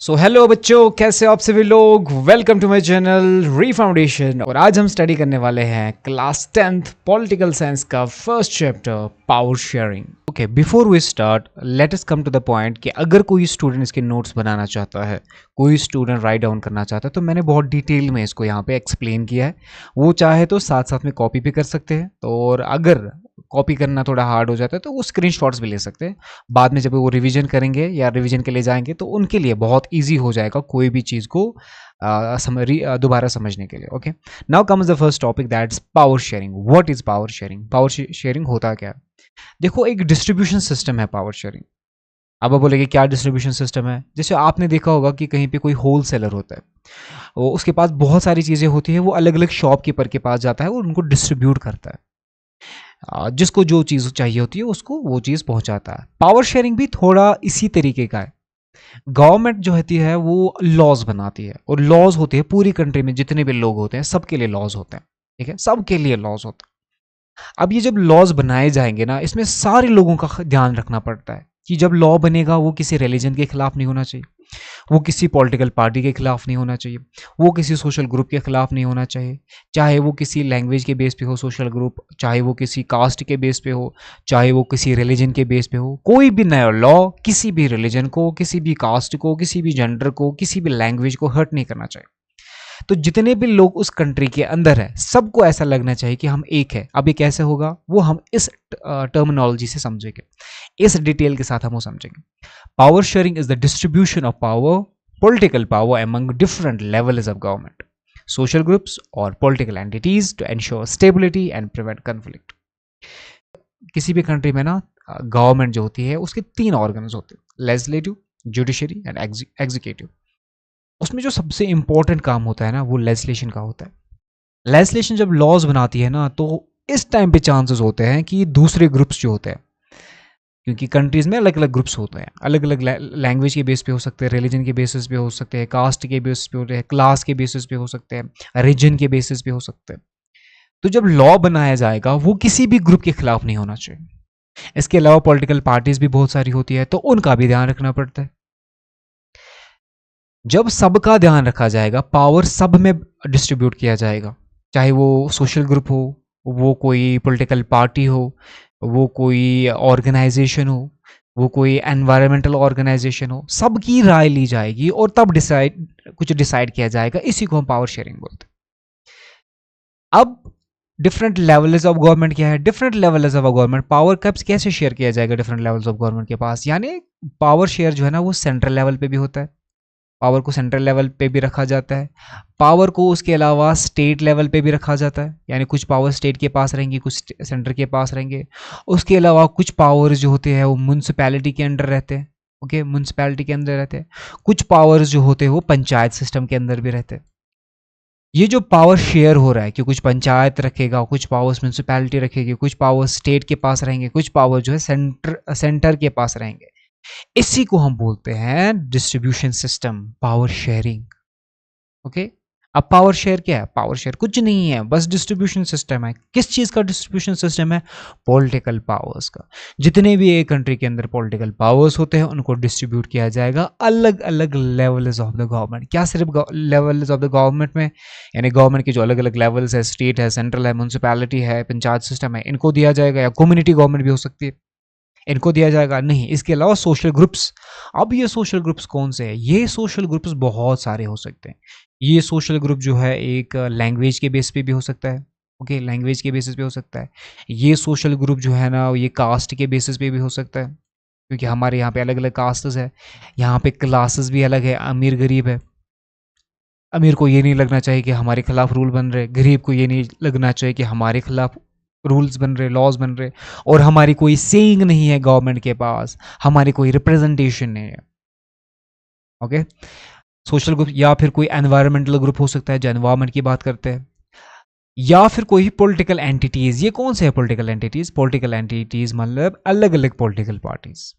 So hello बच्चों, कैसे हो आप सभी लोग। Welcome to my channel re foundation. और आज हम स्टडी करने वाले हैं क्लास 10th पॉलिटिकल साइंस का first chapter power sharing. Okay, before we start let us come to the point कि अगर कोई स्टूडेंट इसके नोट्स बनाना चाहता है, कोई स्टूडेंट राइट डाउन करना चाहता है, तो मैंने बहुत डिटेल में इसको यहाँ पे एक्सप्लेन किया है। वो चाहे तो साथ साथ में कॉपी भी कर सकते हैं, तो और अगर कॉपी करना थोड़ा हार्ड हो जाता है तो वो स्क्रीनशॉट्स भी ले सकते हैं। बाद में जब वो रिवीजन करेंगे या रिवीजन के लिए जाएंगे तो उनके लिए बहुत इजी हो जाएगा कोई भी चीज़ को दोबारा समझने के लिए। Okay, now comes the first topic, that's power sharing. What is power sharing? Power sharing होता क्या है? देखो, एक डिस्ट्रीब्यूशन सिस्टम है पावर शेयरिंग। अब आप बोलेंगे क्या डिस्ट्रीब्यूशन सिस्टम है? जैसे आपने देखा होगा कि कहीं पे कोई होल सेलर होता है, वो उसके पास बहुत सारी चीज़ें होती हैं, वो अलग अलग शॉपकीपर के पास जाता है और उनको डिस्ट्रीब्यूट करता है। जिसको जो चीज़ चाहिए होती है उसको वो चीज़ पहुंचाता है। पावर शेयरिंग भी थोड़ा इसी तरीके का है। गवर्नमेंट जो होती है वो लॉज बनाती है, और लॉज होते हैं पूरी कंट्री में जितने भी लोग होते हैं सबके लिए लॉज होते हैं। ठीक है, सबके लिए लॉज होते हैं। अब ये जब लॉज बनाए जाएंगे ना, इसमें सारे लोगों का ध्यान रखना पड़ता है कि जब लॉ बनेगा वो किसी रिलीजन के खिलाफ नहीं होना चाहिए, वो किसी पॉलिटिकल पार्टी के खिलाफ नहीं होना चाहिए, वो किसी सोशल ग्रुप के खिलाफ नहीं होना चाहिए, चाहे वो किसी लैंग्वेज के बेस पे हो सोशल ग्रुप, चाहे वो किसी कास्ट के बेस पे हो, चाहे वो किसी रिलीजन के बेस पे हो। कोई भी नया लॉ किसी भी रिलीजन को, किसी भी कास्ट को, किसी भी जेंडर को, किसी भी लैंग्वेज को हर्ट नहीं करना चाहिए। तो जितने भी लोग उस कंट्री के अंदर है सबको ऐसा लगना चाहिए कि हम एक है। अब ये कैसे होगा वो हम इस टर्मिनोलॉजी से समझेंगे, इस डिटेल के साथ हम वो समझेंगे। Power sharing is the distribution of power, political power among different levels of government, social groups or political entities to ensure stability and prevent conflict. किसी भी कंट्री में ना गवर्नमेंट जो होती है उसके 3 ऑर्गन्स होते हैं, लेजिस्लेटिव, जुडिशरी एंड एग्जीक्यूटिव। उसमें जो सबसे इंपॉर्टेंट काम होता है ना वो लेजिस्लेशन का होता है। लेजिस्लेशन जब लॉज बनाती है ना तो इस टाइम पे चांसेस होते हैं कि दूसरे ग्रुप्स जो होते हैं, क्योंकि कंट्रीज में अलग अलग ग्रुप्स होते हैं, अलग अलग लैंग्वेज के बेस पे हो सकते हैं, रिलीजन के बेसिस पे हो सकते हैं, कास्ट के बेसिस पे होते हैं, क्लास के बेसिस पे हो सकते हैं, रीजन के बेसिस पे हो सकते हैं। तो जब लॉ बनाया जाएगा वो किसी भी ग्रुप के खिलाफ नहीं होना चाहिए। इसके अलावा पॉलिटिकल पार्टीज भी बहुत सारी होती है तो उनका भी ध्यान रखना पड़ता है। जब सबका ध्यान रखा जाएगा, पावर सब में डिस्ट्रीब्यूट किया जाएगा, चाहे वो सोशल ग्रुप हो, वो कोई पॉलिटिकल पार्टी हो, वो कोई ऑर्गेनाइजेशन हो, वो एनवायरमेंटल एनवायरमेंटल ऑर्गेनाइजेशन हो, सबकी राय ली जाएगी और तब कुछ डिसाइड किया जाएगा। इसी को हम पावर शेयरिंग बोलते हैं। अब डिफरेंट लेवल्स ऑफ गवर्नमेंट क्या है? Different levels of government, power कब कैसे शेयर किया जाएगा डिफरेंट लेवल्स ऑफ गवर्नमेंट के पास? यानी पावर शेयर जो है ना वो सेंट्रल लेवल पे भी होता है, पावर को सेंट्रल लेवल पे भी रखा जाता है, पावर को उसके अलावा स्टेट लेवल पे भी रखा जाता है, यानी कुछ पावर स्टेट के पास रहेंगी, कुछ सेंटर के पास रहेंगे। उसके अलावा कुछ पावर्स जो होते हैं वो म्यूनसिपैलिटी के अंडर रहते हैं। ओके, म्यूनसिपैलिटी के अंदर रहते हैं। कुछ पावर्स जो होते हैं वो पंचायत सिस्टम के अंदर भी रहते हैं। ये जो पावर शेयर हो रहा है कि कुछ पंचायत रखेगा, कुछ पावर्स म्यूनसिपैलिटी रखेगी, कुछ पावर स्टेट के पास रहेंगे, कुछ पावर जो है सेंटर के पास रहेंगे, इसी को हम बोलते हैं distribution system, power sharing. Okay, अब पावर शेयर क्या है? पावर शेयर कुछ नहीं है, बस डिस्ट्रीब्यूशन सिस्टम है। किस चीज का डिस्ट्रीब्यूशन सिस्टम है? पॉलिटिकल पावर्स का। जितने भी एक कंट्री के अंदर पॉलिटिकल पावर्स होते हैं उनको डिस्ट्रीब्यूट किया जाएगा अलग अलग लेवल्स ऑफ द गवर्नमेंट। क्या सिर्फ लेवल्स ऑफ द गवर्नमेंट में, यानी गवर्नमेंट के जो अलग अलग लेवल्स है, स्टेट है, सेंट्रल है, म्यूनसिपैलिटी है, पंचायत सिस्टम है, इनको दिया जाएगा, या कम्युनिटी गवर्नमेंट भी हो सकती है, इनको दिया जाएगा? नहीं। इसके अलावा सोशल ग्रुप्स। अब ये सोशल ग्रुप्स कौन से हैं? ये सोशल ग्रुप्स बहुत सारे हो सकते हैं। ये सोशल ग्रुप जो है एक लैंग्वेज के बेस पे भी हो सकता है। ओके, लैंग्वेज के बेसिस पे हो सकता है। ये सोशल ग्रुप जो है ना ये कास्ट के बेसिस पे भी हो सकता है, क्योंकि हमारे यहाँ पे अलग अलग कास्ट्स है, यहाँ पे क्लासेस भी अलग है, अमीर गरीब है। अमीर को ये नहीं लगना चाहिए कि हमारे खिलाफ रूल बन रहे, गरीब को ये नहीं लगना चाहिए कि हमारे खिलाफ रूल्स बन रहे, लॉज बन रहे, और हमारी कोई सेइंग नहीं है गवर्नमेंट के पास, हमारी कोई रिप्रेजेंटेशन नहीं है। ओके, सोशल ग्रुप या फिर कोई एनवायरमेंटल ग्रुप हो सकता है जो एनवायरमेंट की बात करते हैं, या फिर कोई पॉलिटिकल एंटिटीज। ये कौन से है पॉलिटिकल एंटिटीज? पॉलिटिकल एंटिटीज मतलब अलग अलग पॉलिटिकल पार्टीज।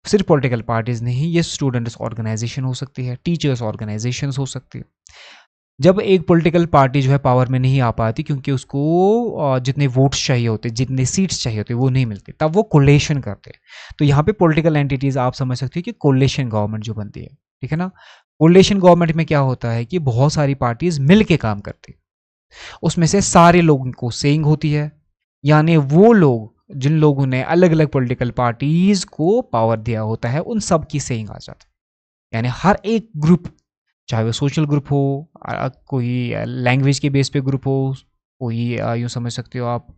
सिर्फ पॉलिटिकल पार्टीज नहीं, ये स्टूडेंट्स ऑर्गेनाइजेशन हो सकती है, टीचर्स ऑर्गेनाइजेशन हो सकती है। जब एक पॉलिटिकल पार्टी जो है पावर में नहीं आ पाती क्योंकि उसको जितने वोट्स चाहिए होते, जितने सीट्स चाहिए होते वो नहीं मिलती, तब वो कोलेशन करते हैं। तो यहाँ पे पॉलिटिकल एंटिटीज आप समझ सकते हो कि कोलेशन गवर्नमेंट जो बनती है। ठीक है ना। कोलिशन गवर्नमेंट में क्या होता है कि बहुत सारी पार्टीज मिल के काम करती है, उसमें से सारे लोगों को सेइंग होती है, यानी वो लोग जिन लोगों ने अलग अलग पॉलिटिकल पार्टीज को पावर दिया होता है उन सब की सेइंग आ जाती है। यानी हर एक ग्रुप, चाहे वो सोशल ग्रुप हो, कोई लैंग्वेज के बेस पे ग्रुप हो, कोई यूँ समझ सकते हो आप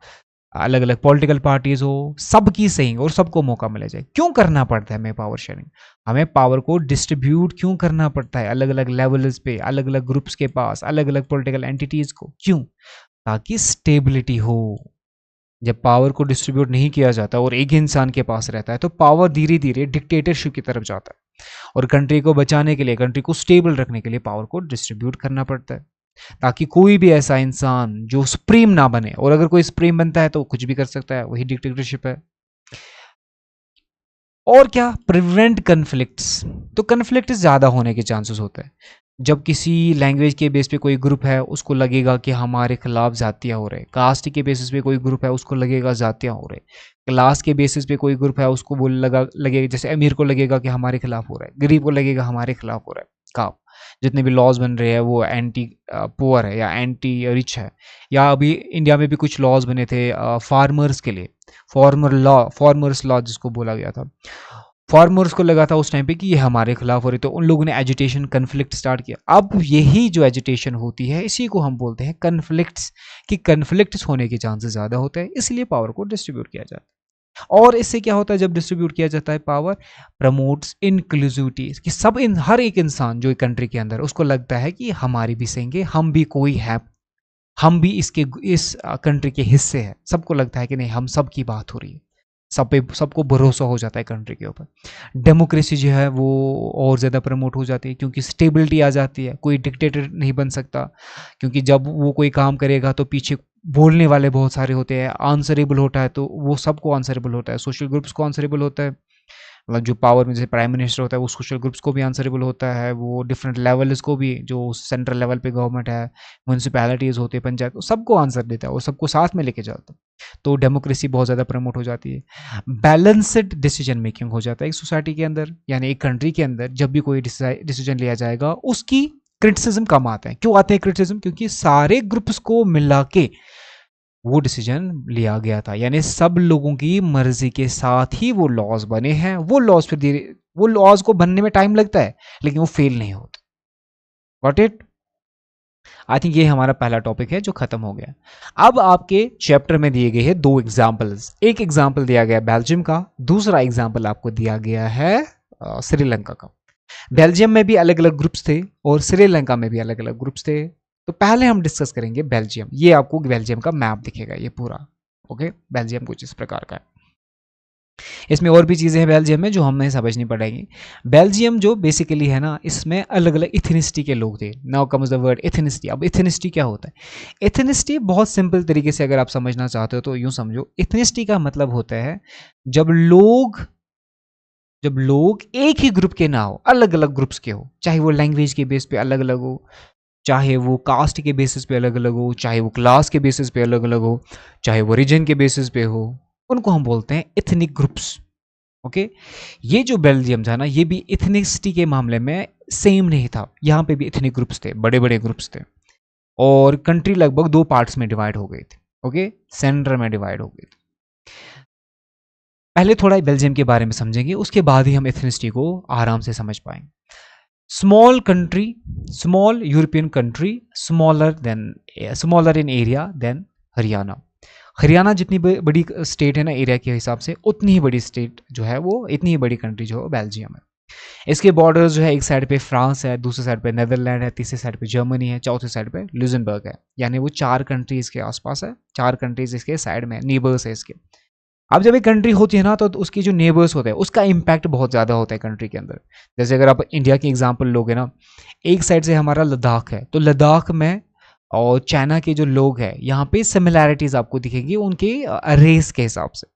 अलग अलग पॉलिटिकल पार्टीज हो, सबकी सही और सबको मौका मिला जाए। क्यों करना पड़ता है हमें पावर शेयरिंग? हमें पावर को डिस्ट्रीब्यूट क्यों करना पड़ता है अलग अलग लेवल्स पे, अलग अलग ग्रुप्स के पास, अलग अलग पॉलिटिकल एंटिटीज को? क्यों? ताकि स्टेबिलिटी हो। जब पावर को डिस्ट्रीब्यूट नहीं किया जाता और एक ही इंसान के पास रहता है तो पावर धीरे धीरे डिक्टेटरशिप की तरफ जाता है, और कंट्री को बचाने के लिए, कंट्री को स्टेबल रखने के लिए पावर को डिस्ट्रीब्यूट करना पड़ता है, ताकि कोई भी ऐसा इंसान जो सुप्रीम ना बने, और अगर कोई सुप्रीम बनता है तो कुछ भी कर सकता है, वही डिक्टेटरशिप है। और क्या? Prevent conflicts. तो कन्फ्लिक्ट ज्यादा होने के चांसेस होते हैं जब किसी लैंग्वेज के बेस पे कोई ग्रुप है उसको लगेगा कि हमारे खिलाफ जातियां हो रहे, कास्ट के बेसिस पे कोई ग्रुप है उसको लगेगा जातियां हो रहे, क्लास के बेसिस पे कोई ग्रुप है उसको वो लगेगा, जैसे अमीर को लगेगा कि हमारे खिलाफ हो रहा है, गरीब को लगेगा हमारे खिलाफ हो रहा है। काम जितने भी लॉज बन रहे हैं वो एंटी पुअर है या एंटी रिच है। या अभी इंडिया में भी कुछ लॉज बने थे फार्मर्स के लिए, फार्मर्स लॉ जिसको बोला गया था, फार्मर्स को लगा था उस टाइम पे कि ये हमारे खिलाफ हो रही, तो उन लोगों ने एजिटेशन कन्फ्लिक्ट स्टार्ट किया। अब यही जो एजिटेशन होती है इसी को हम बोलते हैं कन्फ्लिक्ट्स, कि कन्फ्लिक्ट्स होने के चांसेस ज़्यादा होते हैं, इसलिए पावर को डिस्ट्रीब्यूट किया जाता है। और इससे क्या होता है जब डिस्ट्रीब्यूट किया जाता है पावर? प्रमोट्स इंक्लूसिविटी, कि सब हर एक इंसान जो एक कंट्री के अंदर, उसको लगता है कि हमारी भी सहेंगे, हम भी कोई है, हम भी इस कंट्री के हिस्से हैं। सबको लगता है कि नहीं, हम सब की बात हो रही है, सब पे सबको भरोसा हो जाता है कंट्री के ऊपर। डेमोक्रेसी जो है वो और ज़्यादा प्रमोट हो जाती है, क्योंकि स्टेबिलिटी आ जाती है, कोई डिक्टेटर नहीं बन सकता, क्योंकि जब वो कोई काम करेगा तो पीछे बोलने वाले बहुत सारे होते हैं, आंसरेबल होता है, तो वो सबको आंसरेबल होता है, सोशल ग्रुप्स को आंसरेबल होता है, मतलब जो पावर में जैसे प्राइम मिनिस्टर होता है वो सोशल ग्रुप्स को भी आंसरेबल होता है, वो डिफरेंट लेवल्स को भी, जो सेंट्रल लेवल पे गवर्नमेंट है, म्यूनसिपैलिटीज़ होती है, पंचायत, सबको आंसर देता है और सबको साथ में लेके जाता है। तो डेमोक्रेसी बहुत ज़्यादा प्रमोट हो जाती है। बैलेंस्ड डिसीजन मेकिंग हो जाता है एक सोसाइटी के अंदर, यानी एक कंट्री के अंदर जब भी कोई डिसीजन लिया जाएगा उसकी क्रिटिसिज्म कम आते हैं। क्यों आते हैं क्रिटिसिज्म? क्योंकि सारे ग्रुप्स को मिला के वो डिसीजन लिया गया था, यानी सब लोगों की मर्जी के साथ ही वो लॉज बने हैं। वो लॉज फिर धीरे, वो लॉज को बनने में टाइम लगता है लेकिन वो फेल नहीं होते। Got it? आई थिंक ये हमारा पहला टॉपिक है जो खत्म हो गया। अब आपके चैप्टर में दिए गए हैं दो एग्जाम्पल्स। एक एग्जाम्पल दिया गया बेल्जियम का, दूसरा एग्जाम्पल आपको दिया गया है श्रीलंका का। बेल्जियम में भी अलग अलग ग्रुप्स थे और श्रीलंका में भी अलग अलग ग्रुप्स थे। तो पहले हम डिस्कस करेंगे बेल्जियम। ये आपको बेल्जियम का मैप दिखेगा ये पूरा। ओके, बेल्जियम कुछ इस प्रकार का है। इसमें और भी चीज़ें हैं बेल्जियम में जो हमें समझनी पड़ेगी। बेल्जियम जो बेसिकली है ना, इसमें अलग अलग इथनिसिटी के लोग थे। Now comes the word ethnicity. अब इथनिसिटी क्या होता है? इथनिसिटी बहुत सिंपल तरीके से अगर आप समझना चाहते हो तो यूं समझो, इथनिसिटी का मतलब होता है जब लोग एक ही ग्रुप के ना हो, अलग अलग ग्रुप्स के हो, चाहे वो लैंग्वेज के बेस पे अलग अलग हो, चाहे वो कास्ट के बेसिस पे अलग अलग हो, चाहे वो क्लास के बेसिस पे अलग अलग हो, चाहे वो रीजन के बेसिस पे हो, उनको हम बोलते हैं इथनिक ग्रुप्स। ओके, ये जो बेल्जियम था ना, ये भी इथनिसिटी के मामले में सेम नहीं था। यहाँ पे भी इथनिक ग्रुप्स थे, बड़े बड़े ग्रुप्स थे, और कंट्री लगभग दो पार्ट्स में डिवाइड हो गई थी। ओके, सेंटर में डिवाइड हो गई थी। पहले थोड़ा बेल्जियम के बारे में समझेंगे, उसके बाद ही हम एथनिसिटी को आराम से समझ पाएंगे। Small country, small European country, smaller in area than Haryana. Haryana जितनी बड़ी स्टेट है ना एरिया के हिसाब से, उतनी ही बड़ी स्टेट जो है वो, इतनी ही बड़ी कंट्री जो है बेल्जियम है। इसके बॉर्डर्स जो है, एक साइड पे फ्रांस है, दूसरे साइड पे नेदरलैंड है, तीसरे साइड पे जर्मनी है, चौथे साइड पे लुजनबर्ग है। यानी वो चार कंट्रीज के आसपास है, चार कंट्रीज इसके साइड में, नेबर्स है इसके। अब जब एक कंट्री होती है ना तो उसकी जो नेबर्स होते हैं उसका इम्पैक्ट बहुत ज़्यादा होता है कंट्री के अंदर। जैसे अगर आप इंडिया की एग्जांपल लोगे ना, एक साइड से हमारा लद्दाख है, तो लद्दाख में और चाइना के जो लोग हैं यहाँ पे सिमिलैरिटीज आपको दिखेंगी उनके रेस के हिसाब से,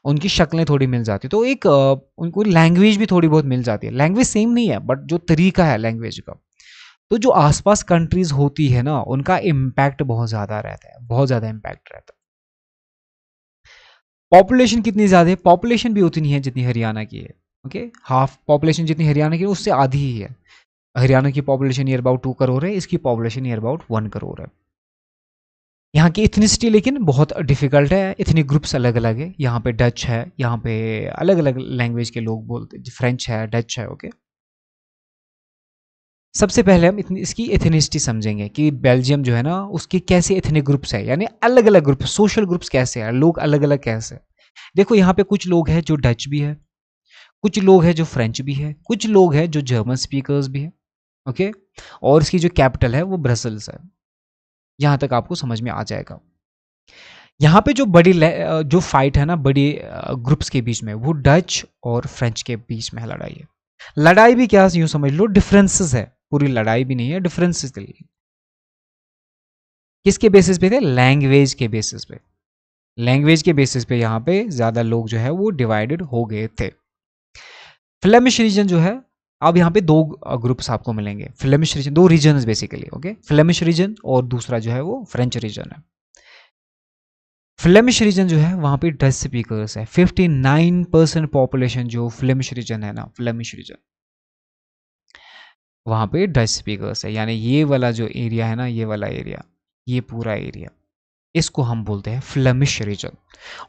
उनकी शक्लें थोड़ी मिल जाती है, तो एक उनको लैंग्वेज भी थोड़ी बहुत मिल जाती है। लैंग्वेज सेम नहीं है बट जो तरीका है लैंग्वेज का, तो जो आसपास कंट्रीज होती है ना उनका इम्पैक्ट बहुत ज़्यादा रहता है, बहुत ज़्यादा इम्पैक्ट रहता है। पॉपुलेशन कितनी ज़्यादा है? पॉपुलेशन भी उतनी है जितनी हरियाणा की है। ओके, हाफ पॉपुलेशन जितनी हरियाणा की है उससे आधी ही है। हरियाणा की पॉपुलेशन नियर अबाउट 2 करोड़ है, इसकी पॉपुलेशन नियर अबाउट 1 करोड़ है। यहाँ की इथनिसिटी लेकिन बहुत डिफिकल्ट है, इथनिक ग्रुप्स अलग अलग है। यहाँ पे डच है, यहाँ पे अलग अलग लैंग्वेज के लोग बोलते, फ्रेंच है, डच है। ओके, सबसे पहले हम इसकी एथनिसिटी समझेंगे कि बेल्जियम जो है ना उसके कैसे एथनिक ग्रुप्स है, यानी अलग अलग ग्रुप, सोशल ग्रुप्स कैसे हैं, लोग अलग अलग कैसे हैं। देखो यहाँ पे कुछ लोग हैं जो डच भी है, कुछ लोग हैं जो फ्रेंच भी है, कुछ लोग हैं जो जर्मन स्पीकर्स भी है। ओके, और इसकी जो कैपिटल है वो ब्रसल्स है। यहाँ तक आपको समझ में आ जाएगा। यहाँ पे जो जो फाइट है ना बड़ी ग्रुप्स के बीच में, वो डच और फ्रेंच के बीच में है लड़ाई है। लड़ाई भी क्या यूं समझ लो डिफरेंसेस है, पूरी लड़ाई भी नहीं है, डिफरेंसेस के लिए। किसके बेसिस पे थे? लैंग्वेज के बेसिस पे। लैंग्वेज के बेसिस पे यहाँ पे ज्यादा लोग जो है वो डिवाइडेड हो गए थे। फ्लेमिश रीजन जो है, अब यहाँ पे दो ग्रुप्स आपको मिलेंगे। फ्लेमिश रीजन, दो region basically. Okay, Flemish region और दूसरा जो है वो फ्रेंच रीजन है। फ्लेमिश रीजन जो है वहां पे डच स्पीकर्स है। 59% पॉपुलेशन जो फ्लेमिश रीजन है ना, फ्लेमिश रीजन, वहां पे डच स्पीकर्स है। यानी ये वाला जो एरिया है ना, ये वाला एरिया, ये पूरा एरिया, इसको हम बोलते हैं फ्लेमिश रीजन।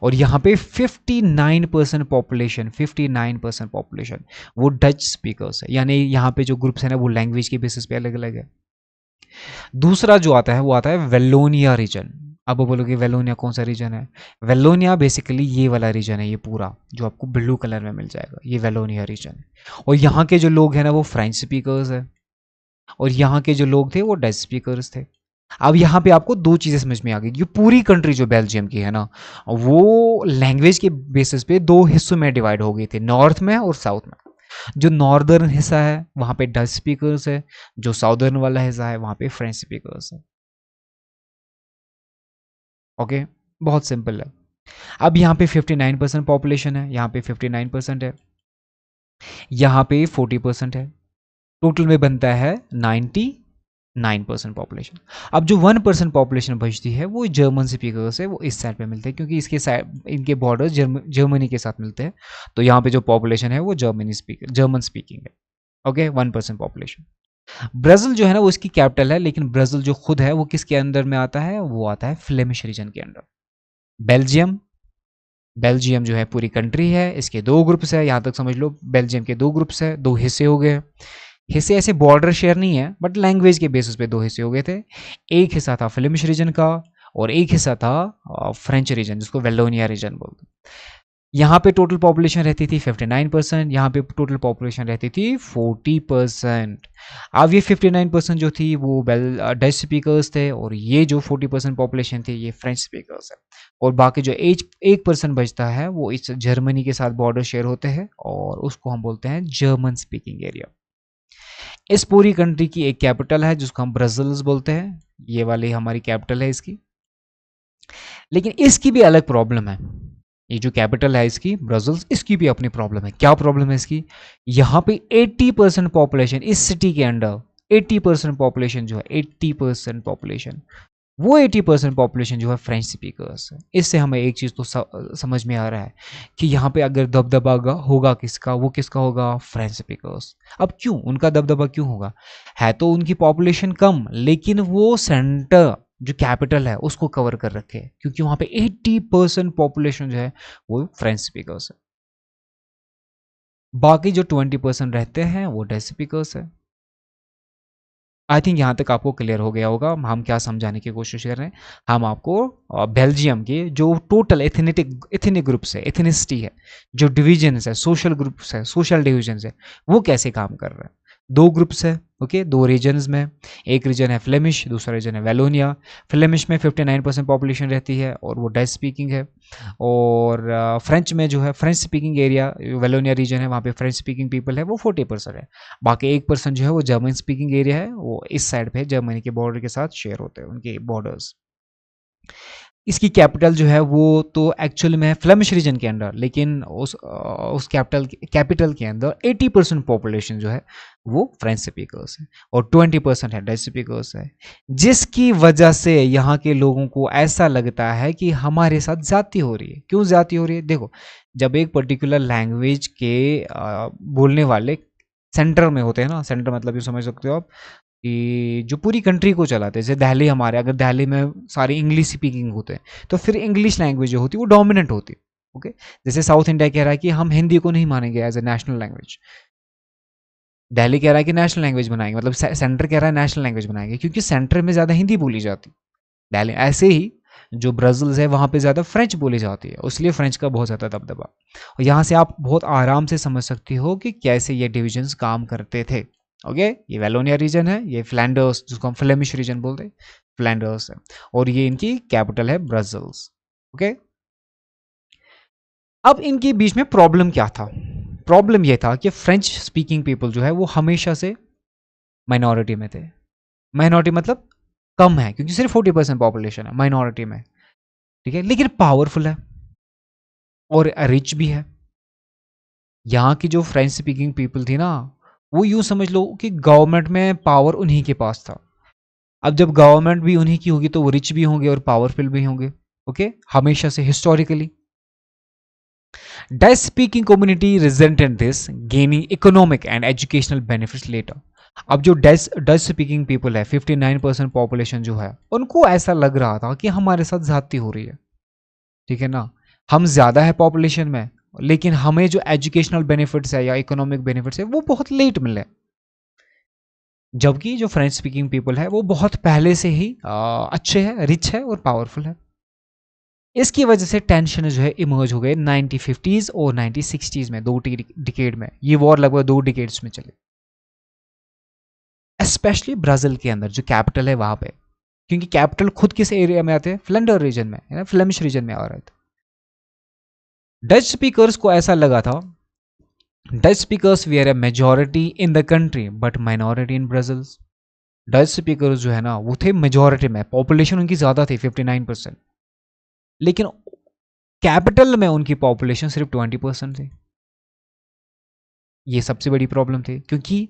और यहाँ पे 59% पॉपुलेशन, 59% पॉपुलेशन वो डच स्पीकर्स है। यानी यहाँ पे जो ग्रुप्स है ना वो लैंग्वेज के बेसिस पे अलग अलग है। दूसरा जो आता है वो आता है वेलोनिया रीजन। अब वो बोलोगे वेलोनिया कौन सा रीजन है? वेलोनिया बेसिकली ये वाला रीजन है, ये पूरा जो आपको ब्लू कलर में मिल जाएगा, ये वेलोनिया रीजन है। और यहाँ के जो लोग हैं ना वो फ्रेंच स्पीकर्स है, और यहाँ के जो लोग थे वो डच स्पीकर्स थे। अब यहाँ पे आपको दो चीजें समझ में आ गई। ये पूरी कंट्री जो बेल्जियम की है ना, वो लैंग्वेज के बेसिस पे दो हिस्सों में डिवाइड हो गई थी, नॉर्थ में और साउथ में। जो नॉर्दर्न हिस्सा है वहां पे डच स्पीकर्स है, जो साउदर्न वाला हिस्सा है वहां पे फ्रेंच स्पीकर्स है। ओके, बहुत सिंपल है। अब यहाँ पे 59% पॉपुलेशन है, यहाँ पे 59% है, यहाँ पे 40% है। टोटल में बनता है 99% पॉपुलेशन। अब जो 1% पॉपुलेशन बचती है वो जर्मन स्पीकर्स है, वो इस साइड पे मिलते हैं क्योंकि इसके साइड इनके बॉर्डर जर्मनी के साथ मिलते हैं। तो यहाँ पे जो पॉपुलेशन है वो जर्मन स्पीकिंग है। Okay, 1% population. ब्राजील जो है ना वो इसकी कैपिटल है, लेकिन ब्राजील जो खुद है वो किसके अंदर में आता है? वो आता है फ्लेमिश रीजन के अंदर। बेल्जियम, बेल्जियम जो है पूरी कंट्री है, इसके दो ग्रुप्स है। यहां तक समझ लो बेल्जियम के दो ग्रुप्स है, दो हिस्से हो गए। हिस्से ऐसे बॉर्डर शेयर नहीं है, बट लैंग्वेज के बेसिस पे दो हिस्से हो गए थे। एक हिस्सा था फ्लेमिश रीजन का, और एक हिस्सा था फ्रेंच रीजन, जिसको वेलोनिया रीजन बोलते हैं। यहाँ पे टोटल पॉपुलेशन रहती थी 59%, यहाँ पे टोटल पॉपुलेशन रहती थी 40%। अब ये 59% जो थी वो डच स्पीकर्स थे, और ये जो 40% पॉपुलेशन थी ये फ्रेंच स्पीकर्स है। और बाकी जो 1% बचता है वो इस जर्मनी के साथ बॉर्डर शेयर होते हैं, और उसको हम बोलते हैं जर्मन स्पीकिंग एरिया। इस पूरी कंट्री की एक कैपिटल है जिसको हम ब्रसल्स बोलते हैं, ये वाली हमारी कैपिटल है इसकी। लेकिन इसकी भी अलग प्रॉब्लम है। ये जो कैपिटल है इसकी ब्रसल्स, इसकी भी अपनी प्रॉब्लम है। क्या प्रॉब्लम है इसकी? यहाँ पे 80% पॉपुलेशन इस सिटी के अंडर, 80% पॉपुलेशन जो है, 80% पॉपुलेशन, वो 80% पॉपुलेशन जो है फ्रेंच स्पीकर्स है। इससे हमें एक चीज़ तो समझ में आ रहा है कि यहाँ पे अगर दबदबा होगा किसका, वो किसका होगा? French speakers. अब क्यों उनका दबदबा क्यों होगा? है तो उनकी पॉपुलेशन कम, लेकिन वो सेंटर जो कैपिटल है उसको कवर कर रखे, क्योंकि वहां पे 80% पॉपुलेशन जो है वो फ्रेंच स्पीकर्स है। बाकी जो 20% रहते हैं वो डच स्पीकर्स है। आई थिंक यहाँ तक आपको क्लियर हो गया होगा हम क्या समझाने की कोशिश कर रहे हैं। हम आपको बेल्जियम के जो टोटल एथनिक ग्रुप्स है, एथनिसिटी है, जो डिविजन्स है, सोशल ग्रुप्स है, सोशल डिविजन्स है, वो कैसे काम कर रहे हैं। दो ग्रुप्स है, ओके, दो रीजन्स में। एक रीजन है फ्लेमिश, दूसरा रीजन है वेलोनिया। फ्लेमिश में 59% पॉपुलेशन रहती है और वो डच स्पीकिंग है। और फ्रेंच में जो है, French speaking area Wallonia region है, वहाँ पे फ्रेंच स्पीकिंग पीपल है वो 40% है। बाकी 1% जो है वो जर्मन स्पीकिंग एरिया है, वो इस साइड पे जर्मनी के बॉर्डर के साथ शेयर होते हैं उनके बॉर्डर्स। इसकी कैपिटल जो है वो तो एक्चुअल में है फ्लेमिश रीजन के अंदर, लेकिन उस कैपिटल के अंदर 80% पॉपुलेशन जो है वो फ्रेंच स्पीकर्स है, और 20% है डच स्पीकर्स है। जिसकी वजह से यहाँ के लोगों को ऐसा लगता है कि हमारे साथ जाति हो रही है। क्यों जाति हो रही है? देखो, जब एक पर्टिकुलर लैंग्वेज के बोलने वाले सेंटर में होते हैं ना, सेंटर मतलब ये समझ सकते हो आप कि जो पूरी कंट्री को चलाते हैं। जैसे दिल्ली हमारे, अगर दिल्ली में सारे इंग्लिश स्पीकिंग होते हैं तो फिर इंग्लिश लैंग्वेज जो होती है वो डोमिनेंट होती है। ओके, जैसे साउथ इंडिया कह रहा है कि हम हिंदी को नहीं मानेंगे as a national language, Delhi कह रहा है कि नेशनल लैंग्वेज बनाएंगे, मतलब सेंटर कह रहा है नेशनल लैंग्वेज बनाएंगे, क्योंकि सेंटर में ज़्यादा हिंदी बोली जाती है दिल्ली। ऐसे ही जो ब्राज़ील्स है वहाँ पे ज़्यादा फ्रेंच बोली जाती है, इसलिए फ्रेंच का बहुत ज़्यादा दबदबा। और यहाँ से आप बहुत आराम से समझ सकते हो कि कैसे ये डिविजन्स काम करते थे। ओके, ये वेलोनिया रीजन है, ये फ्लैंडर्स जिसको हम फ्लेमिश रीजन बोलते हैं, फ्लैंडर्स है, और ये इनकी कैपिटल है ब्रसल्स। ओके, अब इनके बीच में प्रॉब्लम क्या था? प्रॉब्लम ये था कि फ्रेंच स्पीकिंग पीपल जो है वो हमेशा से माइनॉरिटी में थे। माइनॉरिटी मतलब कम है, क्योंकि सिर्फ 40% पॉपुलेशन है माइनॉरिटी में, ठीक है, लेकिन पावरफुल है और रिच भी है। यहाँ की जो फ्रेंच स्पीकिंग पीपल थी ना, वो यूं समझ लो कि गवर्नमेंट में पावर उन्हीं के पास था। अब जब गवर्नमेंट भी उन्हीं की होगी तो वो रिच भी होंगे और पावरफुल भी होंगे। ओके, हमेशा से historically Dutch speaking community resented this, gaining economic and educational benefits later. अब जो डच स्पीकिंग पीपल है, 59% पॉपुलेशन जो है, उनको ऐसा लग रहा था कि हमारे साथ ज्यादती हो रही है, ठीक है ना, हम ज्यादा है पॉपुलेशन में, लेकिन हमें जो एजुकेशनल बेनिफिट्स है या इकोनॉमिक बेनिफिट्स है वो बहुत लेट मिले, जबकि जो फ्रेंच स्पीकिंग पीपल है वो बहुत पहले से ही अच्छे हैं, रिच है और पावरफुल है। इसकी वजह से टेंशन जो है इमर्ज हो गए 1950s और 1960s में, दो डिकेड में। ये वॉर लगभग 2 डिकेड्स में चले, स्पेशली ब्राजील के अंदर जो कैपिटल है वहां पे, क्योंकि कैपिटल खुद किस एरिया में आते हैं, फ्लेंडर रीजन में, फ्लेमिश रीजन में आ रहे थे। डच स्पीकर्स को ऐसा लगा था, Dutch speakers were a majority in the country but minority in Brazil. Dutch speakers जो है ना वो थे मेजॉरिटी में, पॉपुलेशन उनकी ज्यादा थी 59%, लेकिन कैपिटल में उनकी पॉपुलेशन सिर्फ 20% थी। ये सबसे बड़ी प्रॉब्लम थी, क्योंकि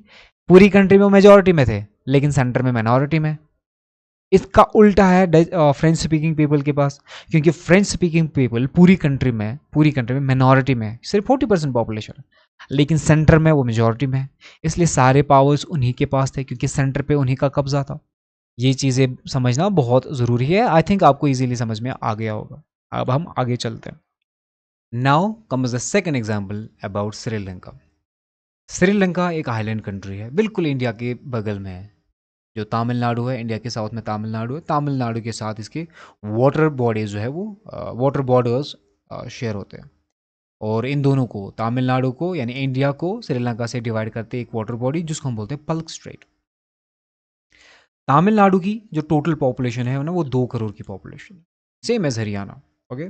पूरी कंट्री में मेजॉरिटी में थे लेकिन सेंटर में माइनॉरिटी में। इसका उल्टा है फ्रेंच स्पीकिंग पीपल के पास, क्योंकि फ्रेंच स्पीकिंग पीपल पूरी कंट्री में माइनॉरिटी में सिर्फ 40% पॉपुलेशन, लेकिन सेंटर में वो मेजॉरिटी में है। इसलिए सारे पावर्स उन्हीं के पास थे, क्योंकि सेंटर पे उन्हीं का कब्जा था। ये चीज़ें समझना बहुत ज़रूरी है। आई थिंक आपको इजीली समझ में आ गया होगा। अब हम आगे चलते हैं। Now comes the second example about Sri Lanka. Sri Lanka एक आइलैंड कंट्री है, बिल्कुल इंडिया के बगल में है। जो तमिलनाडु है, इंडिया के साउथ में तमिलनाडु है, तमिलनाडु के साथ इसके वाटर बॉडीज जो है वो वाटर बॉर्डर्स शेयर होते हैं। और इन दोनों को, तमिलनाडु को यानी इंडिया को श्रीलंका से डिवाइड करते हैं एक वाटर बॉडी जिसको हम बोलते हैं पल्क स्ट्रेट। तमिलनाडु की जो टोटल पॉपुलेशन है ना वो 2 करोड़ की population, same as Haryana. Okay,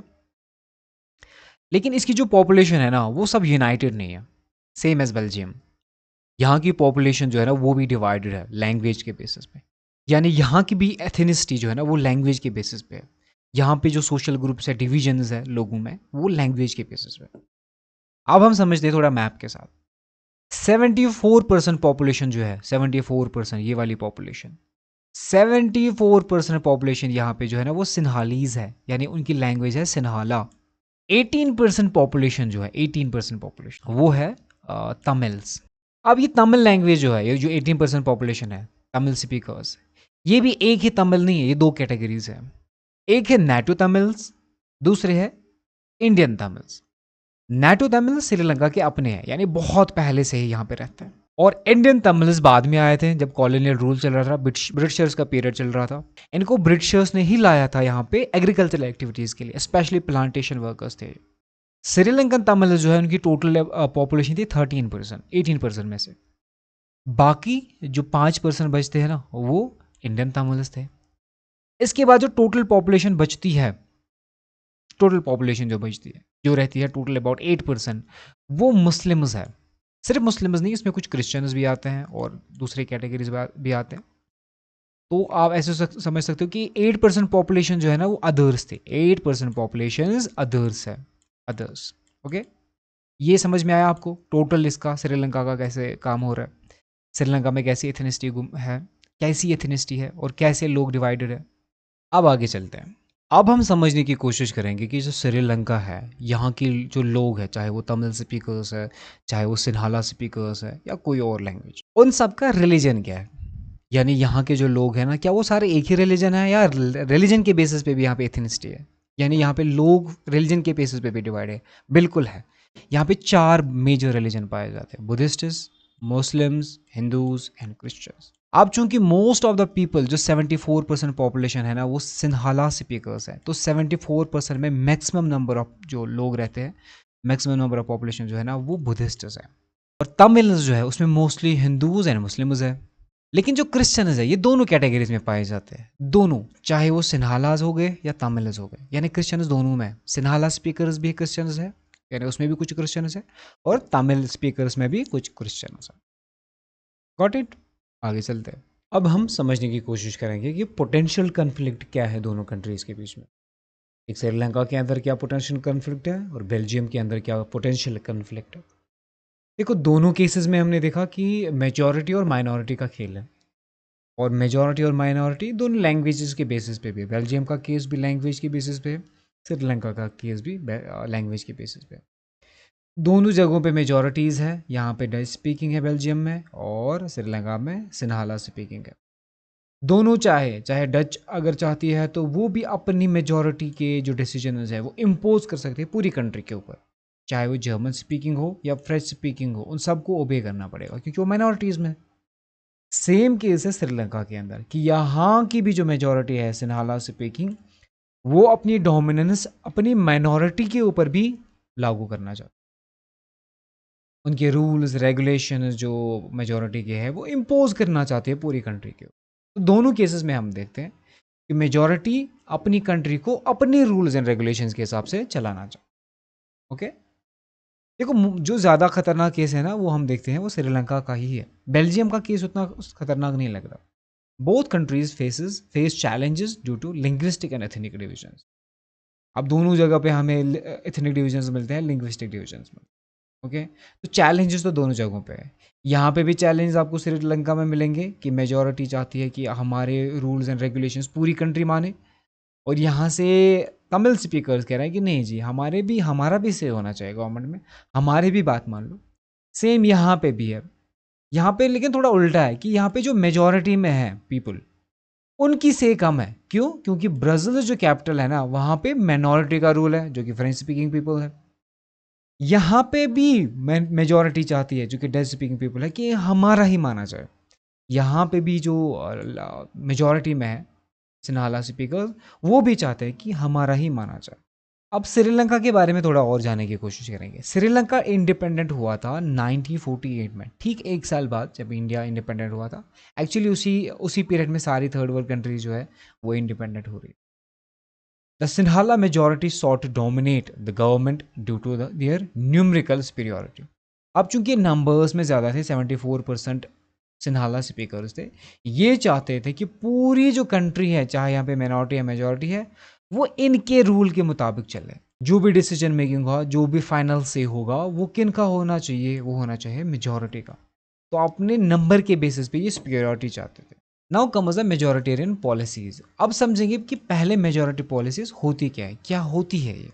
लेकिन इसकी जो पॉपुलेशन है ना वो सब यूनाइटेड नहीं है, सेम एज बेल्जियम। यहाँ की पॉपुलेशन जो है ना वो भी डिवाइडेड है लैंग्वेज के बेसिस पे, यानी यहाँ की भी एथनिसिटी जो है ना वो लैंग्वेज के बेसिस पे है। यहाँ पे जो सोशल ग्रुप्स है, डिविजन्स है लोगों में, वो लैंग्वेज के बेसिस पे। अब हम समझते हैं थोड़ा मैप के साथ। 74% पॉपुलेशन जो है, 74% ये वाली पॉपुलेशन, 74% पॉपुलेशन यहाँ पे जो है ना वो सिन्हालीज है, यानी उनकी लैंग्वेज है सिन्हाला। 18% पॉपुलेशन जो है, 18% पॉपुलेशन वो है तमिल्स। अब ये तमिल लैंग्वेज जो है, ये जो 18% पॉपुलेशन है तमिल स्पीकर्स, ये भी एक ही तमिल नहीं है, ये 2 कैटेगरीज है। एक है नेटो तमिल्स, दूसरे है Indian Tamils. NATO Tamil Sri Lanka के अपने हैं, यानी बहुत पहले से ही यहाँ पे रहते हैं। और इंडियन तमिल्स बाद में आए थे, जब कॉलोनियल रूल चल रहा था, ब्रिटिशर्स का पीरियड चल रहा था। इनको ब्रिटिशर्स ने ही लाया था यहाँ पे एग्रीकल्चरल एक्टिविटीज के लिए, स्पेशली प्लांटेशन वर्कर्स थे। श्रीलंकन तमिल जो है उनकी टोटल पॉपुलेशन थी 13%, 18% में से। बाकी जो 5% बचते हैं ना वो इंडियन तमिल्स थे। इसके बाद जो टोटल पॉपुलेशन बचती है, टोटल पॉपुलेशन जो बचती है, जो रहती है टोटल अबाउट 8%, वो मुस्लिम्स है। सिर्फ मुस्लिम्स नहीं, इसमें कुछ क्रिश्चियंस भी आते हैं और दूसरे कैटेगरीज भी आते हैं। तो आप ऐसे समझ सकते हो कि 8% पॉपुलेशन जो है ना वो अदर्स थे। 8% पॉपुलेशन अदर्स है, अदर्स। ओके, ये समझ में आया आपको टोटल इसका श्रीलंका का कैसे काम हो रहा है, श्रीलंका में कैसी एथनिसिटी है, कैसी एथनिसिटी है और कैसे लोग डिवाइडेड है। अब आगे चलते हैं। अब हम समझने की कोशिश करेंगे कि जो श्रीलंका है, यहाँ की जो लोग हैं, चाहे वो तमिल स्पीकर्स है, चाहे वो सिन्हाला स्पीकर्स है या कोई और लैंग्वेज, उन सबका रिलीजन क्या है। यानी यहाँ के जो लोग हैं ना, क्या वो सारे एक ही रिलीजन है या रिलीजन के बेसिस पे भी यहाँ पे एथनिसिटी है। यानी यहाँ पे लोग रिलीजन के बेसिस पे भी डिवाइड है। बिल्कुल है। यहाँ पे 4 मेजर रिलीजन पाए जाते हैं: बुद्धिस्ट्स, मुस्लिम्स, हिंदूज एंड क्रिश्चियंस। अब चूंकि मोस्ट ऑफ द पीपल, जो 74% पॉपुलेशन है ना, वो सिन्हाला स्पीकर्स है, तो 74% में मैक्सिमम नंबर ऑफ जो लोग रहते हैं, मैक्सिमम नंबर ऑफ पॉपुलेशन जो है ना, वो बुद्धिस्ट्स है। और तमिल जो है उसमें मोस्टली हिंदूज एंड मुस्लिम्स है। लेकिन जो क्रिश्चियंस है, ये दोनों कैटेगरीज में पाए जाते हैं, दोनों, चाहे वो सिन्हालाज हो गए या तमिलज हो गए। यानी क्रिश्चियंस दोनों में, सिन्हाला स्पीकर्स भी क्रिश्चियंस है, यानी उसमें भी कुछ क्रिश्चियंस है, और तमिल स्पीकर्स में भी कुछ क्रिश्चियंस है। Got it. आगे चलते हैं। अब हम समझने की कोशिश करेंगे कि पोटेंशियल कन्फ्लिक्ट क्या है दोनों कंट्रीज के बीच में। एक श्रीलंका के अंदर क्या पोटेंशियल कन्फ्लिक्ट है और बेल्जियम के अंदर क्या पोटेंशियल कन्फ्लिक्ट है। देखो, दोनों केसेस में हमने देखा कि मेजॉरिटी और माइनॉरिटी का खेल है, और मेजॉरिटी और माइनॉरिटी दोनों लैंग्वेजेस के बेसिस पे भी। बेल्जियम का केस भी लैंग्वेज के बेसिस पे, श्रीलंका का केस भी लैंग्वेज के बेसिस पे। दोनों जगहों पे मेजॉरिटीज़ है। यहाँ पे डच स्पीकिंग है बेल्जियम में, और श्रीलंका में सिन्हाला स्पीकिंग है। दोनों चाहे चाहे डच अगर चाहती है तो वो भी अपनी मेजॉरिटी के जो डिसीजन है वो इम्पोज कर सकती है पूरी कंट्री के ऊपर, चाहे वो जर्मन स्पीकिंग हो या फ्रेंच स्पीकिंग हो, उन सबको ओबे करना पड़ेगा क्योंकि वो माइनॉरिटीज़ में। सेम केस है श्रीलंका के अंदर कि यहाँ की भी जो मेजॉरिटी है सिन्हाला स्पीकिंग, वो अपनी डोमिनेंस अपनी माइनॉरिटी के ऊपर भी लागू करना चाहते। उनके रूल्स रेगुलेशन जो मेजॉरिटी के हैं वो इम्पोज करना चाहते हैं पूरी कंट्री के ऊपर। तो दोनों केसेस में हम देखते हैं कि मेजॉरिटी अपनी कंट्री को अपने रूल्स एंड रेगुलेशंस के हिसाब से चलाना चाहते। ओके। देखो, जो ज़्यादा खतरनाक केस है ना, वो हम देखते हैं वो श्रीलंका का ही है। बेल्जियम का केस उतना खतरनाक नहीं लग रहा। Both countries face challenges due to linguistic and ethnic division. अब दोनों जगह पे हमें एथनिक डिविजन्स मिलते हैं, लिंग्विस्टिक डिविजन्स में। ओके। तो चैलेंजेस तो दोनों जगहों पे है। यहाँ पे भी चैलेंज आपको श्रीलंका में मिलेंगे कि मेजॉरिटी चाहती है कि हमारे रूल्स एंड रेगुलेशंस पूरी कंट्री माने, और यहाँ से तमिल स्पीकर्स कह रहे हैं कि नहीं जी, हमारा भी से होना चाहिए गवर्नमेंट में, हमारी भी बात मान लो। सेम यहाँ पे भी है। यहाँ पे लेकिन थोड़ा उल्टा है कि यहाँ पे जो मेजॉरिटी में है पीपल, उनकी से कम है। क्यों? क्योंकि ब्राज़ील जो कैपिटल है ना, वहाँ पे माइनॉरिटी का रूल है जो कि फ्रेंच स्पीकिंग पीपल है। यहाँ पे भी मेजॉरिटी चाहती है जो कि डच स्पीकिंग पीपल है कि हमारा ही माना जाए। यहाँ पे भी जो मेजॉरिटी में है सिन्हाला स्पीकर्स, वो भी चाहते हैं कि हमारा ही माना जाए। अब श्रीलंका के बारे में थोड़ा और जानने की कोशिश करेंगे। श्रीलंका इंडिपेंडेंट हुआ था 1948 में, ठीक एक साल बाद जब इंडिया इंडिपेंडेंट हुआ था। एक्चुअली उसी उसी पीरियड में सारी थर्ड वर्ल्ड कंट्रीज जो है वो इंडिपेंडेंट हो रही। The Sinhala majority sought to dominate the government due to their numerical superiority। अब चूंकि नंबर्स में ज़्यादा थे, 74% सिन्हाला स्पीकर्स थे, ये चाहते थे कि पूरी जो कंट्री है, चाहे यहाँ पे माइनॉरिटी या मेजॉरिटी है, वो इनके रूल के मुताबिक चले। जो भी डिसीजन मेकिंग होगा, जो भी फाइनल से होगा, वो किन का होना चाहिए? वो होना चाहिए मेजॉरिटी का। तो अपने नंबर के बेसिस पे ये सुपीरियरिटी चाहते थे। Now comes the majoritarian policies. अब समझेंगे कि पहले मेजॉरिटी पॉलिसीज होती क्या है, क्या होती है ये।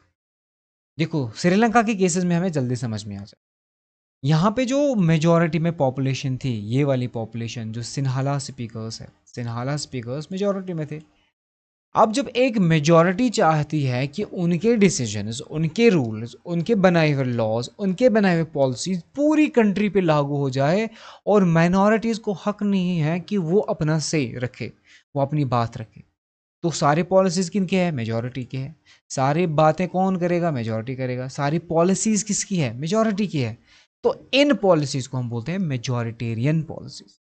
देखो, श्रीलंका के केसेस में हमें जल्दी समझ में आ जाए। यहाँ पे जो मेजॉरिटी में पॉपुलेशन थी, ये वाली पॉपुलेशन जो सिन्हाला स्पीकर्स है, सिन्हाला स्पीकर्स मेजॉरिटी में थे। अब जब एक मेजॉरिटी चाहती है कि उनके डिसीजंस, उनके रूल्स, उनके बनाए हुए लॉज, उनके बनाए हुए पॉलिसीज पूरी कंट्री पे लागू हो जाए, और माइनॉरिटीज़ को हक नहीं है कि वो अपना से रखे, वो अपनी बात रखे, तो सारे पॉलिसीज किनके हैं? मेजॉरिटी के हैं। सारी बातें कौन करेगा? मेजॉरिटी करेगा। सारी पॉलिसीज किसकी है? मेजॉरिटी की है। तो इन पॉलिसीज को हम बोलते हैं मेजॉरिटेरियन पॉलिसीज।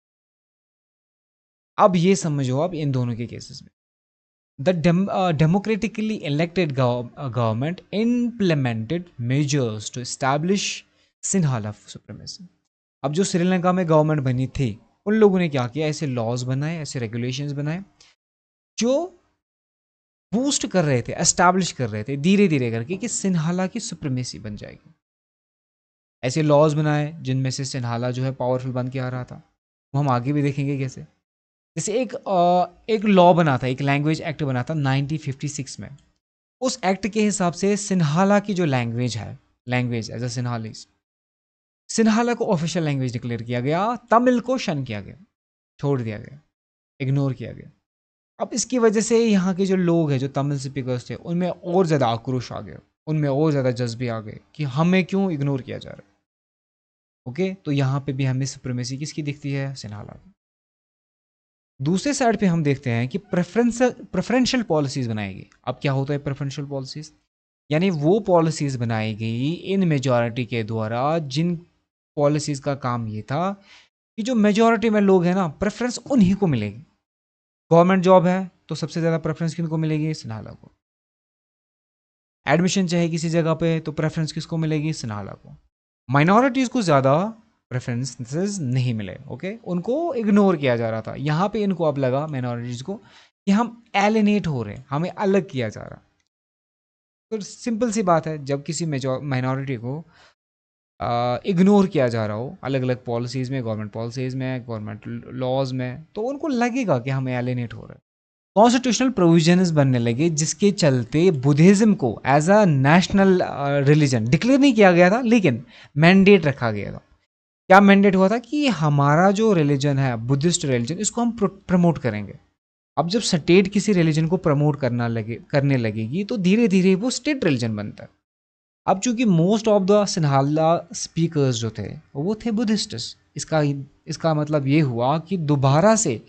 अब ये समझो, अब इन दोनों के केसेस में the democratically elected government implemented measures to establish Sinhala supremacy। अब जो श्रीलंका में गवर्नमेंट बनी थी, उन लोगों ने क्या किया? ऐसे लॉज बनाए, ऐसे रेगुलेशंस बनाए जो बूस्ट कर रहे थे, एस्टैब्लिश कर रहे थे धीरे धीरे करके कि सिन्हाला की सुप्रीमेसी बन जाएगी। ऐसे लॉज बनाए जिनमें से सिन्हाला जो है पावरफुल बन के आ रहा था। वो हम आगे भी देखेंगे कैसे। जैसे एक लॉ बना था, एक लैंग्वेज एक्ट बना था 1956 में। उस एक्ट के हिसाब से सिन्हाला की जो लैंग्वेज है, language as a Sinhalese, Sinhala को ऑफिशियल लैंग्वेज डिक्लेयर किया गया, तमिल को शन किया गया, छोड़ दिया गया, इग्नोर किया गया। अब इसकी वजह से यहाँ के जो लोग हैं, जो तमिल स्पीकर्स थे, उनमें और ज़्यादा आक्रोश आ गया, उनमें और ज़्यादा जज्बे आ गए कि हमें क्यों इग्नोर किया जा रहा है। ओके, तो यहाँ पे भी हमें सुप्रीमेसी किसकी दिखती है? सिन्हाला की। दूसरे साइड पे हम देखते हैं कि प्रेफरेंशियल पॉलिसीज बनाएगी। अब क्या होता है प्रेफरेंशियल पॉलिसीज? यानी वो पॉलिसीज बनाई गई इन मेजॉरिटी के द्वारा, जिन पॉलिसीज का काम ये था कि जो मेजॉरिटी में लोग हैं ना, प्रेफरेंस उन्हीं को मिलेगी। गवर्नमेंट जॉब है तो सबसे ज़्यादा प्रेफरेंस किनको मिलेगी? सिन्हाला को। एडमिशन चाहे किसी जगह पे तो प्रेफरेंस किसको मिलेगी? सिन्हाला को। माइनॉरिटीज़ को ज़्यादा प्रेफरेंसेस नहीं मिले। ओके, उनको इग्नोर किया जा रहा था। यहाँ पे इनको अब लगा माइनॉरिटीज़ को कि हम एलिनेट हो रहे हैं, हमें अलग किया जा रहा। तो सिंपल सी बात है, जब किसी माइनॉरिटी को इग्नोर किया जा रहा हो अलग अलग पॉलिसीज़ में, गवर्नमेंट पॉलिसीज़ में, गवर्नमेंट लॉज में, तो उनको लगेगा कि हमें एलिनेट हो रहा है। कॉन्स्टिट्यूशनल प्रोविजंस बनने लगे जिसके चलते बुद्धिज़्म को as a national religion declare नहीं किया गया था, लेकिन मैंडेट रखा गया था। क्या मैंडेट हुआ था कि हमारा जो रिलीजन है, बुद्धिस्ट रिलीजन, इसको हम प्रमोट करेंगे। अब जब स्टेट किसी रिलीजन को प्रमोट करने लगेगी तो धीरे धीरे वो स्टेट रिलीजन बनता है। अब चूंकि most of the Sinhala speakers जो थे वो थे बुद्धिस्ट्स, इसका मतलब ये हुआ कि दोबारा से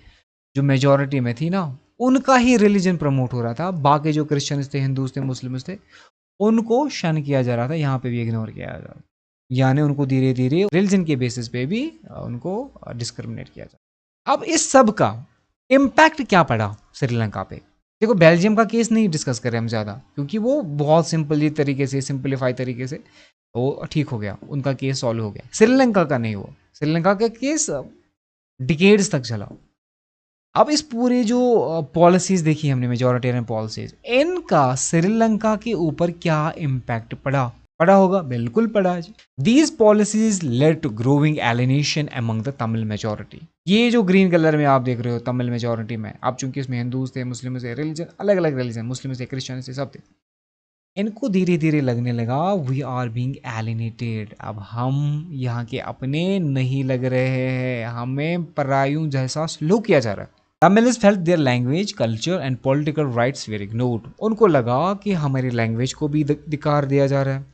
जो मेजॉरिटी में थी ना, उनका ही रिलीजन प्रमोट हो रहा था। बाकी जो क्रिश्चियंस थे, हिंदूज थे, मुस्लिम्स थे, उनको शन किया जा रहा था, यहाँ पे भी इग्नोर किया जा रहा था। यानी उनको धीरे धीरे रिलीजन के बेसिस पे भी उनको डिस्क्रिमिनेट किया जा। अब इस सब का इम्पैक्ट क्या पड़ा श्रीलंका पे? देखो, बेल्जियम का केस नहीं डिस्कस करें हम ज़्यादा, क्योंकि वो बहुत सिंपली तरीके से, सिंपलीफाई तरीके से वो ठीक हो गया, उनका केस सॉल्व हो गया। श्रीलंका का नहीं हुआ। श्रीलंका का केस डिकेड्स तक चला। अब इस पूरे जो पॉलिसीज देखी हमने, मेजॉरिटेरियन पॉलिसीज, इनका श्रीलंका के ऊपर क्या इम्पैक्ट पड़ा होगा? बिल्कुल पड़ा जी। These policies led to growing alienation among the Tamil majority. ये जो ग्रीन कलर में आप देख रहे हो तमिल मेजॉरिटी में, अब चूंकि इसमें हिंदूज थे, मुस्लिम थे, रिलीजन अलग अलग रिलीजन, मुस्लिम थे, क्रिश्चियन थे, सब थे, इनको धीरे धीरे लगने लगा वी आर बीइंग एलिनेटेड। अब हम यहाँ के अपने नहीं लग रहे हैं, हमें परायों जैसा सलूक किया जा रहा है। Tamils felt their language, culture and political rights were ignored. उनको लगा कि हमारी लैंग्वेज को भी धिक्कार दिया जा रहा है,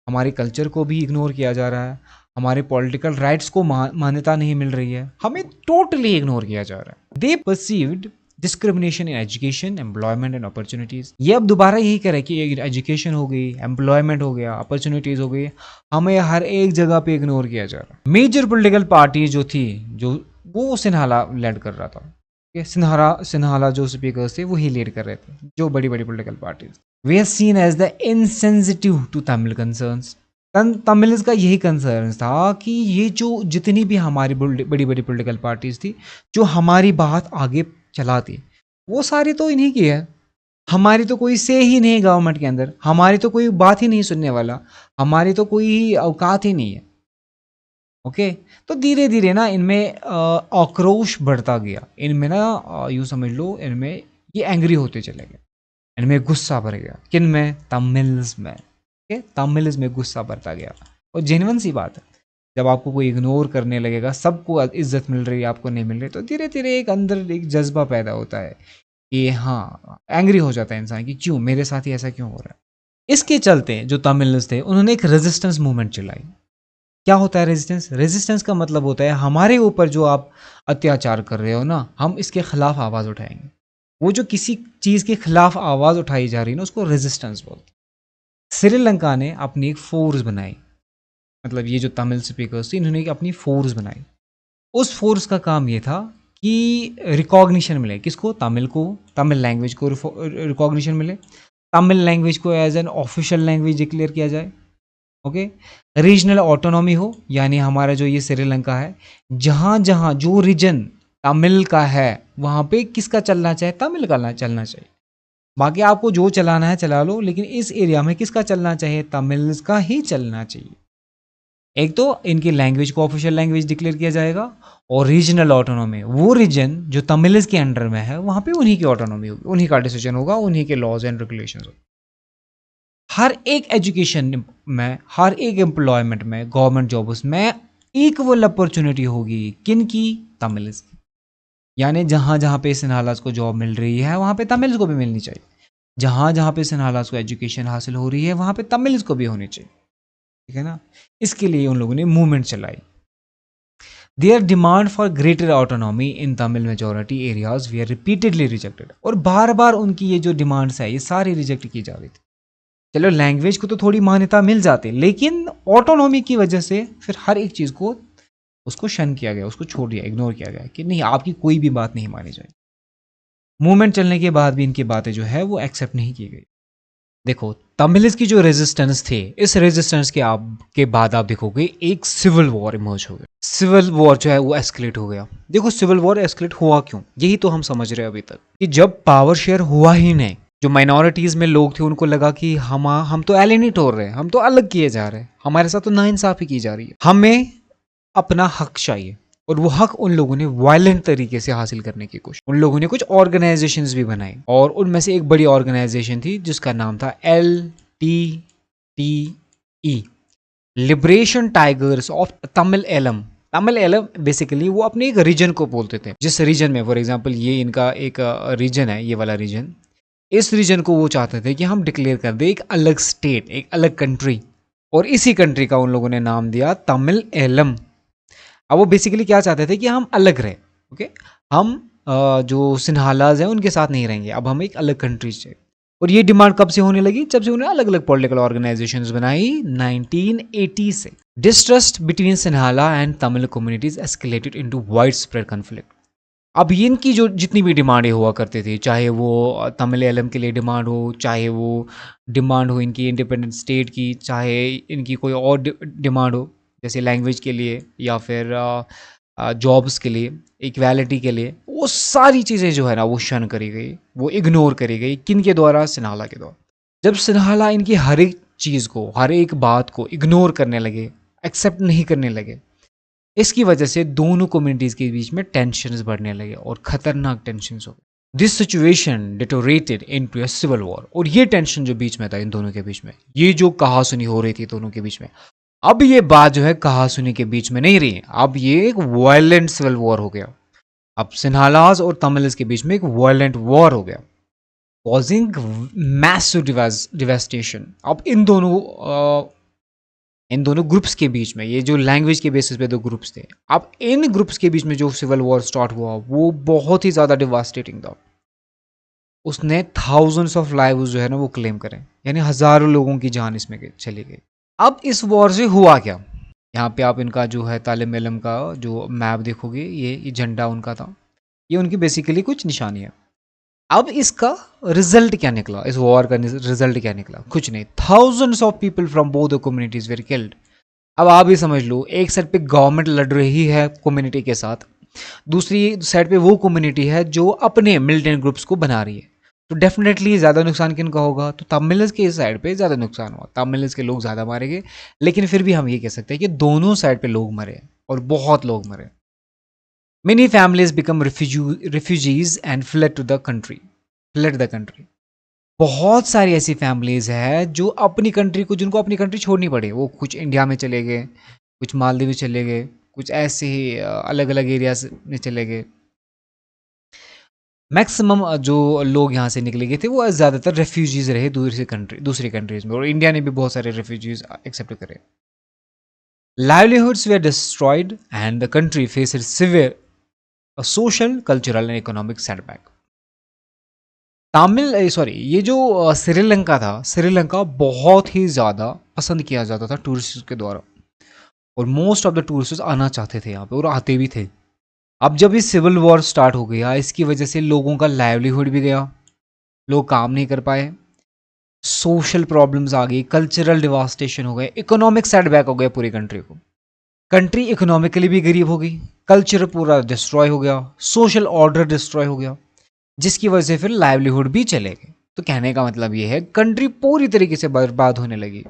हमारी कल्चर को भी इग्नोर किया जा रहा है, हमारे पॉलिटिकल राइट्स को मान्यता नहीं मिल रही है, हमें टोटली इग्नोर किया जा रहा है। They perceived discrimination in education, employment and opportunities. ये अब दोबारा यही करे कि एजुकेशन हो गई, एम्प्लॉयमेंट हो गया, अपॉर्चुनिटीज हो गई, हमें हर एक जगह पे इग्नोर किया जा रहा है। मेजर पॉलिटिकल पार्टी जो थी, जो वो सिन्हाला लीड कर रहा था, सिन्हाला जो स्पीकर्स थे वही लीड कर रहे थे, जो बड़ी बड़ी political parties. They are seen as the insensitive to Tamil concerns. Tamils का यही कंसर्न था कि ये जो जितनी भी हमारी बड़ी बड़ी पॉलिटिकल पार्टीज थी, जो हमारी बात आगे चलाती, वो सारी तो इन्हीं की है। हमारी तो कोई से ही नहीं है गवर्नमेंट के अंदर, हमारी तो कोई बात ही नहीं सुनने वाला, हमारी तो कोई औकात ही नहीं है। ओके, तो धीरे धीरे ना इनमें आक्रोश बढ़ता गया, इनमें ना यूँ समझ लो, इनमें ये एंग्री होते चले गए, इनमें गुस्सा भर गया। किन में? तमिल्स में। ओके, तमिल्स में गुस्सा बढ़ता गया। और जेन्युइन सी बात है, जब आपको कोई इग्नोर करने लगेगा, सबको इज्जत मिल रही है, आपको नहीं मिल रही, तो धीरे धीरे एक अंदर एक जज्बा पैदा होता है कि हाँ, एंग्री हो जाता है इंसान कि क्यों मेरे साथ ही ऐसा क्यों हो रहा है। इसके चलते जो तमिल्स थे, उन्होंने एक रेजिस्टेंस मूवमेंट चलाई। क्या होता है रेजिस्टेंस? रेजिस्टेंस का मतलब होता है हमारे ऊपर जो आप अत्याचार कर रहे हो ना, हम इसके खिलाफ आवाज़ उठाएंगे। वो जो किसी चीज़ के खिलाफ आवाज़ उठाई जा रही है ना, उसको रेजिस्टेंस बोलते हैं। श्रीलंका ने अपनी एक फोर्स बनाई, मतलब ये जो तमिल स्पीकर्स थे, इन्होंने अपनी फोर्स बनाई। उस फोर्स का काम ये था कि रिकॉग्निशन मिले, किसको? तमिल को, तमिल लैंग्वेज को रिकॉग्निशन मिले, तमिल लैंग्वेज को as an official language declare किया जाए। ओके, रीजनल ऑटोनॉमी हो, यानी हमारा जो ये श्रीलंका है, जहाँ जहाँ जो रीजन तमिल का है वहाँ पे किसका चलना चाहिए? तमिल का चलना चाहिए। बाकी आपको जो चलाना है चला लो, लेकिन इस एरिया में किसका चलना चाहिए? तमिल्स का ही चलना चाहिए। एक तो इनकी लैंग्वेज को ऑफिशियल लैंग्वेज डिक्लेयर किया जाएगा, और रीजनल ऑटोनॉमी, वो रीजन जो तमिल्स के अंडर में है वहाँ पे उन्हीं की ऑटोनॉमी होगी, उन्हीं का डिसीजन होगा, उन्हीं के लॉज एंड रेगुलेशंस होंगे। हर एक एजुकेशन में, हर एक एम्प्लॉयमेंट में, गवर्नमेंट जॉब्स में इक्वल अपॉर्चुनिटी होगी, किन की? तमिल्स की। यानी जहाँ जहाँ पे सिन्हालास को जॉब मिल रही है वहाँ पे तमिल्स को भी मिलनी चाहिए, जहाँ जहाँ पे सिन्हालास को एजुकेशन हासिल हो रही है वहाँ पे तमिल्स को भी होनी चाहिए, ठीक है ना। इसके लिए उन लोगों ने मूवमेंट चलाई। Their demand for greater autonomy in Tamil majority areas we are repeatedly rejected, और बार बार उनकी ये जो डिमांड्स है ये सारी रिजेक्ट की जा रही थी। चलो लैंग्वेज को तो थोड़ी मान्यता मिल जाती, लेकिन ऑटोनॉमी की वजह से फिर हर एक चीज़ को उसको शन किया गया, उसको छोड़ दिया, इग्नोर किया गया कि नहीं, आपकी कोई भी बात नहीं मानी जाएगी। मूवमेंट चलने के बाद भी इनकी बातें जो है वो एक्सेप्ट नहीं की गई। देखो तमिल्स की जो रेजिस्टेंस थे, इस रेजिस्टेंस के बाद आप देखोगे एक सिविल वॉर इमर्ज हो गया। सिविल वॉर जो है वो एस्केलेट हो गया। देखो सिविल वॉर एस्केलेट हुआ क्यों, यही तो हम समझ रहे हैं अभी तक, कि जब पावर शेयर हुआ ही नहीं, जो माइनॉरिटीज में लोग थे उनको लगा कि हम तो एलिनेट हो रहे हैं, हम तो अलग किए जा रहे हैं, हमारे साथ तो नाइंसाफी की जा रही है, हमें अपना हक चाहिए। और वो हक उन लोगों ने वायलेंट तरीके से हासिल करने की कोशिश, उन लोगों ने कुछ ऑर्गेनाइजेशंस भी बनाई, और उनमें से एक बड़ी ऑर्गेनाइजेशन थी जिसका नाम था LTTE, liberation tigers of Tamil Eelam. Tamil Eelam basically वो अपने एक रीजन को बोलते थे, जिस रीजन में, फॉर एग्जांपल ये इनका एक रीजन है, ये वाला रीजन, इस रीजन को वो चाहते थे कि हम डिक्लेयर कर दे एक अलग स्टेट, एक अलग कंट्री, और इसी कंट्री का उन लोगों ने नाम दिया तमिल एलम। अब वो बेसिकली क्या चाहते थे कि हम अलग रहे, ओके, हम जो सिन्हालाज हैं उनके साथ नहीं रहेंगे, अब हम एक अलग कंट्री से। और ये डिमांड कब से होने लगी? जब से उन्हें अलग अलग पॉलिटिकल ऑर्गेनाइजेशंस बनाई 1980 से। Distrust between Sinhala and Tamil communities escalated into wide spread conflict. अब इनकी जो जितनी भी डिमांडें हुआ करती थी, चाहे वो तमिल एलम के लिए डिमांड हो, चाहे वो डिमांड हो इनकी इंडिपेंडेंट स्टेट की, चाहे इनकी कोई और डिमांड हो जैसे लैंग्वेज के लिए या फिर जॉब्स के लिए, इक्वालिटी के लिए, वो सारी चीज़ें जो है ना वो शन करी गई, वो इग्नोर करी गई। किन के द्वारा? सिन्हाला के द्वारा। जब सिन्हाला इनकी हर एक चीज़ को, हर एक बात को इग्नोर करने लगे, एक्सेप्ट नहीं करने लगे, इसकी वजह से दोनों कम्युनिटीज़ के बीच में टेंशन्स बढ़ने लगे और खतरनाक टेंशन्स हो गए। This situation deteriorated into a civil war. और ये टेंशन जो बीच में था इन दोनों के बीच में, ये जो कहासुनी हो रही थी दोनों के बीच में, अब ये बात जो है कहासुनी के बीच में नहीं रही, अब ये एक वायलेंट सिविल वॉर हो गया। अब सिन्हालाज और तमिल्स के बीच में एक वायलेंट वॉर हो गया, कॉजिंग मैसिव डिवेस्टेशन। अब इन दोनों ग्रुप्स के बीच में, ये जो लैंग्वेज के बेसिस पे दो ग्रुप्स थे, अब इन ग्रुप्स के बीच में जो सिविल वॉर स्टार्ट हुआ वो बहुत ही ज़्यादा डिवास्टेटिंग था। उसने थाउजेंड्स ऑफ लाइव्स जो है ना वो क्लेम करें, यानी हज़ारों लोगों की जान इसमें चली गई। अब इस वॉर से हुआ क्या? यहाँ पे आप इनका जो है तालिम इलम का जो मैप देखोगे, ये झंडा उनका था, ये उनकी बेसिकली कुछ निशानी है। अब इसका रिजल्ट क्या निकला, इस वॉर का रिजल्ट क्या निकला? कुछ नहीं, thousands of people from both the communities where killed. अब आप भी समझ लो, एक साइड पे गवर्नमेंट लड़ रही है कम्युनिटी के साथ, दूसरी साइड पे वो कम्युनिटी है जो अपने मिलिटेंट ग्रुप्स को बना रही है, तो डेफिनेटली ज़्यादा नुकसान किन का होगा? तो तमिल्स के साइड पे ज़्यादा नुकसान हुआ, तमिल्स के लोग ज़्यादा मारे गए। लेकिन फिर भी हम ये कह सकते हैं कि दोनों साइड पे लोग मरे, और बहुत लोग मरे। Many families become refugees and fled the country. बहुत सारी ऐसी फैमिलीज हैं जो अपनी कंट्री को, जिनको अपनी कंट्री छोड़नी पड़ी, वो कुछ इंडिया में चले गए, कुछ मालदीव में चले गए, कुछ ऐसे ही अलग अलग एरियाज में चले गए। मैक्सिमम जो लोग यहाँ से निकले गए थे वो ज़्यादातर रेफ्यूजीज रहे दूसरी कंट्रीज में, और इंडिया ने भी बहुत सारे रेफ्यूजीज एक्सेप्ट करे। livelihoods were destroyed and the country faced severe social, cultural and economic setback. ये जो श्रीलंका था, श्रीलंका बहुत ही ज़्यादा पसंद किया जाता था टूरिस्ट के द्वारा, और मोस्ट ऑफ द टूरिस्ट आना चाहते थे यहाँ पे, और आते भी थे। अब जब ये सिविल वॉर स्टार्ट हो गया, इसकी वजह से लोगों का लाइवलीहुड भी गया, लोग काम नहीं कर पाए, सोशल प्रॉब्लम्स आ गई, कल्चरल डिवास्टेशन हो गए, इकोनॉमिक सेटबैक हो गया पूरी कंट्री को। कंट्री इकोनॉमिकली भी गरीब हो गई, कल्चर पूरा डिस्ट्रॉय हो गया, सोशल ऑर्डर डिस्ट्रॉय हो गया, जिसकी वजह से फिर लाइवलीहुड भी चले गए। तो कहने का मतलब ये है कंट्री पूरी तरीके से बर्बाद होने लगी।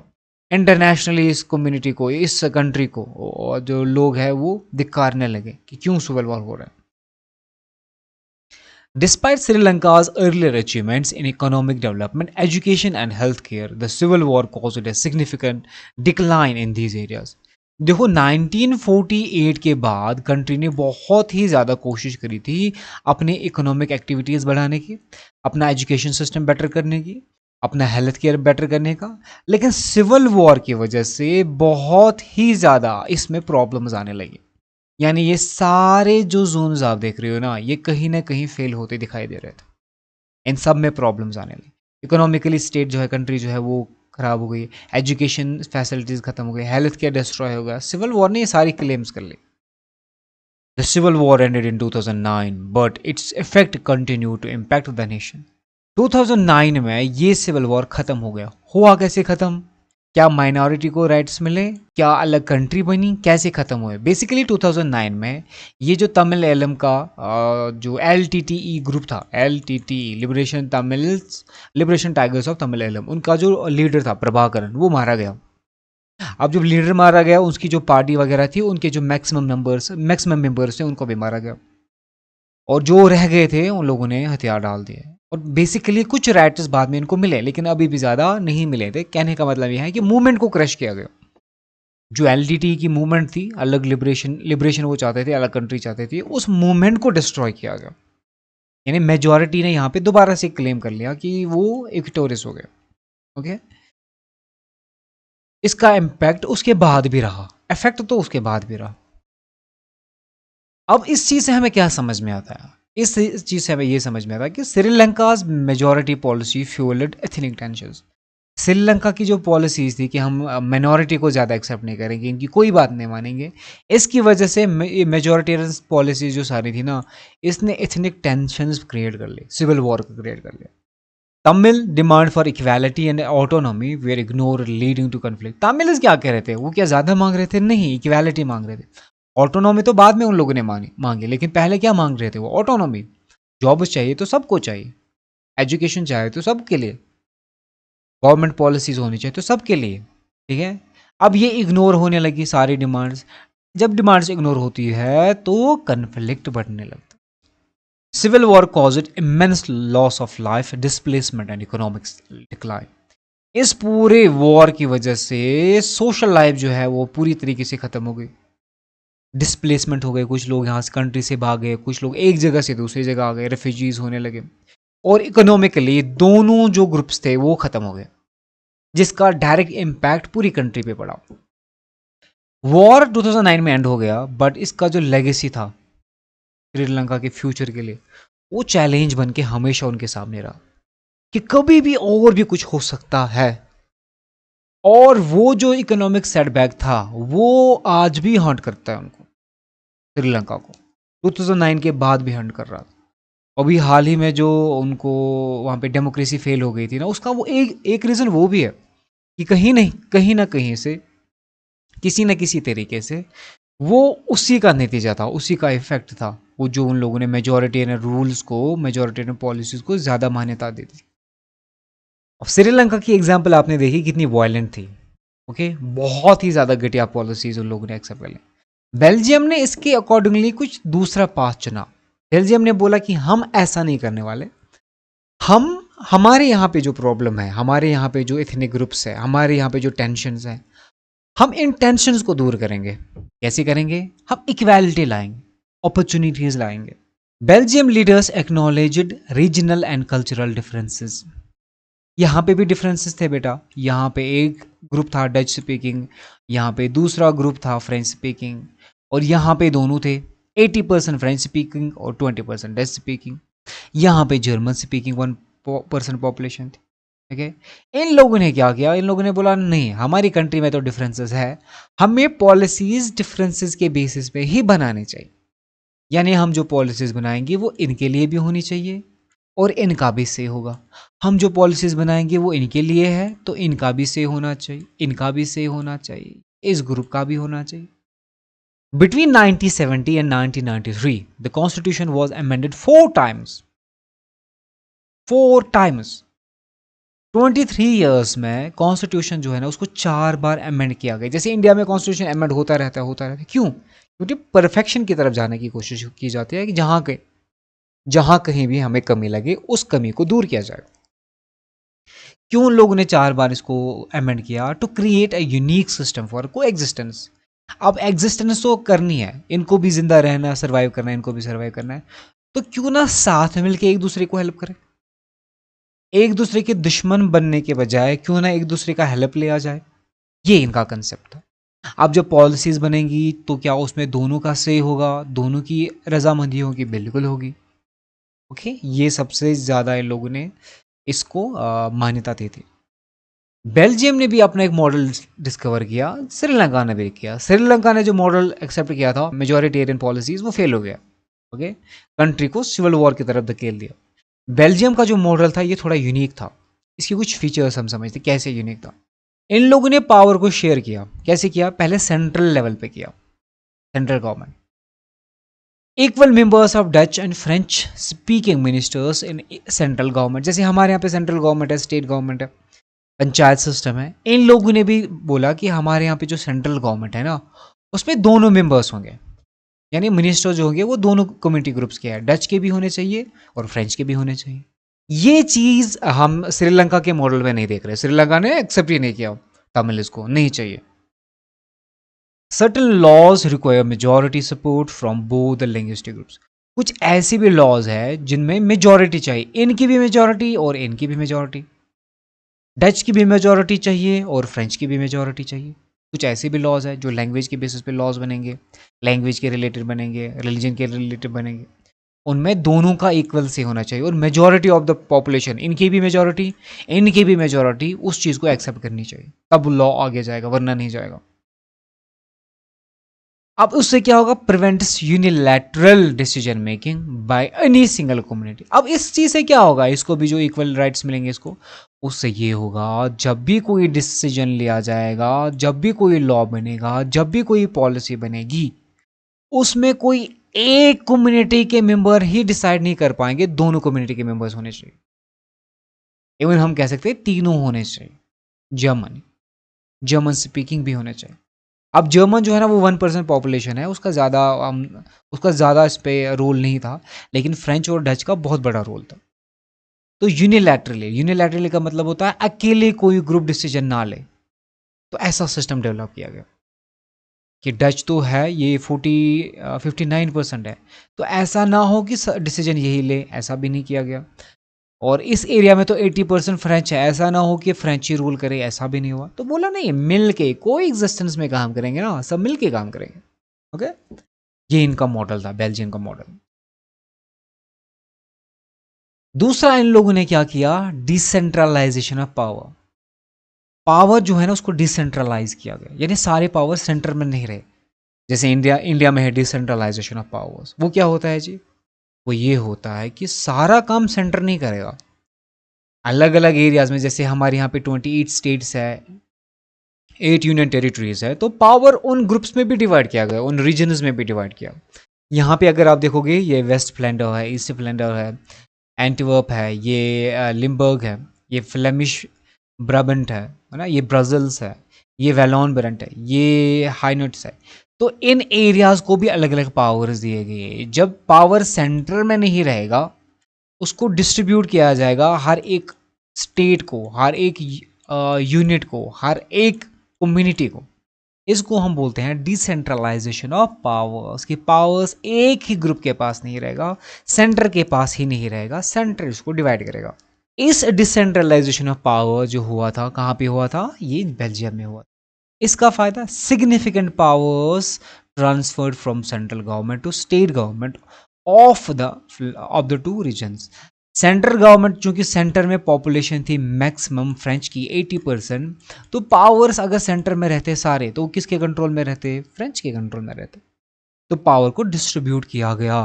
इंटरनेशनली इस कम्युनिटी को, इस कंट्री को, और जो लोग हैं वो धिक्कारने लगे कि क्यों सिविल वॉर हो रहा है। Despite Sri Lanka's earlier achievements in economic development, education and healthcare, the civil war caused a significant decline in these areas. देखो 1948 के बाद कंट्री ने बहुत ही ज़्यादा कोशिश करी थी अपने इकोनॉमिक एक्टिविटीज़ बढ़ाने की, अपना एजुकेशन सिस्टम बेटर करने की, अपना हेल्थ केयर बेटर करने का, लेकिन सिविल वॉर की वजह से बहुत ही ज़्यादा इसमें प्रॉब्लम्स आने लगी। यानी ये सारे जो जोन्स आप देख रहे हो ना, ये कहीं ना कहीं फेल होते दिखाई दे रहे थे। इन सब में प्रॉब्लम्स आने लगी। इकोनॉमिकली स्टेट जो है, कंट्री जो है वो खराब हो गई, एजुकेशन फैसिलिटीज खत्म हो गई, हेल्थ केयर डिस्ट्रॉय हो गया। सिविल वॉर ने ये सारी क्लेम्स कर ली। The civil war ended in 2009 but its effect continue to impact the nation. 2009 में ये सिविल वॉर खत्म हो गया। हुआ कैसे खत्म? क्या माइनॉरिटी को राइट्स मिले? क्या अलग कंट्री बनी? कैसे खत्म हुए? बेसिकली 2009 में ये जो तमिल एलम का जो LTTE ग्रुप था, LTTE liberation tigers of Tamil Eelam, उनका जो लीडर था प्रभाकरन, वो मारा गया। अब जब लीडर मारा गया, उसकी जो पार्टी वगैरह थी, उनके जो मैक्सिमम मेंबर्स थे, उनको भी मारा गया। और जो रह गए थे उन लोगों ने हथियार डाल दिए। और बेसिकली कुछ राइट्स बाद में इनको मिले, लेकिन अभी भी ज़्यादा नहीं मिले थे। कहने का मतलब यह है कि मूवमेंट को क्रश किया गया। जो LTTE की मूवमेंट थी, अलग लिबरेशन वो चाहते थे, अलग कंट्री चाहते थे, उस मूवमेंट को डिस्ट्रॉय किया गया। यानी मेजॉरिटी ने यहाँ पे दोबारा से क्लेम कर लिया कि वो विक्टोरियस हो गए। ओके, इसका इम्पैक्ट उसके बाद भी रहा, इफेक्ट तो उसके बाद भी रहा। अब इस चीज़ से हमें क्या समझ में आता है? इस चीज़ से हमें ये समझ में आता है कि Sri Lanka's majority policy fuelled ethnic tensions. Sri Lanka की जो पॉलिसीज थी कि हम माइनॉरिटी को ज़्यादा एक्सेप्ट नहीं करेंगे, इनकी कोई बात नहीं मानेंगे, इसकी वजह से मेजॉरिटेरियन पॉलिसीज जो सारी थी ना, इसने एथनिक टेंशंस क्रिएट कर ली, सिविल वॉर को क्रिएट कर लिया। Tamil demand for equality and autonomy were ignore leading to conflict. Tamil क्या कह रहे थे? वो क्या ज़्यादा मांग रहे थे? नहीं, इक्वालिटी मांग रहे थे। ऑटोनॉमी तो बाद में उन लोगों ने मांगी, लेकिन पहले क्या मांग रहे थे वो? ऑटोनॉमी। जॉब चाहिए तो सबको चाहिए, एजुकेशन चाहिए तो सबके लिए, गवर्नमेंट पॉलिसीज होनी चाहिए तो सबके लिए। ठीक है, अब ये इग्नोर होने लगी सारी डिमांड्स। जब डिमांड्स इग्नोर होती है तो कन्फ्लिक्ट बढ़ने लगता। Civil war caused immense loss of life, displacement and economic decline. इस पूरे वॉर की वजह से सोशल लाइफ जो है वो पूरी तरीके से खत्म हो गई। डिस्प्लेसमेंट हो गए, कुछ लोग यहाँ से कंट्री से भाग गए, कुछ लोग एक जगह से दूसरी जगह आ गए, रेफ्यूजीज होने लगे। और इकोनॉमिकली दोनों जो ग्रुप्स थे वो खत्म हो गए, जिसका डायरेक्ट इम्पैक्ट पूरी कंट्री पे पड़ा। वॉर 2009 में एंड हो गया, बट इसका जो लेगेसी था श्रीलंका के फ्यूचर के लिए, वो चैलेंज बन के हमेशा उनके सामने रहा कि कभी भी और भी कुछ हो सकता है। और वो जो इकोनॉमिक सेटबैक था वो आज भी हंट करता है उनको, श्रीलंका को। 2009 के बाद भी हंट कर रहा था। अभी हाल ही में जो उनको वहाँ पे डेमोक्रेसी फेल हो गई थी ना, उसका वो एक रीज़न वो भी है कि कहीं ना कहीं से, किसी न किसी तरीके से वो उसी का नतीजा था, उसी का इफेक्ट था। वो जो उन लोगों ने मेजॉरिटेरियन रूल्स को, मेजॉरिटेरियन पॉलिसीज को ज़्यादा मान्यता दी थी। अब श्रीलंका की एग्जाम्पल आपने देखी कितनी वायलेंट थी। ओके, बहुत ही ज़्यादा घटिया पॉलिसीज उन लोगों ने एक्सेप्ट कर ली। बेल्जियम ने इसके अकॉर्डिंगली कुछ दूसरा पाथ चुना। बेल्जियम ने बोला कि हम ऐसा नहीं करने वाले, हम हमारे यहाँ पे जो प्रॉब्लम है, हमारे यहाँ पे जो एथनिक ग्रुप्स है, हमारे यहाँ पे जो टेंशन्स हैं, हम इन टेंशन्स को दूर करेंगे। कैसे करेंगे? हम इक्वालिटी लाएंगे, अपॉर्चुनिटीज लाएंगे। Belgium leaders acknowledged regional and cultural differences. यहाँ पे भी डिफरेंसेस थे बेटा। यहाँ पे एक ग्रुप था डच स्पीकिंग, यहाँ पे दूसरा ग्रुप था फ्रेंच स्पीकिंग, और यहाँ पे दोनों थे, 80% फ्रेंच स्पीकिंग और 20% डच स्पीकिंग। यहाँ पे जर्मन स्पीकिंग 1% पॉपुलेशन थी। ठीक है, इन लोगों ने क्या किया? इन लोगों ने बोला नहीं, हमारी कंट्री में तो डिफरेंसेस है, हमें पॉलिसीज डिफरेंसेस के बेसिस पे ही बनाने चाहिए। यानी हम जो पॉलिसीज बनाएंगे वो इनके लिए भी होनी चाहिए और इनका भी से होगा। हम जो पॉलिसीज बनाएंगे वो इनके लिए है तो इनका भी से होना चाहिए, इनका भी से होना चाहिए, इस ग्रुप का भी होना चाहिए। Between 1970 and 1993, the constitution was amended 4 times. 4 times. 23 years में कॉन्स्टिट्यूशन जो है ना उसको 4 बार अमेंड किया गया। जैसे इंडिया में कॉन्स्टिट्यूशन अमेंड होता रहता है। क्यों? क्योंकि परफेक्शन की तरफ जाने की कोशिश की जाती है कि जहां कहीं भी हमें कमी लगे उस कमी को दूर किया जाए। क्यों उन लोगों ने 4 बार इसको अमेंड किया? To create a unique system for coexistence. अब एग्जिस्टेंस तो करनी है, इनको भी जिंदा रहना, सर्वाइव करना है, इनको भी सर्वाइव करना है, तो क्यों ना साथ मिलकर एक दूसरे को हेल्प करें। एक दूसरे के दुश्मन बनने के बजाय क्यों ना एक दूसरे का हेल्प लिया जाए। ये इनका कंसेप्ट था। अब जब पॉलिसीज बनेंगी तो क्या उसमें दोनों का से होगा, दोनों की रजामंदी होगी? बिल्कुल होगी। ओके, ये सबसे ज्यादा इन लोगों ने इसको मान्यता दी थी। बेल्जियम ने भी अपना एक मॉडल डिस्कवर किया, श्रीलंका ने भी किया। श्रीलंका ने जो मॉडल एक्सेप्ट किया था मेजोरिटेरियन पॉलिसीज, वो फेल हो गया। ओके, कंट्री को सिविल वॉर की तरफ धकेल दिया। बेल्जियम का जो मॉडल था ये थोड़ा यूनिक था। इसके कुछ फीचर्स हम समझते कैसे यूनिक था। इन लोगों ने पावर को शेयर किया। कैसे किया? पहले सेंट्रल लेवल पे किया, central government. Equal members of Dutch and French speaking ministers in central government. जैसे हमारे यहाँ पे सेंट्रल गवर्नमेंट है, स्टेट गवर्नमेंट है, पंचायत सिस्टम है। इन लोगों ने भी बोला कि हमारे यहाँ पे जो सेंट्रल गवर्नमेंट है ना उसमें दोनों मेंबर्स होंगे, यानी मिनिस्टर जो होंगे वो दोनों कम्युनिटी ग्रुप्स के हैं, डच के भी होने चाहिए और फ्रेंच के भी होने चाहिए। ये चीज हम श्रीलंका के मॉडल में नहीं देख रहे। श्रीलंका ने एक्सेप्ट ही नहीं किया, तमिल इसको नहीं चाहिए। Certain laws require majority support from both the linguistic groups. कुछ ऐसी भी लॉज है जिनमें मेजोरिटी चाहिए, इनकी भी मेजोरिटी और इनकी भी मेजोरिटी, डच की भी मेजोरिटी चाहिए और फ्रेंच की भी मेजोरिटी चाहिए। कुछ ऐसे भी लॉज है जो लैंग्वेज के बेसिस पे लॉज बनेंगे, लैंग्वेज के रिलेटेड बनेंगे, रिलीजन के रिलेटेड बनेंगे, उनमें दोनों का इक्वल से होना चाहिए और मेजोरिटी ऑफ द पॉपुलेशन, इनकी भी मेजोरिटी इनकी भी मेजोरिटी उस चीज़ को एक्सेप्ट करनी चाहिए, तब लॉ आगे जाएगा, वरना नहीं जाएगा। अब उससे क्या होगा? Prevents unilateral decision making by any single community. अब इस चीज से क्या होगा? इसको भी जो इक्वल राइट्स मिलेंगे इसको, उससे ये होगा जब भी कोई डिसीजन लिया जाएगा, जब भी कोई लॉ बनेगा, जब भी कोई पॉलिसी बनेगी, उसमें कोई एक कम्युनिटी के मेंबर ही डिसाइड नहीं कर पाएंगे, दोनों कम्युनिटी के मेंबर्स होने चाहिए। इवन हम कह सकते हैं तीनों होने चाहिए। जर्मन जर्मन स्पीकिंग भी होने चाहिए। अब जर्मन जो है ना वो 1% पॉपुलेशन है, उसका ज़्यादा इस पर रोल नहीं था, लेकिन फ्रेंच और डच का बहुत बड़ा रोल था। तो यूनिलैटरली का मतलब होता है अकेले कोई ग्रुप डिसीजन ना ले। तो ऐसा सिस्टम डेवलप किया गया कि डच तो है ये 59% है, तो ऐसा ना हो कि डिसीजन यही ले, ऐसा भी नहीं किया गया। और इस एरिया में तो 80% फ्रेंच है, ऐसा ना हो कि फ्रेंच ही रूल करे, ऐसा भी नहीं हुआ। तो बोला नहीं, मिल के कोई एग्जिस्टेंस में काम करेंगे ना, सब मिल के काम करेंगे। ओके, ये इनका मॉडल था, बेल्जियम का मॉडल। दूसरा इन लोगों ने क्या किया? Decentralisation of power. पावर जो है ना उसको डिसेंट्रलाइज किया गया, यानी सारे पावर सेंटर में नहीं रहे। जैसे इंडिया में है डिसेंट्रलाइजेशन ऑफ पावर्स। वो क्या होता है जी? वो ये होता है कि सारा काम सेंटर नहीं करेगा, अलग अलग एरियाज में। जैसे हमारे यहाँ पे 28 स्टेट्स है, 8 यूनियन टेरिटरीज है, तो पावर उन ग्रुप्स में भी डिवाइड किया गया, उन रीजन्स में भी डिवाइड किया। यहाँ पे अगर आप देखोगे ये वेस्ट फ्लैंडर है, ईस्ट फ्लैंडर है, एंटवर्प है, ये लिम्बर्ग है, ये फ्लेमिश ब्राबंट है ना, ये ब्रजल्स है, ये वैलोन ब्रंट है, ये हाइनट्स है। तो इन एरियाज को भी अलग अलग पावर्स दिए गए। जब पावर सेंटर में नहीं रहेगा, उसको डिस्ट्रीब्यूट किया जाएगा हर एक स्टेट को, हर एक यूनिट को, हर एक कम्युनिटी को। इसको हम बोलते हैं डिसेंट्रलाइजेशन ऑफ पावर्स। की पावर्स एक ही ग्रुप के पास नहीं रहेगा, सेंटर के पास ही नहीं रहेगा, सेंटर इसको डिवाइड करेगा। इस डिसेंट्रलाइजेशन ऑफ पावर जो हुआ था, कहाँ पे हुआ था? ये बेल्जियम में हुआ। इसका फायदा, significant powers transferred from central government to state government of the two regions. Central government चूंकि सेंटर में पॉपुलेशन थी मैक्सिमम फ्रेंच की 80%, तो पावर्स अगर सेंटर में रहते सारे, तो किसके कंट्रोल में रहते? फ्रेंच के कंट्रोल में रहते। तो पावर को डिस्ट्रीब्यूट किया गया।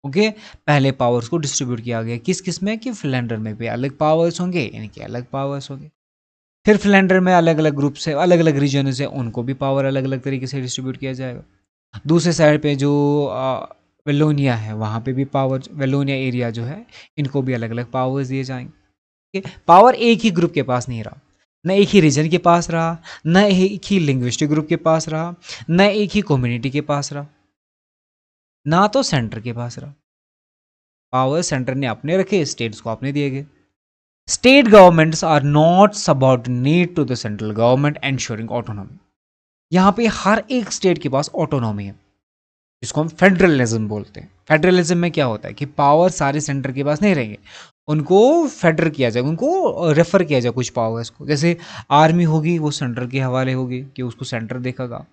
ओके, पहले पावर्स को डिस्ट्रीब्यूट किया गया किस किस में? कि फ्लैंडर में भी अलग पावर्स होंगे, इनके अलग पावर्स होंगे। फिर फ्लैंडर में अलग अलग ग्रुप से, अलग अलग रीजन से, उनको भी पावर अलग अलग तरीके से डिस्ट्रीब्यूट किया जाएगा। दूसरे साइड पे जो वेलोनिया है, वहाँ पे भी पावर, वेलोनिया एरिया जो है, इनको भी अलग अलग पावर्स दिए जाएंगे। पावर एक ही ग्रुप के पास नहीं रहा, न एक ही रीजन के पास रहा, न एक ही लिंग्विस्टिक ग्रुप के पास रहा, न एक ही कम्युनिटी के पास रहा, ना तो सेंटर के पास रहा। पावर सेंटर ने अपने रखे, स्टेट्स को अपने दिए गए। State governments are not subordinate to the central government ensuring autonomy. यहां पे हर एक स्टेट के पास ऑटोनॉमी है, जिसको हम फेडरलिज्म बोलते हैं। फेडरलिज्म में क्या होता है कि पावर सारे सेंटर के पास नहीं रहेंगे, उनको फेडर किया जाएगा, उनको रेफर किया जाए कुछ पावर्स को। जैसे आर्मी होगी वो सेंटर के हवाले होगी कि उसको सेंटर देखेगा।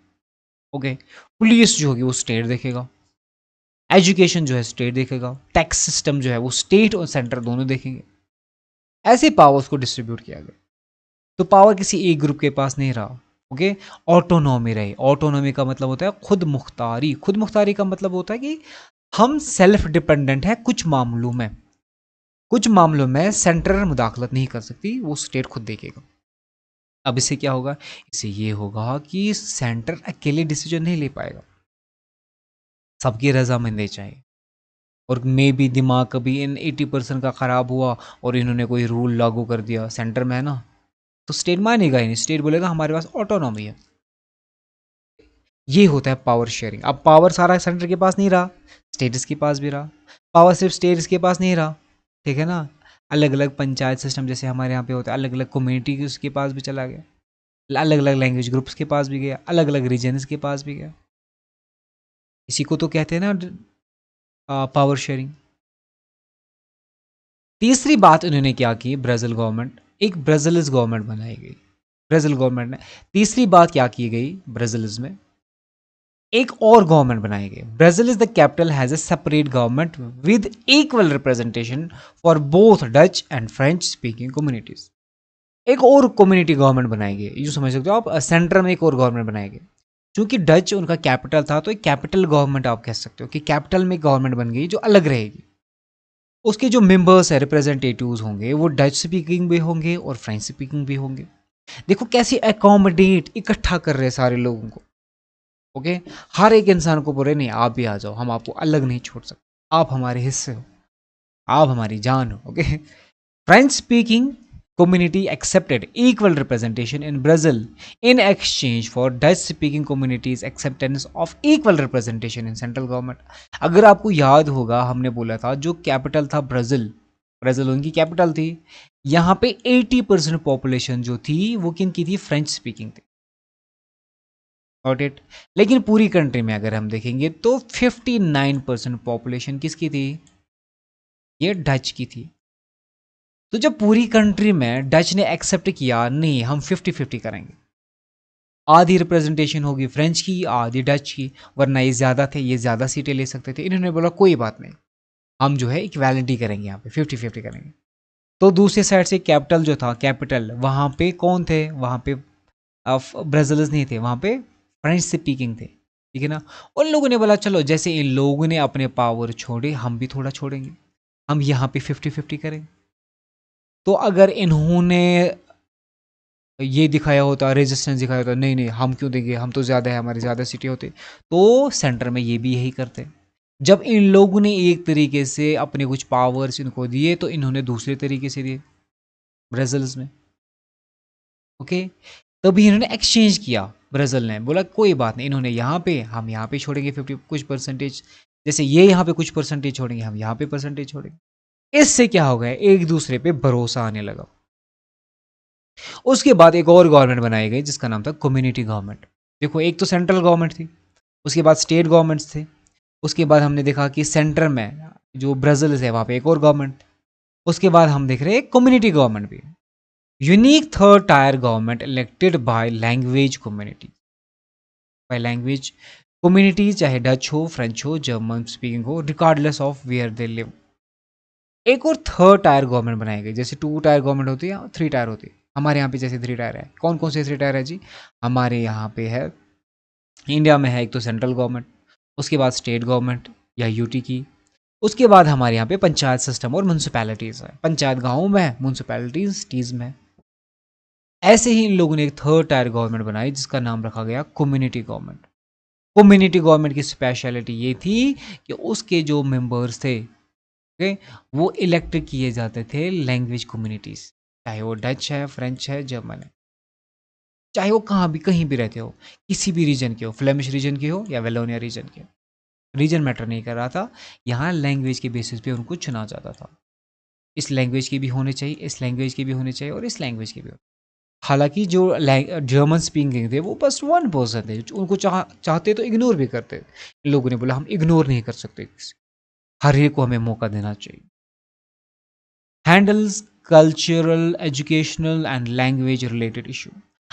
ओके, पुलिस जो होगी वो स्टेट देखेगा, एजुकेशन जो है स्टेट देखेगा, टैक्स सिस्टम जो है वो स्टेट और सेंटर दोनों देखेंगे। ऐसे पावर्स को डिस्ट्रीब्यूट किया गया। तो पावर किसी एक ग्रुप के पास नहीं रहा। ओके, ऑटोनॉमी रहे। ऑटोनॉमी का मतलब होता है खुद मुख्तारी। खुद मुख्तारी का मतलब होता है कि हम सेल्फ डिपेंडेंट हैं कुछ मामलों में। कुछ मामलों में सेंट्रल मुदाखलत नहीं कर सकती, वो स्टेट खुद देखेगा। अब इससे क्या होगा? इससे ये होगा कि सेंटर अकेले डिसीजन नहीं ले पाएगा, सबकी रजामंदी चाहिए। और मे भी दिमाग कभी इन 80% का ख़राब हुआ और इन्होंने कोई रूल लागू कर दिया, सेंटर में है ना, तो स्टेट मानेगा ही नहीं। स्टेट बोलेगा हमारे पास ऑटोनॉमी है। ये होता है पावर शेयरिंग। अब पावर सारा सेंटर के पास नहीं रहा, स्टेट्स के पास भी रहा। पावर सिर्फ स्टेट्स के पास नहीं रहा, ठीक है ना, अलग अलग पंचायत सिस्टम जैसे हमारे यहाँ पे होता है, अलग अलग कम्युनिटी के उसके पास भी चला गया, अलग अलग लैंग्वेज ग्रुप्स के पास भी गया, अलग अलग रीजन्स के पास भी गया। इसी को तो कहते हैं ना पावर शेयरिंग। तीसरी बात उन्होंने क्या की, ब्राज़ील गवर्नमेंट, एक ब्राज़ीलिस गवर्नमेंट बनाई गई। ब्राज़ील गवर्नमेंट ने तीसरी बात क्या की गई, ब्राज़ीलिस में एक और गवर्नमेंट बनाई गई। Brazil is the capital has a separate government with equal representation for both Dutch and French speaking communities. एक और कम्युनिटी गवर्नमेंट बनाई गई, ये जो समझ सकते हो आप, सेंटर में एक और गवर्नमेंट बनाई गई। क्योंकि डच उनका कैपिटल था, तो एक कैपिटल गवर्नमेंट आप कह सकते हो कि कैपिटल में गवर्नमेंट बन गई जो अलग रहेगी। उसके जो मेंबर्स है, रिप्रेजेंटेटिव्स होंगे, वो डच स्पीकिंग भी होंगे और फ्रेंच स्पीकिंग भी होंगे। देखो कैसे अकोमोडेट, इकट्ठा कर रहे हैं सारे लोगों को। ओके, हर एक इंसान को बोले नहीं आप भी आ जाओ, हम आपको अलग नहीं छोड़ सकते, आप हमारे हिस्से हो, आप हमारी जान हो। Okay, French speaking community accepted equal representation in Brazil in exchange for Dutch speaking communities acceptance of equal representation in central government। अगर आपको याद होगा हमने बोला था जो कैपिटल था ब्राज़ील, ब्राज़ील उनकी कैपिटल थी, यहाँ पे 80% पॉपुलेशन जो थी वो किन की थी, फ्रेंच स्पीकिंग थी। Got it. लेकिन पूरी कंट्री में अगर हम देखेंगे तो 59% पॉपुलेशन किसकी थी, ये डच की थी। तो जब पूरी कंट्री में डच ने एक्सेप्ट किया नहीं हम 50-50 करेंगे, आधी रिप्रेजेंटेशन होगी फ्रेंच की, आधी डच की, वरना ये ज़्यादा थे, ये ज़्यादा सीटें ले सकते थे, इन्होंने बोला कोई बात नहीं, हम जो है इक्वालिटी करेंगे, यहाँ पे 50-50 करेंगे। तो दूसरी साइड से कैपिटल जो था, कैपिटल वहाँ पे कौन थे, वहाँ पे ब्राज़ील्स नहीं थे, वहाँ पे फ्रेंच स्पीकिंग थे, ठीक है ना। उन लोगों ने बोला चलो जैसे इन लोगों ने अपने पावर छोड़े हम भी थोड़ा छोड़ेंगे, हम यहाँ पे 50-50 करेंगे। तो अगर इन्होंने ये दिखाया होता, रेजिस्टेंस दिखाया होता, नहीं नहीं हम क्यों देंगे, हम तो ज़्यादा है, हमारे ज़्यादा सीटें होते, तो सेंटर में ये भी यही करते। जब इन लोगों ने एक तरीके से अपने कुछ पावर्स इनको दिए तो इन्होंने दूसरे तरीके से दिए ब्राज़ील्स में। ओके, तभी इन्होंने एक्सचेंज किया, ब्राज़ील ने बोला कोई बात नहीं, इन्होंने यहाँ पे, हम यहाँ पे छोड़ेंगे 50 कुछ परसेंटेज, जैसे ये यहाँ पे कुछ परसेंटेज छोड़ेंगे, हम यहाँ पे परसेंटेज छोड़ेंगे। इससे क्या हो गया, एक दूसरे पे भरोसा आने लगा। उसके बाद एक और गवर्नमेंट बनाई गई जिसका नाम था कम्युनिटी गवर्नमेंट। देखो एक तो सेंट्रल गवर्नमेंट थी, उसके बाद स्टेट गवर्नमेंट्स थे, उसके बाद हमने देखा कि सेंटर में जो ब्राज़ील है वहाँ पे एक और गवर्नमेंट, उसके बाद हम देख रहे हैं कम्युनिटी गवर्नमेंट भी, unique third tier government elected by language community, by language community, चाहे डच हो, फ्रेंच हो, जर्मन स्पीकिंग हो, regardless of where they live. एक और थर्ड टायर गवर्नमेंट बनाई गई, जैसे 2 टायर गवर्नमेंट होती है, 3 टायर होती है, हमारे यहाँ पे जैसे 3 टायर है। कौन कौन से 3 टायर है जी, हमारे यहाँ पे है, इंडिया में है एक तो सेंट्रल गवर्नमेंट, उसके बाद स्टेट गवर्नमेंट या यूटी की, उसके बाद हमारे यहाँ पे पंचायत सिस्टम और म्यूनसिपैलिटीज़ है, पंचायत गाँव में है, म्यूनसिपैलिटीज़ सिटीज़ में। ऐसे ही इन लोगों ने एक थर्ड टायर गवर्नमेंट बनाई जिसका नाम रखा गया कम्युनिटी गवर्नमेंट। कम्युनिटी गवर्नमेंट की स्पेशलिटी ये थी कि उसके जो मेंबर्स थे, ओके, वो इलेक्ट किए जाते थे लैंग्वेज कम्युनिटीज, चाहे वो डच है, फ्रेंच है, जर्मन है, चाहे वो कहाँ भी कहीं भी रहते हो, किसी भी रीजन के हो, फ्लेमिश रीजन के हो या वेलोनिया रीजन के हो, रीजन मैटर नहीं कर रहा था। यहाँ लैंग्वेज के बेसिस पे उनको चुना जाता था। इस लैंग्वेज के भी होने चाहिए, इस लैंग्वेज के भी होने चाहिए और इस लैंग्वेज के भी। हालांकि जो जर्मन स्पीकिंग थे वो बस 1% थे, उनको चाहते तो इग्नोर भी करते। इन लोगों ने बोला हम इग्नोर नहीं कर सकते, हर एक को हमें मौका देना चाहिए। Handles cultural, educational and language related issue.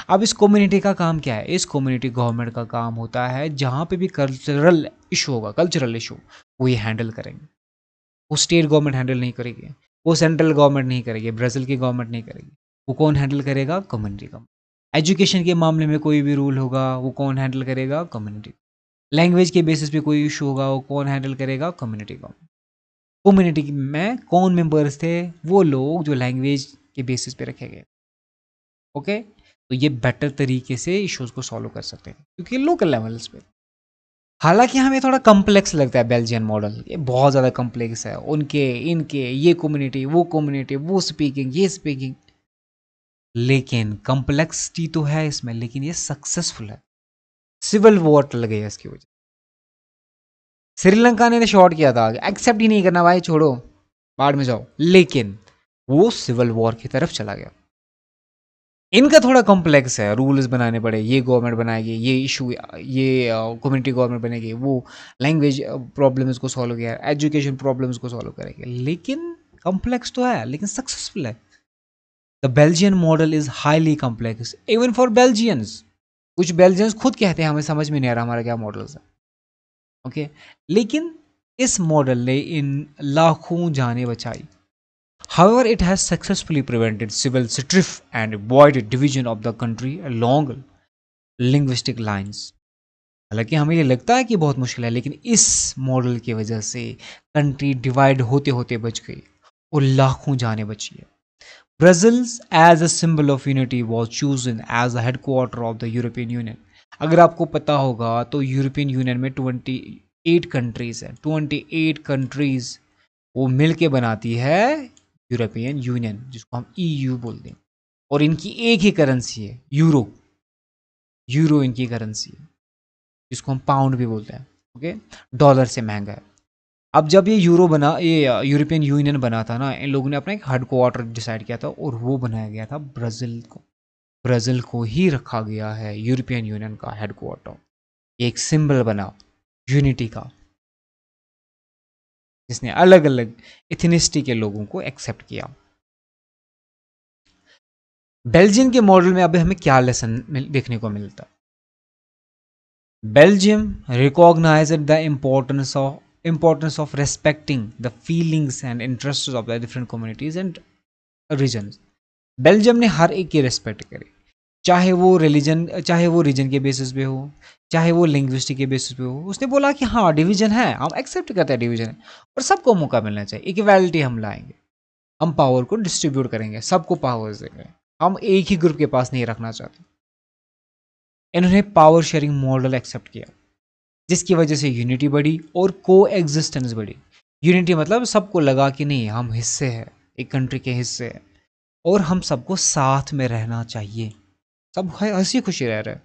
अब इस कम्युनिटी का काम क्या है? इस कम्युनिटी गवर्नमेंट का काम होता है जहाँ पे भी कल्चरल इशू होगा, कल्चरल इशू, वो ये हैंडल करेंगे। वो स्टेट गवर्नमेंट हैंडल नहीं करेगी, वो सेंट्रल गवर्नमेंट नहीं करेगी, ब्राज़ील की गवर्नमेंट नहीं करेगी। वो कौन हैंडल करेगा? कम्युनिटी का। एजुकेशन के मामले में कोई भी रूल होगा वो कौन हैंडल करेगा? कम्युनिटी। लैंग्वेज के बेसिस पे कोई इशू होगा वो कौन हैंडल करेगा? कम्युनिटी का। कम्युनिटी में कौन मेंबर्स थे? वो लोग जो लैंग्वेज के बेसिस पे रखे गए। ओके, तो ये बेटर तरीके से इश्यूज को सॉल्व कर सकते हैं क्योंकि लोकल लेवल्स पे। हालांकि हमें थोड़ा कम्प्लेक्स लगता है बेल्जियन मॉडल, ये बहुत ज़्यादा कम्प्लेक्स है, उनके इनके, ये कम्युनिटी वो स्पीकिंग ये स्पीकिंग, लेकिन कम्प्लेक्सिटी तो है इसमें, लेकिन ये सक्सेसफुल है। सिविल वॉर टल गई है इसकी वजह। श्रीलंका ने शॉर्ट किया था, एक्सेप्ट ही नहीं करना भाई, छोड़ो बाढ़ में जाओ, लेकिन वो सिविल वॉर की तरफ चला गया। इनका थोड़ा कॉम्प्लेक्स है, रूल्स बनाने पड़े, ये गवर्नमेंट बनाएगी, ये इशू, ये कम्युनिटी गवर्नमेंट बनेगी, वो लैंग्वेज प्रॉब्लम्स को सॉल्व किया, एजुकेशन प्रॉब्लम्स को सॉल्व करेगी, लेकिन कॉम्प्लेक्स तो है लेकिन सक्सेसफुल है। The Belgian model is highly complex even for Belgians. कुछ बेल्जियंस खुद कहते हैं हमें समझ में नहीं आ रहा हमारा क्या मॉडल है। ओके, लेकिन इस मॉडल ने इन लाखों जानें बचाई। However, it has successfully prevented civil strife and avoided division of the country along linguistic lines. हालांकि हमें ये लगता है कि बहुत मुश्किल है, लेकिन इस मॉडल की वजह से कंट्री डिवाइड होते होते बच गई और लाखों जानें बची है। Brussels as a symbol of unity was chosen as the headquarter of the European Union. अगर आपको पता होगा तो यूरोपियन यूनियन में 28 कंट्रीज है, 28 कंट्रीज वो मिल के बनाती है यूरोपियन यूनियन, जिसको हम ईयू बोलते हैं। और इनकी एक ही करेंसी है, यूरो। यूरो इनकी करेंसी है, जिसको हम पाउंड भी बोलते हैं। ओके, डॉलर से महंगा है। अब जब ये यूरो बना, ये यूरोपियन यूनियन बना था ना, इन लोगों ने अपना एक हेड क्वार्टर डिसाइड किया था और वो बनाया गया था ब्राज़ील को। ब्राज़ील को ही रखा गया है यूरोपियन यूनियन का हेड क्वार्टर। एक सिंबल बना यूनिटी का, जिसने अलग अलग इथनिसिटी के लोगों को एक्सेप्ट किया। बेल्जियम के मॉडल में अब हमें क्या लेसन देखने को मिलता है? Belgium recognized the importance of respecting the feelings and interests of the different communities and regions. Belgium ने हर एक की रिस्पेक्ट करी, चाहे वो रिलीजन, चाहे वो रीजन के बेसिस पे हो, चाहे वो लिंग्विस्टिक के बेसिस पे हो। उसने बोला कि हाँ डिवीजन है, हम एक्सेप्ट करते हैं डिवीजन है, और सबको मौका मिलना चाहिए, इक्वालिटी हम लाएंगे, हम पावर को डिस्ट्रीब्यूट करेंगे, सबको पावर्स देंगे, हम एक ही ग्रुप के पास नहीं रखना चाहते। इन्होंने पावर शेयरिंग मॉडल एक्सेप्ट किया, जिसकी वजह से यूनिटी बढ़ी और को एग्जिस्टेंस बढ़ी। यूनिटी मतलब सबको लगा कि नहीं हम हिस्से हैं, एक कंट्री के हिस्से हैं, और हम सबको साथ में रहना चाहिए, सब हंसी खुशी रह रहे हैं।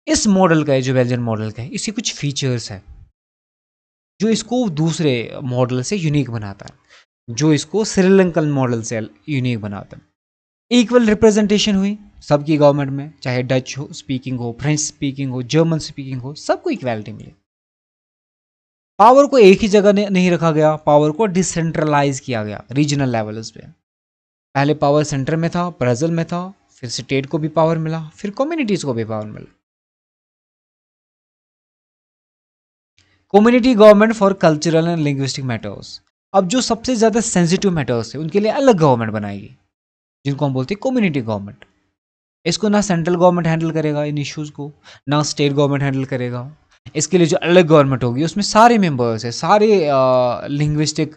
इस मॉडल का है, जो बेल्जियन मॉडल का है, इसके कुछ फीचर्स हैं जो इसको दूसरे मॉडल से यूनिक बनाता है, जो इसको श्रीलंकन मॉडल से यूनिक बनाता है। इक्वल रिप्रेजेंटेशन हुई सबकी गवर्नमेंट में, चाहे डच हो स्पीकिंग हो, फ्रेंच स्पीकिंग हो, जर्मन स्पीकिंग हो, सबको इक्वालिटी मिली। पावर को एक ही जगह नहीं रखा गया, पावर को डिसेंट्रलाइज किया गया रीजनल लेवल्स पे। पहले पावर सेंटर में था, ब्राजील में था, फिर स्टेट को भी पावर मिला, फिर कम्युनिटीज को भी पावर मिला। Community government for cultural and linguistic matters. अब जो सबसे ज्यादा सेंसिटिव मैटर्स है उनके लिए अलग गवर्नमेंट बनाएगी, जिनको हम बोलते हैं कम्युनिटी गवर्नमेंट। इसको ना सेंट्रल गवर्नमेंट हैंडल करेगा इन इश्यूज़ को, ना स्टेट गवर्नमेंट हैंडल करेगा। इसके लिए जो अलग गवर्नमेंट होगी उसमें सारे मेंबर्स है, सारे लिंग्विस्टिक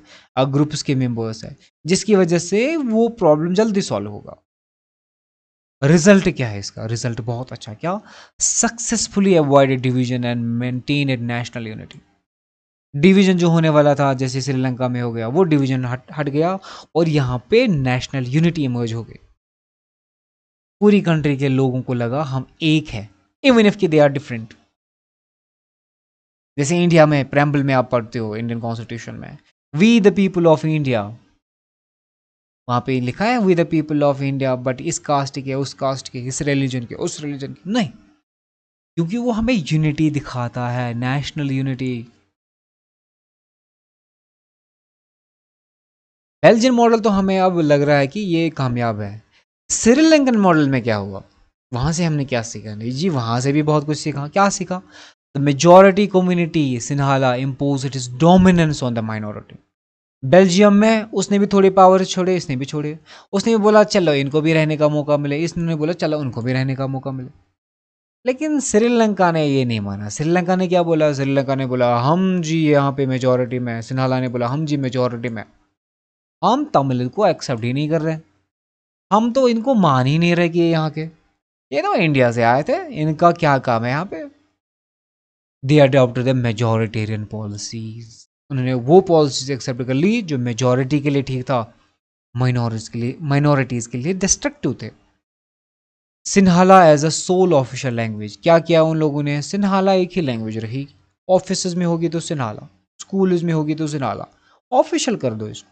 ग्रुप्स के मेंबर्स है, जिसकी वजह से वो प्रॉब्लम जल्दी सॉल्व होगा। रिजल्ट क्या है इसका? रिजल्ट बहुत अच्छा, क्या? Successfully avoided division and maintain national unity. Division जो होने वाला था जैसे श्रीलंका में हो गया, वो डिवीजन हट गया और यहाँ पे नेशनल यूनिटी इमर्ज हो गई। पूरी कंट्री के लोगों को लगा हम एक हैं, even if they are different. जैसे इंडिया में प्रेम्बल में आप पढ़ते हो, इंडियन कॉन्स्टिट्यूशन में, we the people of India, वहां पे लिखा है we the people of India, but इस कास्ट के, उस कास्ट के, इस रिलीजन के, उस रिलीजन के नहीं, क्योंकि वो हमें यूनिटी दिखाता है, नेशनल यूनिटी। बेल्जियन मॉडल तो हमें अब लग रहा है कि ये कामयाब है। श्रीलंकन मॉडल में क्या हुआ, वहां से हमने क्या सीखा? नहीं जी, वहां से भी बहुत कुछ सीखा। क्या सीखा? The majority community Sinhala impose it is dominance on the minority. Belgium में उसने भी थोड़ी पावर छोड़े, इसने भी छोड़े। उसने भी बोला चलो इनको भी रहने का मौका मिले, इसने बोला चलो उनको भी रहने का मौका मिले। लेकिन श्रीलंका ने ये नहीं माना। श्रीलंका ने क्या बोला? श्रीलंका ने बोला हम जी यहाँ पे मेजॉरिटी में। सिन्हाला ने बोला हम जी मेजॉरिटी में, हम तमिल को एक्सेप्ट ही नहीं कर रहे, हम तो इनको मान ही नहीं रहे कि ये यहाँ के, ये तो इंडिया से आए थे, इनका क्या काम है यहाँ पे। दे अडॉप्टेड द मेजॉरिटेरियन पॉलिसीज, उन्होंने वो पॉलिसीज एक्सेप्ट कर ली जो मेजॉरिटी के लिए ठीक था, माइनॉरिटीज के लिए डिस्ट्रक्टिव थे। Sinhala as a sole official language, क्या किया उन लोगों ने? सिन्हाला एक ही लैंग्वेज रही, ऑफिस में होगी तो सिन्हाला, स्कूल में होगी तो सिन्हाला, ऑफिशियल कर दो इसको।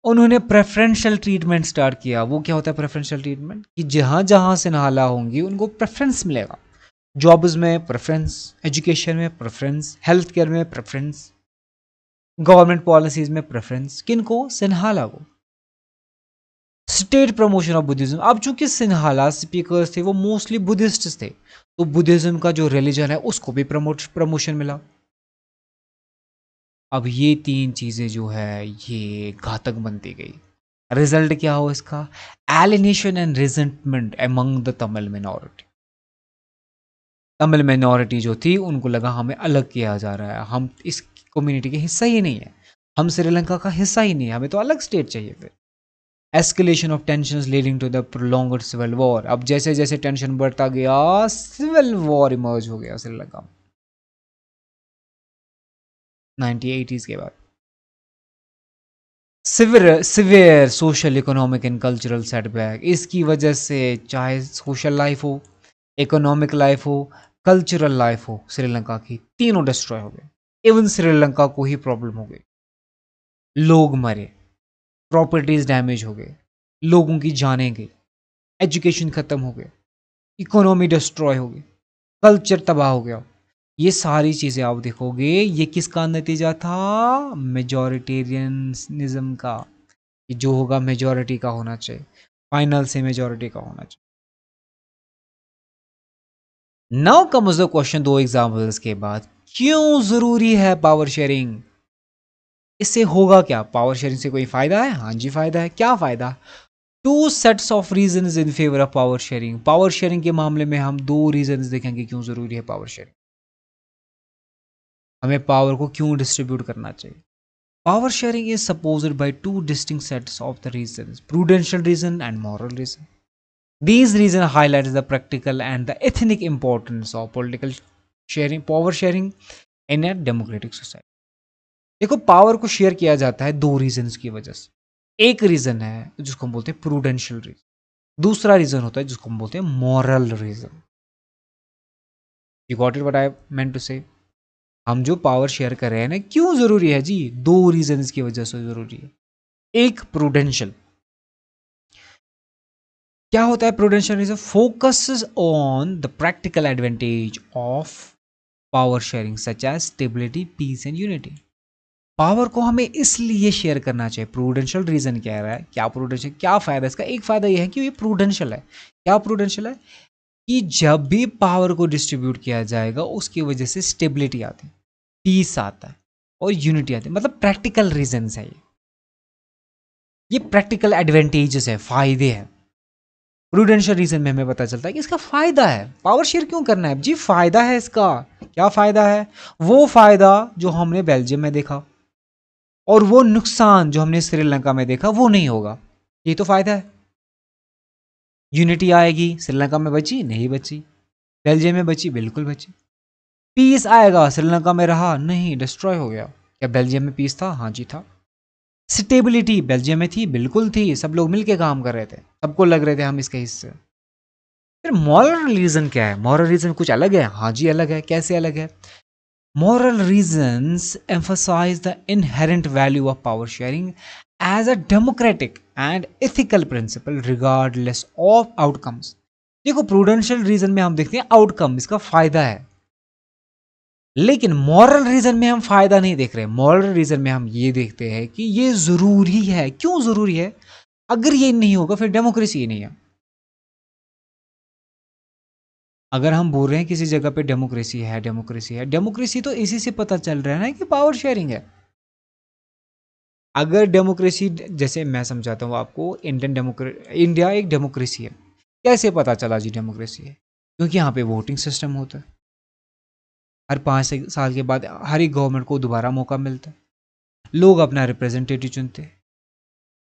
उन्होंने प्रेफरेंशियल ट्रीटमेंट स्टार्ट किया। वो क्या होता है प्रेफरेंशियल ट्रीटमेंट? कि जहां जहां सिन्हाला होंगी उनको प्रेफरेंस मिलेगा। जॉब्स में प्रेफरेंस, एजुकेशन में प्रेफरेंस, हेल्थ केयर में प्रेफरेंस, गवर्नमेंट पॉलिसीज में प्रेफरेंस। किनको? सिन्हाला को। स्टेट प्रमोशन ऑफ बुद्धिज्म, अब चूंकि सिन्हाला स्पीकर्स थे वो मोस्टली बुद्धिस्ट थे, तो बुद्धिज्म का जो रिलीजन है उसको भी प्रमोशन मिला। अब ये तीन चीजें जो है ये घातक बनती गई। रिजल्ट क्या हो इसका? Alienation and resentment among the Tamil minority. Tamil minority जो थी उनको लगा हमें अलग किया जा रहा है, हम इस कम्युनिटी के हिस्सा ही नहीं है, हम श्रीलंका का हिस्सा ही नहीं है, हमें तो अलग स्टेट चाहिए। फिर escalation of tension leading to the prolonged civil war. अब जैसे जैसे टेंशन बढ़ता गया सिविल वॉर इमर्ज हो गया श्रीलंका में 1980s के बाद। Severe social, economic and cultural setback, इसकी वजह से चाहे सोशल लाइफ हो, इकोनॉमिक लाइफ हो, कल्चरल लाइफ हो, श्रीलंका की तीनों डिस्ट्रॉय हो गए। इवन श्रीलंका को ही प्रॉब्लम हो गई, लोग मरे, प्रॉपर्टीज डैमेज हो गए, लोगों की जानें गई, एजुकेशन खत्म हो गया, इकोनॉमी डिस्ट्रॉय हो गई, कल्चर तबाह हो गया। ये सारी चीजें आप देखोगे ये किसका नतीजा था? मेजॉरिटेरियनिज्म का, कि जो होगा मेजॉरिटी का होना चाहिए, फाइनल से मेजॉरिटी का होना चाहिए। नाउ कम्स द क्वेश्चन, दो एग्जांपल्स के बाद, क्यों जरूरी है पावर शेयरिंग? इससे होगा क्या? पावर शेयरिंग से कोई फायदा है? हाँ जी फायदा है। क्या फायदा? Two sets of reasons in favour of power sharing. Power sharing के मामले में हम दो रीजंस देखेंगे क्यों जरूरी है पावर शेयरिंग, हमें पावर को क्यों डिस्ट्रीब्यूट करना चाहिए। Power sharing is supported by two distinct sets of the reasons, prudential reason and moral reason. These reasons highlight the practical and the ethnic importance of political sharing, power sharing in a democratic society. देखो power को share किया जाता है दो reasons की वजह से। एक रीजन है जिसको हम बोलते हैं प्रूडेंशियल रीजन, दूसरा रीजन होता है जिसको हम बोलते हैं moral reason. You got it what I meant to say? हम जो पावर शेयर कर रहे हैं ना, क्यों जरूरी है जी? दो रीजंस की वजह से जरूरी है। एक प्रूडेंशियल, क्या होता है prudential reason? Focuses on the practical advantage of power sharing such as stability, peace and unity. Power को हमें इसलिए शेयर करना चाहिए। प्रूडेंशियल रीजन कह रहा है, क्या प्रूडेंशियल, क्या फायदा इसका? एक फायदा यह है कि ये प्रूडेंशियल है। क्या प्रूडेंशियल है? कि जब भी पावर को डिस्ट्रीब्यूट किया जाएगा उसकी वजह से स्टेबिलिटी आती है, पीस आता है और यूनिटी आती है। मतलब प्रैक्टिकल रीजन है ये प्रैक्टिकल एडवांटेजेस है, फायदे हैं। प्रूडेंशियल रीजन में हमें पता चलता है कि इसका फायदा है। पावर शेयर क्यों करना है जी? फायदा है इसका। क्या फायदा है? वो फायदा जो हमने बेल्जियम में देखा और वो नुकसान जो हमने श्रीलंका में देखा वो नहीं होगा, ये तो फायदा है। यूनिटी आएगी, श्रीलंका में बची नहीं बची, बेल्जियम में बची बिल्कुल बची। पीस आएगा, श्रीलंका में रहा नहीं, डिस्ट्रॉय हो गया। क्या बेल्जियम में पीस था? हाँ जी था। स्टेबिलिटी बेल्जियम में थी, बिल्कुल थी, सब लोग मिलके काम कर रहे थे, सबको लग रहे थे हम इसके हिस्से। फिर मॉरल रीजन क्या है? मॉरल रीजन कुछ अलग है? हाँ जी अलग है। कैसे अलग है? Moral reasons emphasize the inherent value of power sharing as a democratic and ethical principle regardless of outcomes. देखो प्रूडेंशियल रीजन में हम देखते हैं आउटकम, इसका फायदा है, लेकिन मॉरल रीजन में हम फायदा नहीं देख रहे। मॉरल रीजन में हम ये देखते हैं कि ये जरूरी है। क्यों जरूरी है? अगर ये नहीं होगा फिर डेमोक्रेसी ही नहीं है। अगर हम बोल रहे हैं किसी जगह पे डेमोक्रेसी है, डेमोक्रेसी है, डेमोक्रेसी तो इसी से पता चल रहा है ना कि पावर शेयरिंग है। अगर डेमोक्रेसी, जैसे मैं समझाता हूँ आपको, इंडिया एक डेमोक्रेसी है। कैसे पता चला जी डेमोक्रेसी है? क्योंकि यहाँ पे वोटिंग सिस्टम होता है, हर 5 साल के बाद हर एक गवर्नमेंट को दोबारा मौका मिलता है, लोग अपना रिप्रेजेंटेटिव चुनते हैं।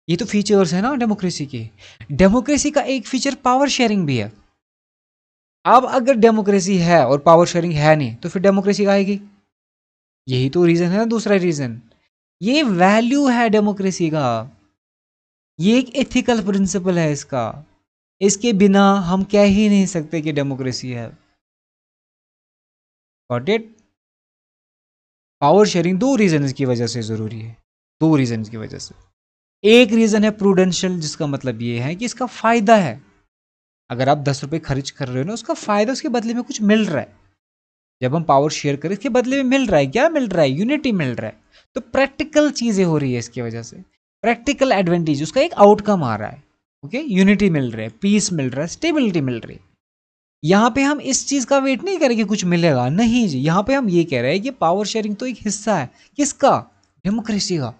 ये तो फीचर्स है ना डेमोक्रेसी के। डेमोक्रेसी का एक फीचर पावर शेयरिंग भी है। अब अगर डेमोक्रेसी है और पावर शेयरिंग है नहीं तो फिर डेमोक्रेसी आएगी? यही तो रीजन है ना। दूसरा रीजन, ये वैल्यू है डेमोक्रेसी का, ये एक एथिकल प्रिंसिपल है इसका। इसके बिना हम कह ही नहीं सकते कि डेमोक्रेसी है। Got it? पावर शेयरिंग दो रीजन की वजह से जरूरी है, दो रीजन की वजह से। एक रीजन है प्रूडेंशियल, जिसका मतलब ये है कि इसका फायदा है। अगर आप 10 रुपए खर्च कर रहे हो ना, उसका फायदा उसके बदले में कुछ मिल रहा है। जब हम पावर शेयर करें इसके बदले में मिल रहा है, क्या मिल रहा है? यूनिटी मिल रहा है। तो प्रैक्टिकल चीजें हो रही है इसकी वजह से, प्रैक्टिकल एडवांटेज, उसका एक आउटकम आ रहा है। ओके, यूनिटी मिल रहा है, पीस मिल रहा है, स्टेबिलिटी मिल रही है। यहाँ पे हम इस चीज का वेट नहीं करें कि कुछ मिलेगा, नहीं जी। यहाँ पे हम ये कह रहे हैं कि पावर शेयरिंग तो एक हिस्सा है, किसका? डेमोक्रेसी का।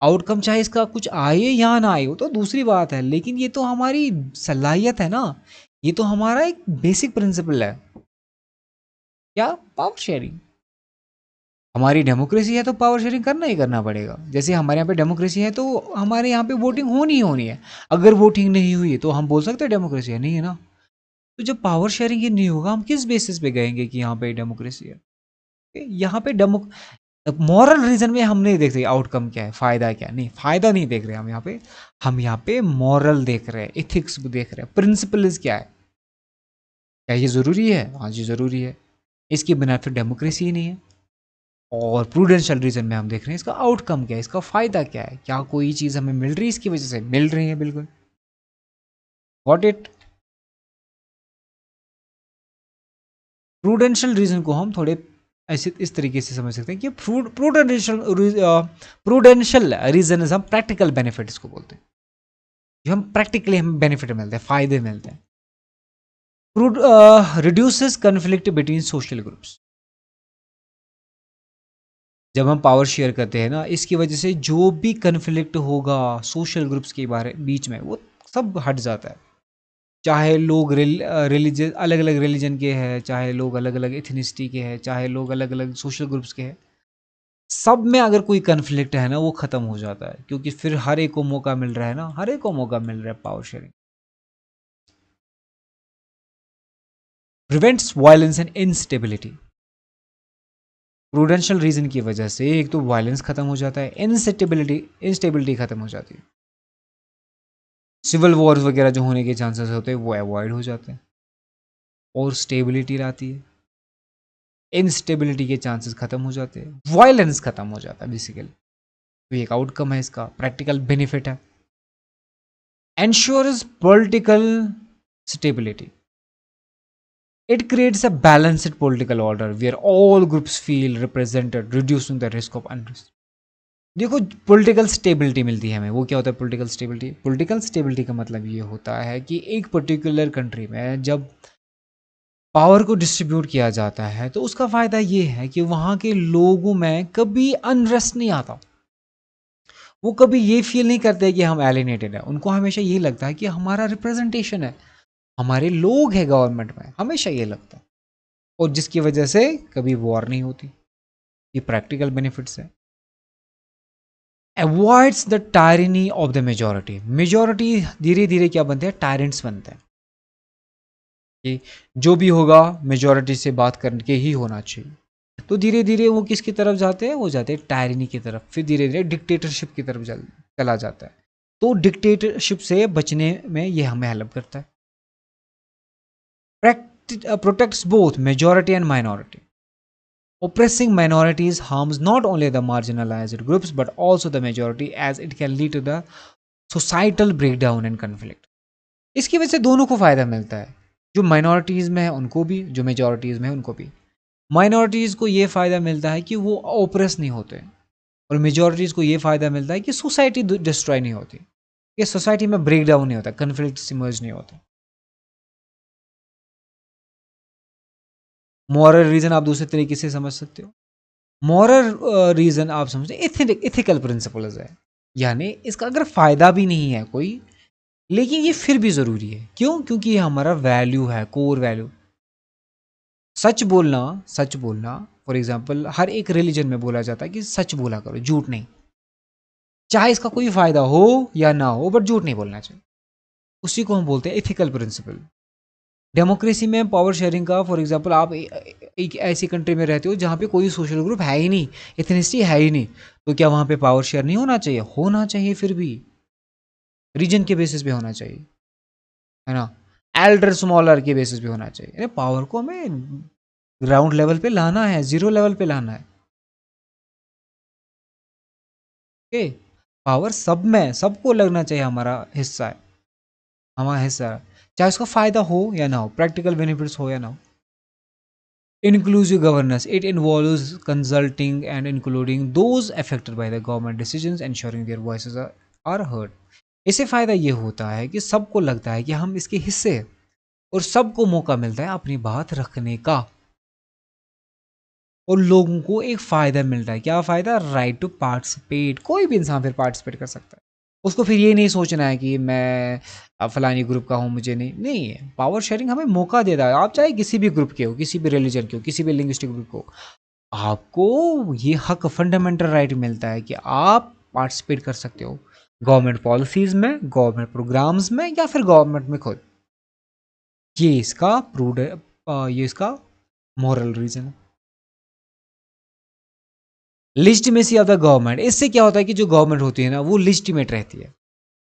आउटकम चाहे इसका कुछ आए या ना आए वो तो दूसरी बात है, लेकिन ये तो हमारी सलाहियत है ना, ये तो हमारा एक बेसिक प्रिंसिपल है। क्या? Power sharing. हमारी डेमोक्रेसी है तो पावर शेयरिंग करना ही करना पड़ेगा। जैसे हमारे यहाँ पे डेमोक्रेसी है तो हमारे यहाँ पे वोटिंग होनी ही होनी है। अगर वोटिंग नहीं हुई तो हम बोल सकते हैं डेमोक्रेसी है? नहीं है ना। तो जब पावर शेयरिंग ही नहीं होगा, हम किस बेसिस पे गएंगे कि यहाँ पे डेमोक्रेसी है? यहाँ पे मॉरल रीजन में हम नहीं देख रहे आउटकम क्या है, फायदा क्या, नहीं फायदा नहीं देख रहे हम यहाँ पे मॉरल देख रहे हैं, इथिक्स देख रहे हैं, प्रिंसिपल्स क्या है। क्या ये जरूरी है? हाँ जी जरूरी है। इसके बिना फिर डेमोक्रेसी ही नहीं है। और प्रूडेंशियल रीजन में हम देख रहे हैं इसका आउटकम क्या है, इसका फायदा क्या है, क्या कोई चीज हमें मिल रही है इसकी वजह से? मिल रही है, बिल्कुल। Got it? प्रूडेंशियल रीजन को हम थोड़े ऐसे इस तरीके से समझ सकते हैं कि प्रूडेंशियल रीजन हम प्रैक्टिकल बेनिफिट इसको बोलते हैं, जो हम प्रैक्टिकली हमें बेनिफिट मिलते हैं, फायदे मिलते हैं। Reduces conflict between social groups. जब हम पावर शेयर करते हैं ना, इसकी वजह से जो भी कन्फ्लिक्ट होगा सोशल ग्रुप्स के बारे बीच में, वो सब हट जाता है। चाहे लोग रिलीजन अलग अलग रिलीजन के हैं, चाहे लोग अलग अलग इथनिसिटी के हैं, चाहे लोग अलग अलग सोशल ग्रुप्स के हैं, सब में अगर कोई कन्फ्लिक्ट है ना वो खत्म हो जाता है, क्योंकि फिर हर एक को मौका मिल रहा है ना, हर एक को मौका मिल रहा है power sharing. Prevents violence and instability. Prudential reason की वजह से एक तो वायलेंस खत्म हो जाता है, इंस्टेबिलिटी खत्म हो जाती है, सिविल वॉर्स वगैरह जो होने के चांसेस होते हैं वो अवॉइड हो जाते हैं, और स्टेबिलिटी लाती है, इंस्टेबिलिटी के चांसेस खत्म हो जाते हैं, वायलेंस खत्म हो जाता है बेसिकली। तो एक आउटकम है इसका, प्रैक्टिकल बेनिफिट है। Ensures political stability. It creates a balanced political order where all groups feel represented, reducing the risk of unrest. देखो पॉलिटिकल स्टेबिलिटी मिलती है हमें। वो क्या होता है पॉलिटिकल स्टेबिलिटी? पॉलिटिकल स्टेबिलिटी का मतलब ये होता है कि एक पर्टिकुलर कंट्री में जब पावर को डिस्ट्रीब्यूट किया जाता है तो उसका फायदा ये है कि वहाँ के लोगों में कभी अनरेस्ट नहीं आता। वो कभी ये फील नहीं करते कि हम एलिनेटेड है। उनको हमेशा ये लगता है कि हमारा रिप्रेजेंटेशन है, हमारे लोग हैं गवर्नमेंट में, हमेशा ये लगता है। और जिसकी वजह से कभी वॉर नहीं होती। ये प्रैक्टिकल बेनिफिट्स है। Avoids the tyranny of the majority. Majority धीरे धीरे क्या बनते हैं? टायरेंट्स बनते हैं। कि जो भी होगा मेजॉरिटी से बात करके ही होना चाहिए। तो धीरे धीरे वो किसकी तरफ जाते हैं, वो जाते हैं टायरनी की तरफ, फिर धीरे धीरे डिक्टेटरशिप की तरफ चला जाता है। तो डिक्टेटरशिप से बचने में ये हमें हेल्प करता है। Protects both majority and minority. Oppressing minorities harms not only the marginalized groups but also the majority as it can lead to the societal breakdown and conflict. इसकी वजह से दोनों को फायदा मिलता है, जो माइनॉरिटीज़ में है उनको भी, जो मेजॉरिटीज़ में है उनको भी। माइनॉरिटीज़ को ये फ़ायदा मिलता है कि वो ओप्रेस नहीं होते, और मेजॉरिटीज़ को ये फ़ायदा मिलता है कि सोसाइटी डिस्ट्रॉय नहीं होती, कि सोसाइटी में ब्रेक डाउन नहीं होता, कन्फ्लिक्ट इमर्ज नहीं होता। मॉरल रीज़न आप दूसरे तरीके से समझ सकते हो। मॉरल रीज़न आप समझते इथिकल प्रिंसिपल्स है, यानी इसका अगर फ़ायदा भी नहीं है कोई, लेकिन ये फिर भी ज़रूरी है। क्यों? क्योंकि ये हमारा वैल्यू है, कोर वैल्यू। सच बोलना फॉर एग्जांपल हर एक रिलीजन में बोला जाता है कि सच बोला करो, झूठ नहीं, चाहे इसका कोई फ़ायदा हो या ना हो, बट झूठ नहीं बोलना चाहिए। उसी को हम बोलते हैं इथिकल प्रिंसिपल। डेमोक्रेसी में पावर शेयरिंग का, फॉर एग्जांपल आप एक ऐसी कंट्री में रहते हो जहाँ पे कोई सोशल ग्रुप है ही नहीं, इथनिसिटी है ही नहीं, तो क्या वहाँ पे पावर शेयर नहीं होना चाहिए? होना चाहिए, फिर भी रीजन के बेसिस पे होना चाहिए, है ना, एल्डर स्मॉलर के बेसिस पे होना चाहिए। अरे पावर को हमें ग्राउंड लेवल पे लाना है, जीरो लेवल पे लाना है। ओके, पावर सब में, सबको लगना चाहिए, हमारा हिस्सा है, हमारा हिस्सा है, चाहे उसका फायदा हो या ना हो, प्रैक्टिकल बेनिफिट्स हो या ना हो। Inclusive governance, it involves consulting and including those affected by the government decisions, ensuring their voices are heard. इससे फ़ायदा ये होता है कि सबको लगता है कि हम इसके हिस्से हैं, और सबको मौका मिलता है अपनी बात रखने का, और लोगों को एक फ़ायदा मिलता है। क्या फ़ायदा? Right to participate. कोई भी इंसान फिर पार्टिसिपेट कर सकता है। उसको फिर ये नहीं सोचना है कि मैं फलानी ग्रुप का हूँ, मुझे नहीं है। पावर शेयरिंग हमें मौका देता है, आप चाहे किसी भी ग्रुप के हो, किसी भी रिलीजन के हो, किसी भी लिंग्विस्टिक ग्रुप को, आपको ये हक, फंडामेंटल राइट मिलता है कि आप पार्टिसिपेट कर सकते हो गवर्नमेंट पॉलिसीज़ में, गवर्नमेंट प्रोग्राम्स में, या फिर गवर्नमेंट में खुद। ये इसका मॉरल रीज़न है। लिजिटिमेसी ऑफ द गवर्नमेंट, इससे क्या होता है कि जो गवर्नमेंट होती है ना, वो लिजिटिमेट रहती है।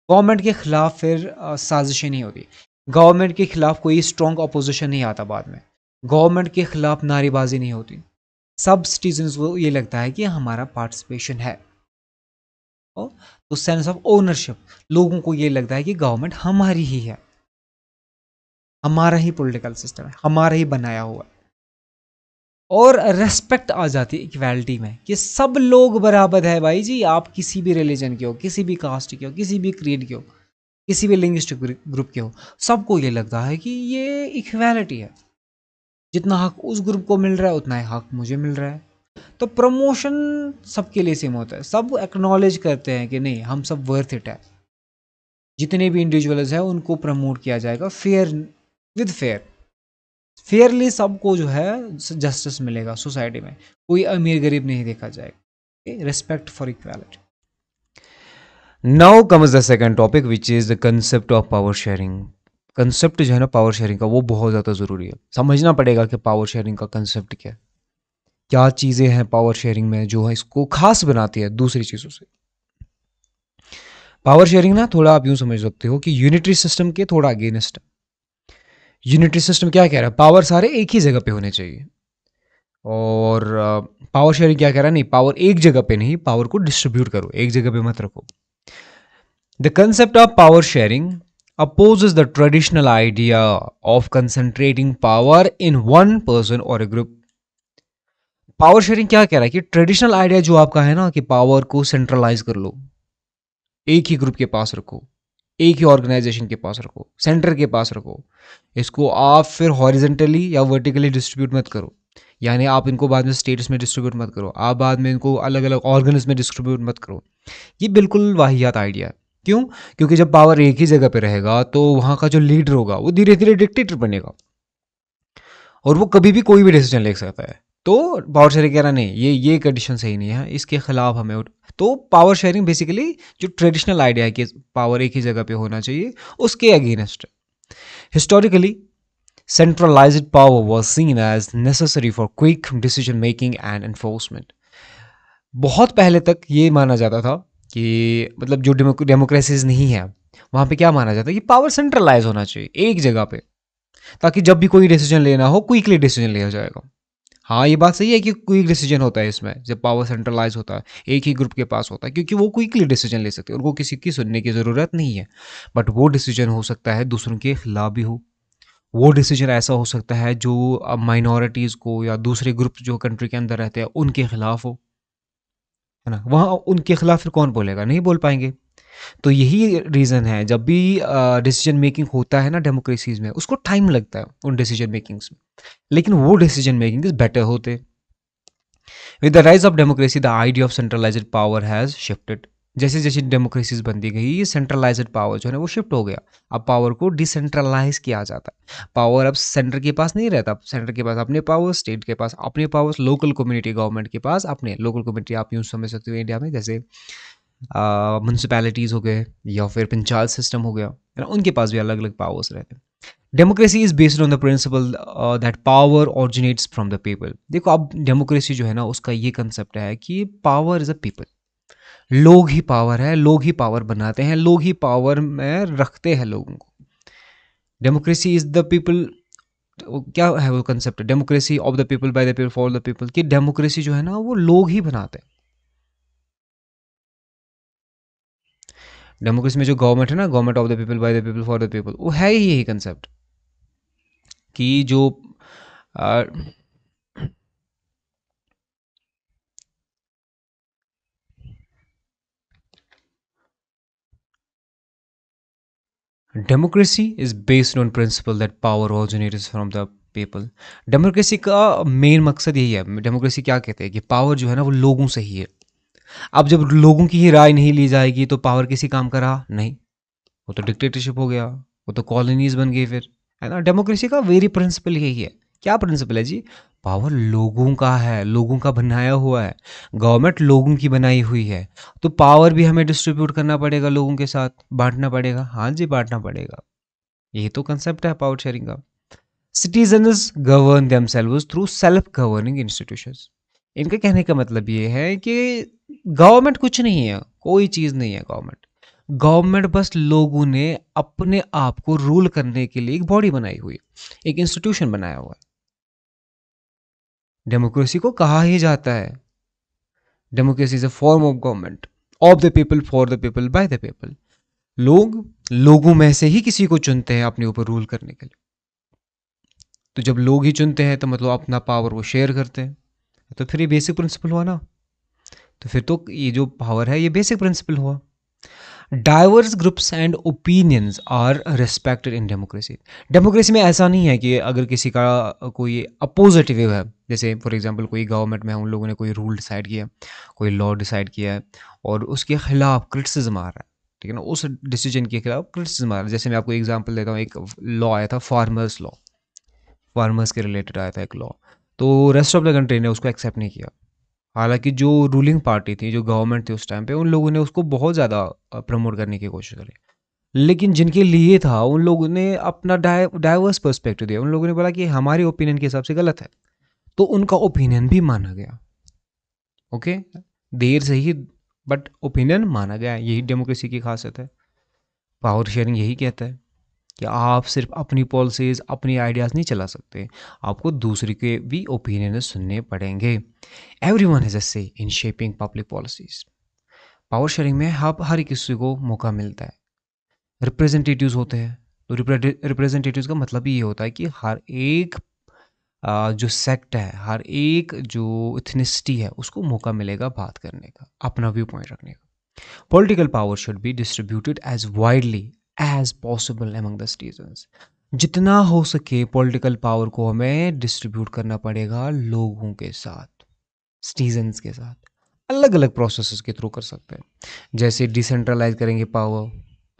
गवर्नमेंट के खिलाफ फिर साजिशें नहीं होती, गवर्नमेंट के खिलाफ कोई स्ट्रॉन्ग अपोजिशन नहीं आता बाद में, गवर्नमेंट के खिलाफ नारेबाजी नहीं होती। सब सिटीजन्स को ये लगता है कि हमारा पार्टिसिपेशन है। तो सेंस ऑफ ओनरशिप, लोगों को ये लगता है कि गवर्नमेंट हमारी ही है, हमारा ही पॉलिटिकल सिस्टम है, हमारा ही बनाया हुआ है। और रेस्पेक्ट आ जाती है इक्वालिटी में, कि सब लोग बराबर है भाई जी, आप किसी भी रिलीजन के हो, किसी भी कास्ट के हो, किसी भी क्रीड के हो, किसी भी लिंग्विस्टिक ग्रुप के हो, सबको ये लगता है कि ये इक्वालिटी है, जितना हक उस ग्रुप को मिल रहा है उतना ही हक मुझे मिल रहा है। तो प्रमोशन सबके लिए सेम होता है, सब एक्नॉलेज करते हैं कि नहीं, हम सब वर्थ इट है। जितने भी इंडिविजुअल्स हैं उनको प्रमोट किया जाएगा, फेयरली सबको जो है जस्टिस मिलेगा सोसाइटी में, कोई अमीर गरीब नहीं देखा जाएगा। Respect for equality. Now comes the second topic which is the concept of power sharing. Concept जो है ना पावर शेयरिंग का, वो बहुत ज़्यादा ज़रूरी है, समझना पड़ेगा कि पावर शेयरिंग का कंसेप्ट क्या है, क्या चीज़ें हैं पावर शेयरिंग में जो है इसको खास बनाती है दूसरी चीज़ों से। पावर शेयरिंग ना थोड़ा आप यूँ समझ सकते हो कि यूनिटरी सिस्टम के थोड़ा अगेंस्ट है। यूनिटरी सिस्टम क्या कह रहा है? पावर सारे एक ही जगह पे होने चाहिए। और पावर शेयरिंग क्या कह रहा है? नहीं, पावर एक जगह पे नहीं, पावर को डिस्ट्रीब्यूट करो, एक जगह पे मत रखो। The concept of power sharing opposes the traditional idea of concentrating power in one person or a group. Power sharing क्या कह रहा है कि ट्रेडिशनल आइडिया जो आपका है ना, कि पावर को सेंट्रलाइज कर लो, एक ही ग्रुप के पास रखो, एक ही ऑर्गेनाइजेशन के पास रखो, सेंटर के पास रखो, इसको आप फिर हॉरिजेंटली या वर्टिकली डिस्ट्रीब्यूट मत करो, यानी आप इनको बाद में स्टेट्स में डिस्ट्रीब्यूट मत करो, आप बाद में इनको अलग अलग ऑर्गन्स में डिस्ट्रीब्यूट मत करो। ये बिल्कुल वाहियात आइडिया है। क्यों? क्योंकि जब पावर एक ही जगह पे रहेगा तो वहाँ का जो लीडर होगा वो धीरे धीरे डिक्टेटर बनेगा, और वो कभी भी कोई भी डिसीजन ले सकता है। तो पावर शेयरिंग कह रहा नहीं, ये कंडीशन सही नहीं है, इसके खिलाफ हमें। तो पावर शेयरिंग बेसिकली जो ट्रेडिशनल आइडिया है कि पावर एक ही जगह पे होना चाहिए, उसके against. Historically Centralized power was seen as necessary for quick decision making and enforcement. बहुत पहले तक ये माना जाता था कि मतलब जो डेमोक्रेसीज नहीं है वहाँ पे क्या माना जाता है कि पावर सेंट्रलाइज होना चाहिए एक जगह पे, ताकि जब भी कोई डिसीजन लेना हो क्विकली डिसीजन लिया जाएगा। हाँ, ये बात सही है कि क्विक डिसीजन होता है इसमें जब पावर सेंट्रलाइज होता है, एक ही ग्रुप के पास होता है, क्योंकि वो क्विकली डिसीजन ले सकते हैं, उनको किसी की सुनने की ज़रूरत नहीं है। बट वो डिसीजन हो सकता है दूसरों के खिलाफ भी हो, वो डिसीजन ऐसा हो सकता है जो माइनॉरिटीज़ को या दूसरे ग्रुप जो कंट्री के अंदर रहते हैं उनके खिलाफ हो, है ना। वहाँ उनके खिलाफ फिर कौन बोलेगा, नहीं बोल पाएंगे। तो यही रीज़न है जब भी डिसीजन मेकिंग होता है ना डेमोक्रेसीज में, उसको टाइम लगता है उन डिसीजन मेकिंग्स में, लेकिन वो डिसीजन मेकिंग बेटर होते। With the rise of democracy the idea of centralised power has shifted. जैसे जैसे डेमोक्रेसीज बनती गई ये सेंट्रलाइज्ड पावर जो है ना वो शिफ्ट हो गया। अब पावर को डिसेंट्रलाइज किया जाता है। पावर अब सेंटर के पास नहीं रहता, सेंटर के पास अपने पावर, स्टेट के पास अपने पावर्स, लोकल कम्युनिटी गवर्नमेंट के पास अपने लोकल कम्युनिटी, आप यूँ समझ सकते हो इंडिया में जैसे म्यूनसिपैलिटीज़ हो गए या फिर पंचायत सिस्टम हो गया, है ना, उनके पास भी अलग अलग पावर्स रहते हैं। Democracy is based on the principal that power originates from the people. देखो अब डेमोक्रेसी जो है ना उसका ये कंसेप्ट है कि पावर इज अ पीपल, लोग ही पावर है, लोग ही पावर बनाते हैं, लोग ही पावर में रखते हैं लोगों को। डेमोक्रेसी इज द पीपल, क्या है वो concept, democracy of the people by the people for the people, कि डेमोक्रेसी जो है ना वो लोग ही बनाते हैं। डेमोक्रेसी में जो गवर्नमेंट है ना, government of the people by the people for the people, वो है ही यही कंसेप्ट कि जो democracy is based on principal that power originates from the people. Democracy का मेन मकसद यही है। डेमोक्रेसी क्या कहते हैं कि पावर जो है ना वो लोगों से ही है। अब जब लोगों की ही राय नहीं ली जाएगी तो पावर किसी काम का रहा नहीं, वो तो डिक्टेटरशिप हो गया, वो तो कॉलोनीज बन गई फिर, है ना। डेमोक्रेसी का वेरी प्रिंसिपल यही है। क्या प्रिंसिपल है जी? पावर लोगों का है, लोगों का बनाया हुआ है, गवर्नमेंट लोगों की बनाई हुई है, तो पावर भी हमें डिस्ट्रीब्यूट करना पड़ेगा, लोगों के साथ बांटना पड़ेगा। हाँ जी, बांटना पड़ेगा। यही तो कंसेप्ट है पावर शेयरिंग का। Citizens govern themselves through self governing institutions. इनका कहने का मतलब ये है कि गवर्नमेंट कुछ नहीं है, कोई चीज़ नहीं है गवर्नमेंट। गवर्नमेंट बस लोगों ने अपने आप को रूल करने के लिए एक बॉडी बनाई हुई है, एक इंस्टीट्यूशन बनाया हुआ है। डेमोक्रेसी को कहा ही जाता है democracy is a form of government of the people for the people by the people. लोग लोगों में से ही किसी को चुनते हैं अपने ऊपर रूल करने के लिए। तो जब लोग ही चुनते हैं तो मतलब अपना पावर वो शेयर करते हैं, तो फिर ये बेसिक प्रिंसिपल हुआ ना। तो फिर तो ये जो पावर है ये बेसिक प्रिंसिपल हुआ। Diverse groups and opinions are respected in democracy. Democracy में ऐसा नहीं है कि अगर किसी का कोई अपोजिट व्यू है, जैसे फॉर एग्जांपल कोई गवर्नमेंट में उन लोगों ने कोई रूल डिसाइड किया, कोई लॉ डिसाइड किया है और उसके खिलाफ क्रिटिसिज्म आ रहा है, ठीक है ना, उस डिसीजन के खिलाफ क्रिटिसिज्म आ रहा है। जैसे मैं आपको एग्जांपल देता हूँ, एक लॉ आया था फार्मर्स लॉ, फार्मर्स के रिलेटेड आया था एक लॉ, तो रेस्ट ऑफ द कंट्री ने उसको एक्सेप्ट नहीं किया। हालांकि जो रूलिंग पार्टी थी, जो गवर्नमेंट थी उस टाइम पे, उन लोगों ने उसको बहुत ज़्यादा प्रमोट करने की कोशिश करी। लेकिन जिनके लिए था उन लोगों ने अपना डाइवर्स पर्सपेक्टिव दिया। उन लोगों ने बोला कि हमारे ओपिनियन के हिसाब से गलत है, तो उनका ओपिनियन भी माना गया। ओके, देर से ही बट ओपिनियन माना गया। यही डेमोक्रेसी की खासियत है। पावर शेयरिंग यही कहता है कि आप सिर्फ अपनी पॉलिसीज, अपनी आइडियाज़ नहीं चला सकते, आपको दूसरे के भी ओपिनियन सुनने पड़ेंगे। एवरी वन हैज़ अ से in shaping public policies. Power sharing में आप हर किसी को मौका मिलता है। रिप्रेजेंटेटिव्स होते हैं, तो रिप्रेजेंटेटिव्स का मतलब ये होता है कि हर एक जो सेक्ट है, हर एक जो इथनिसिटी है, उसको मौका मिलेगा बात करने का, अपना व्यू पॉइंट रखने का। Political power should be distributed as widely as possible among the citizens. जितना हो सके पॉलिटिकल पावर को हमें डिस्ट्रीब्यूट करना पड़ेगा लोगों के साथ, सिटीजन्स के साथ। अलग अलग प्रोसेसेस के थ्रू कर सकते हैं। जैसे डिसेंट्रलाइज करेंगे पावर,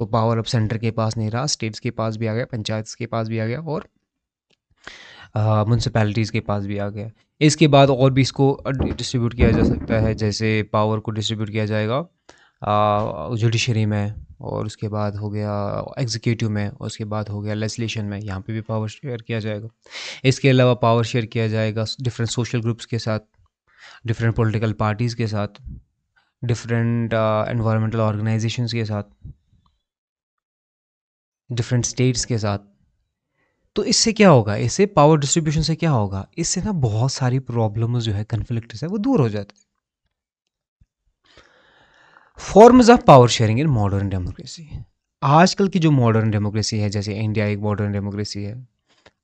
तो पावर अब सेंटर के पास नहीं रहा, स्टेट्स के पास भी आ गया, पंचायत के पास भी आ गया और म्यूनसिपैलिटीज़ के पास भी आ गया। इसके बाद और भी इसको डिस्ट्रीब्यूट किया जा सकता है। जैसे पावर को डिस्ट्रीब्यूट किया जाएगा जुडिशरी में, और उसके बाद हो गया एग्जीक्यूटिव में, और उसके बाद हो गया लेजिस्लेशन में, यहाँ पे भी पावर शेयर किया जाएगा। इसके अलावा पावर शेयर किया जाएगा डिफरेंट सोशल ग्रुप्स के साथ, डिफरेंट पॉलिटिकल पार्टीज़ के साथ, डिफरेंट एनवायरमेंटल ऑर्गेनाइजेशंस के साथ, डिफरेंट स्टेट्स के साथ। तो इससे क्या होगा, इससे पावर डिस्ट्रीब्यूशन से क्या होगा, इससे ना बहुत सारी प्रॉब्लम्स जो है, कन्फ्लिक्ट है, वो दूर हो जाते हैं। Forms of power sharing in modern democracy. आजकल की जो मॉडर्न डेमोक्रेसी है, जैसे इंडिया एक मॉडर्न डेमोक्रेसी है,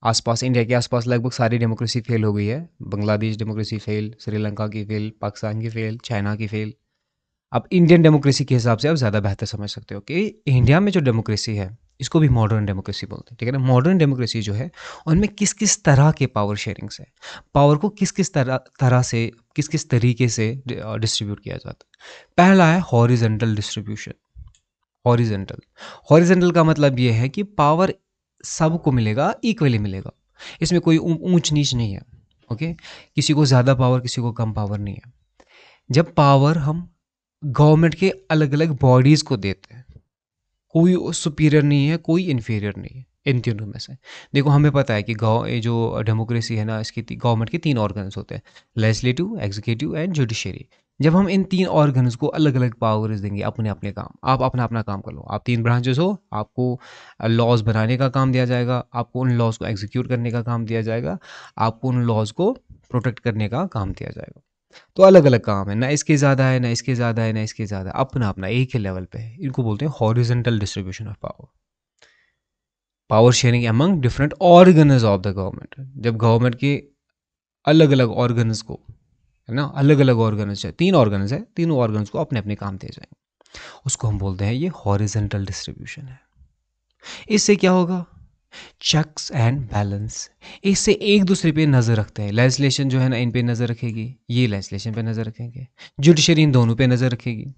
आसपास इंडिया के आसपास लगभग सारी डेमोक्रेसी फेल हो गई है। बांग्लादेश डेमोक्रेसी फेल, श्रीलंका की फेल, पाकिस्तान की फेल, चाइना की फेल। अब इंडियन डेमोक्रेसी के हिसाब से आप ज़्यादा बेहतर समझ सकते हो कि इंडिया में जो डेमोक्रेसी है, इसको भी मॉडर्न डेमोक्रेसी बोलते हैं, ठीक है ना। मॉडर्न डेमोक्रेसी जो है, उनमें किस किस तरह के पावर शेयरिंग्स है, पावर को किस किस तरह से, किस किस तरीके से डिस्ट्रीब्यूट किया जाता है। पहला है हॉरिजेंटल डिस्ट्रीब्यूशन। हॉरिजेंटल हॉरिजेंटल का मतलब ये है कि पावर सबको मिलेगा, इक्वली मिलेगा, इसमें कोई ऊंच नीच नहीं है। ओके, किसी को ज़्यादा पावर, किसी को कम पावर नहीं है। जब पावर हम गवर्नमेंट के अलग अलग बॉडीज़ को देते हैं, कोई सुपीरियर नहीं है, कोई इन्फीरियर नहीं है इन तीनों में से। देखो, हमें पता है कि ये जो डेमोक्रेसी है ना, इसकी गवर्नमेंट के 3 ऑर्गन्स होते हैं, लेजिस्लेटिव, एग्जीक्यूटिव एंड जुडिशरी। जब हम इन 3 ऑर्गन्स को अलग अलग पावर्स देंगे, अपने अपने काम, आप अपना अपना काम कर लो। आप 3 ब्रांचेस हो, आपको लॉज बनाने का काम दिया जाएगा, आपको उन लॉज को एग्जीक्यूट करने का काम दिया जाएगा, आपको उन लॉज को प्रोटेक्ट करने का काम दिया जाएगा। तो अलग अलग काम है ना, इसके ज़्यादा है ना, इसके ज़्यादा है ना, इसके ज़्यादा, अपना अपना एक ही लेवल पे है। इनको बोलते हैं horizontal distribution of power. Power sharing among different organs of the government. जब गवर्नमेंट के अलग अलग ऑर्गन्स को, है ना, अलग अलग ऑर्गन्स है, 3 ऑर्गन्स है, तीनों ऑर्गन्स को अपने अपने काम दिए जाएंगे, उसको हम बोलते हैं ये हॉरिजेंटल डिस्ट्रीब्यूशन है। इससे क्या होगा, चेक्स एंड बैलेंस। इससे एक दूसरे पे नज़र रखते हैं। लेजिस्लेशन जो है ना, इन पे नज़र रखेगी, ये लेजिस्लेशन पे नज़र रखेंगे, जुडिशरी इन दोनों पे नज़र रखेगी।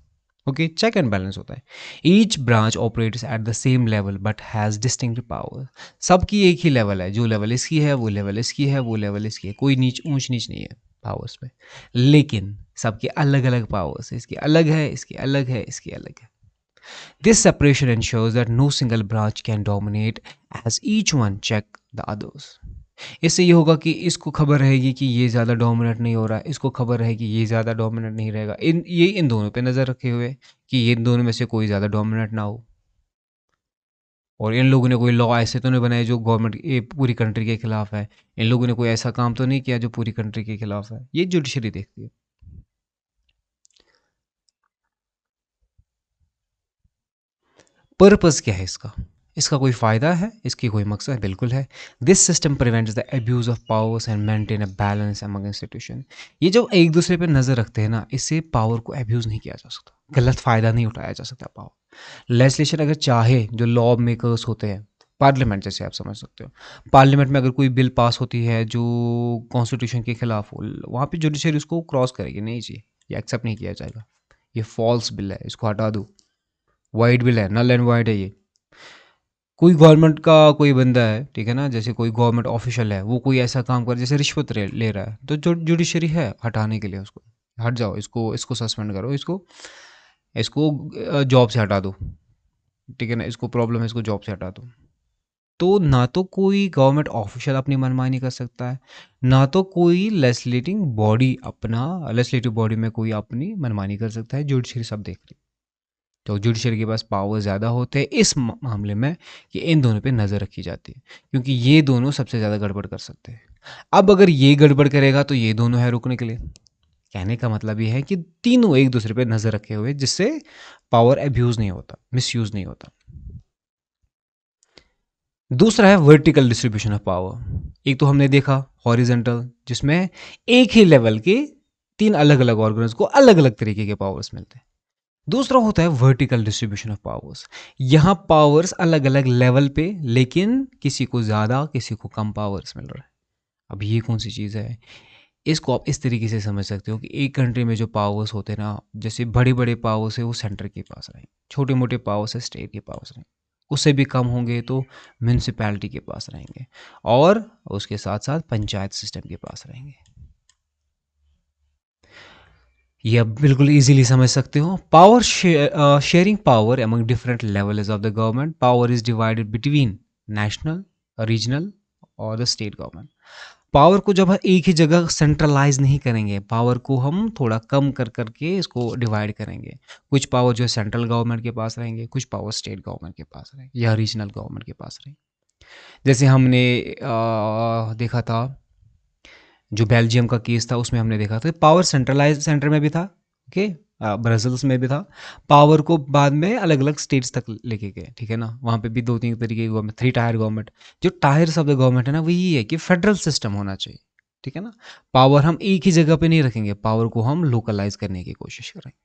ओके, चेक एंड बैलेंस होता है। Each branch operates at the same level but has distinct power. सबकी एक ही लेवल है, जो लेवल इसकी है वो लेवल इसकी है, वो लेवल इसकी है, कोई ऊंच नीच नहीं है पावर्स में। लेकिन सबके अलग अलग पावर्स, इसकी अलग है, इसकी अलग है, इसकी अलग है। This separation ensures that no single branch can dominate as each one check the others. इससे ये होगा कि इसको खबर रहेगी कि ये ज़्यादा डोमिनेट नहीं हो रहा है, इसको खबर रहेगी कि ये ज़्यादा डोमिनेट नहीं रहेगा। इन दोनों पे नज़र रखे हुए कि ये इन दोनों में से कोई ज़्यादा डोमिनेट ना हो। और इन लोगों ने कोई लॉ ऐसे तो नहीं बनाए जो गवर्नमेंट ये पूरी कंट्री के खिलाफ है। इन लोगों ने कोई ऐसा काम तो नहीं किया जो पूरी कंट्री के खिलाफ है। ये जुडिशरी देखती है। पर्पस क्या है इसका, इसका कोई फ़ायदा है, इसकी कोई मकसद बिल्कुल है। This system prevents the abuse of powers and maintain a balance among institution. ये जो एक दूसरे पे नज़र रखते हैं ना, इससे पावर को अब्यूज़ नहीं किया जा सकता, गलत फ़ायदा नहीं उठाया जा सकता पावर। लेजिस्लेशन अगर चाहे, जो लॉ मेकर्स होते हैं, पार्लियामेंट जैसे आप समझ सकते हो, पार्लियामेंट में अगर कोई बिल पास होती है जो कॉन्स्टिट्यूशन के खिलाफ हो, वहाँ पे जुडिशरी उसको क्रॉस करेगी, नहीं जी ये एक्सेप्ट नहीं किया जाएगा, ये फॉल्स बिल है, इसको हटा दो, वाइड बिल है, नल एंड वाइड है ये। कोई गवर्नमेंट का कोई बंदा है, ठीक है ना, जैसे कोई गवर्नमेंट ऑफिशियल है, वो कोई ऐसा काम कर, जैसे रिश्वत ले रहा है, तो जो जुडिशरी है हटाने के लिए उसको, हट जाओ, इसको इसको सस्पेंड करो, इसको इसको जॉब से हटा दो, ठीक है ना, इसको प्रॉब्लम है, इसको जॉब से हटा दो। तो ना तो कोई गवर्नमेंट ऑफिशियल अपनी मनमानी कर सकता है, ना तो कोई लेजिस्लेटिंग बॉडी अपना लेजिस्लेटिव बॉडी में कोई अपनी मनमानी कर सकता है। जुडिशरी सब देख रही, तो जुडिशरी के पास पावर ज़्यादा होते हैं इस मामले में कि इन दोनों पे नज़र रखी जाती है, क्योंकि ये दोनों सबसे ज़्यादा गड़बड़ कर सकते हैं। अब अगर ये गड़बड़ करेगा तो ये दोनों है रुकने के लिए। कहने का मतलब ये है कि तीनों एक दूसरे पे नज़र रखे हुए, जिससे पावर एब्यूज़ नहीं होता, मिसयूज़ नहीं होता। दूसरा है वर्टिकल डिस्ट्रीब्यूशन ऑफ पावर। एक तो हमने देखा हॉरिजेंटल, जिसमें एक ही लेवल के 3 अलग अलग ऑर्गन्स को अलग अलग तरीके के पावर्स मिलते हैं। दूसरा होता है वर्टिकल डिस्ट्रीब्यूशन ऑफ पावर्स। यहाँ पावर्स अलग अलग लेवल पे, लेकिन किसी को ज़्यादा किसी को कम पावर्स मिल रहा है। अब ये कौन सी चीज़ है, इसको आप इस तरीके से समझ सकते हो कि एक कंट्री में जो पावर्स होते हैं ना, जैसे बड़े बड़े पावर्स है वो सेंटर के पास रहेंगे, छोटे मोटे पावर्स है स्टेट के पास रहेंगे, उससे भी कम होंगे तो म्यूनसिपैलिटी के पास रहेंगे, और उसके साथ साथ पंचायत सिस्टम के पास रहेंगे। ये आप बिल्कुल इजीली समझ सकते हो। Power sharing power among different levels of the government. Power is divided between national, regional और द स्टेट गवर्नमेंट। पावर को जब हम एक ही जगह सेंट्रलाइज नहीं करेंगे, पावर को हम थोड़ा कम कर करके इसको डिवाइड करेंगे। कुछ पावर जो है सेंट्रल गवर्नमेंट के पास रहेंगे, कुछ पावर स्टेट गवर्नमेंट के पास रहेंगे या रीजनल गवर्नमेंट के पास रहेंगे। जैसे हमने देखा था जो बेल्जियम का केस था, उसमें हमने देखा था पावर सेंट्रलाइज सेंटर में भी था, ओके, ब्रसल्स में भी था। पावर को बाद में अलग अलग स्टेट्स तक लेके गए, ठीक है ना। वहाँ पे भी दो तीन तरीके की गवर्नमेंट, थ्री टायर गवर्नमेंट। जो टायर्स ऑफ द गवर्नमेंट है ना, वो यही है कि फेडरल सिस्टम होना चाहिए, ठीक है ना। पावर हम एक ही जगह पे नहीं रखेंगे, पावर को हम लोकलाइज करने की कोशिश करेंगे।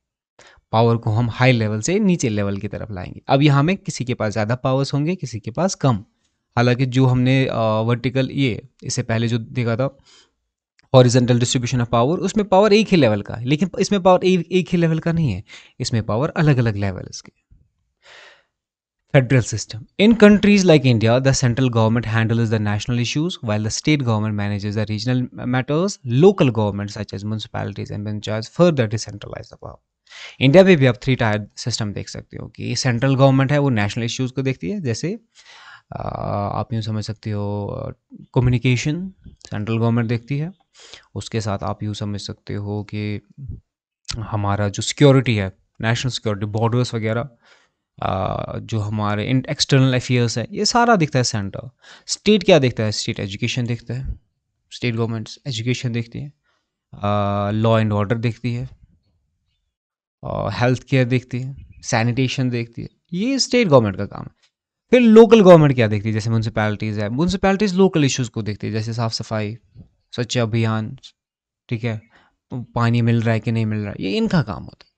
पावर को हम हाई लेवल से नीचे लेवल की तरफ लाएंगे। अब यहाँ में किसी के पास ज़्यादा पावर्स होंगे, किसी के पास कम। हालांकि जो हमने वर्टिकल ये इससे पहले जो देखा था हॉरिजॉन्टल डिस्ट्रीब्यूशन ऑफ पावर, उसमें पावर एक ही लेवल का है, लेकिन इसमें पावर एक ही लेवल का नहीं है, इसमें पावर अलग अलग लेवल के। Federal system. In countries like India, the central government handles the national issues while the state government manages the regional matters. Local governments such as municipalities and panchayats further decentralize the power. India में भी आप three tier system देख सकते हो कि central government है वो national issues को देखती है। जैसे आप यूँ समझ सकते हो कम्युनिकेशन सेंट्रल गवर्नमेंट देखती है। उसके साथ आप यूँ समझ सकते हो कि हमारा जो सिक्योरिटी है, नेशनल सिक्योरिटी, बॉर्डर्स वगैरह, जो हमारे एक्सटर्नल अफेयर्स है, ये सारा दिखता है सेंटर। स्टेट क्या देखता है? स्टेट एजुकेशन देखता है, स्टेट गवर्नमेंट्स एजुकेशन देखती है, लॉ एंड ऑर्डर देखती है, हेल्थ केयर देखती है, सैनिटेशन देखती है। ये स्टेट गवर्नमेंट का काम है। फिर लोकल गवर्नमेंट क्या देखती है? जैसे म्यूनसिपैलिटीज़ है, म्यूनसिपैलिटीज़ लोकल इश्यूज़ को देखती है, जैसे साफ़ सफाई, स्वच्छ अभियान, ठीक है, पानी मिल रहा है कि नहीं मिल रहा है, ये इनका काम होता है।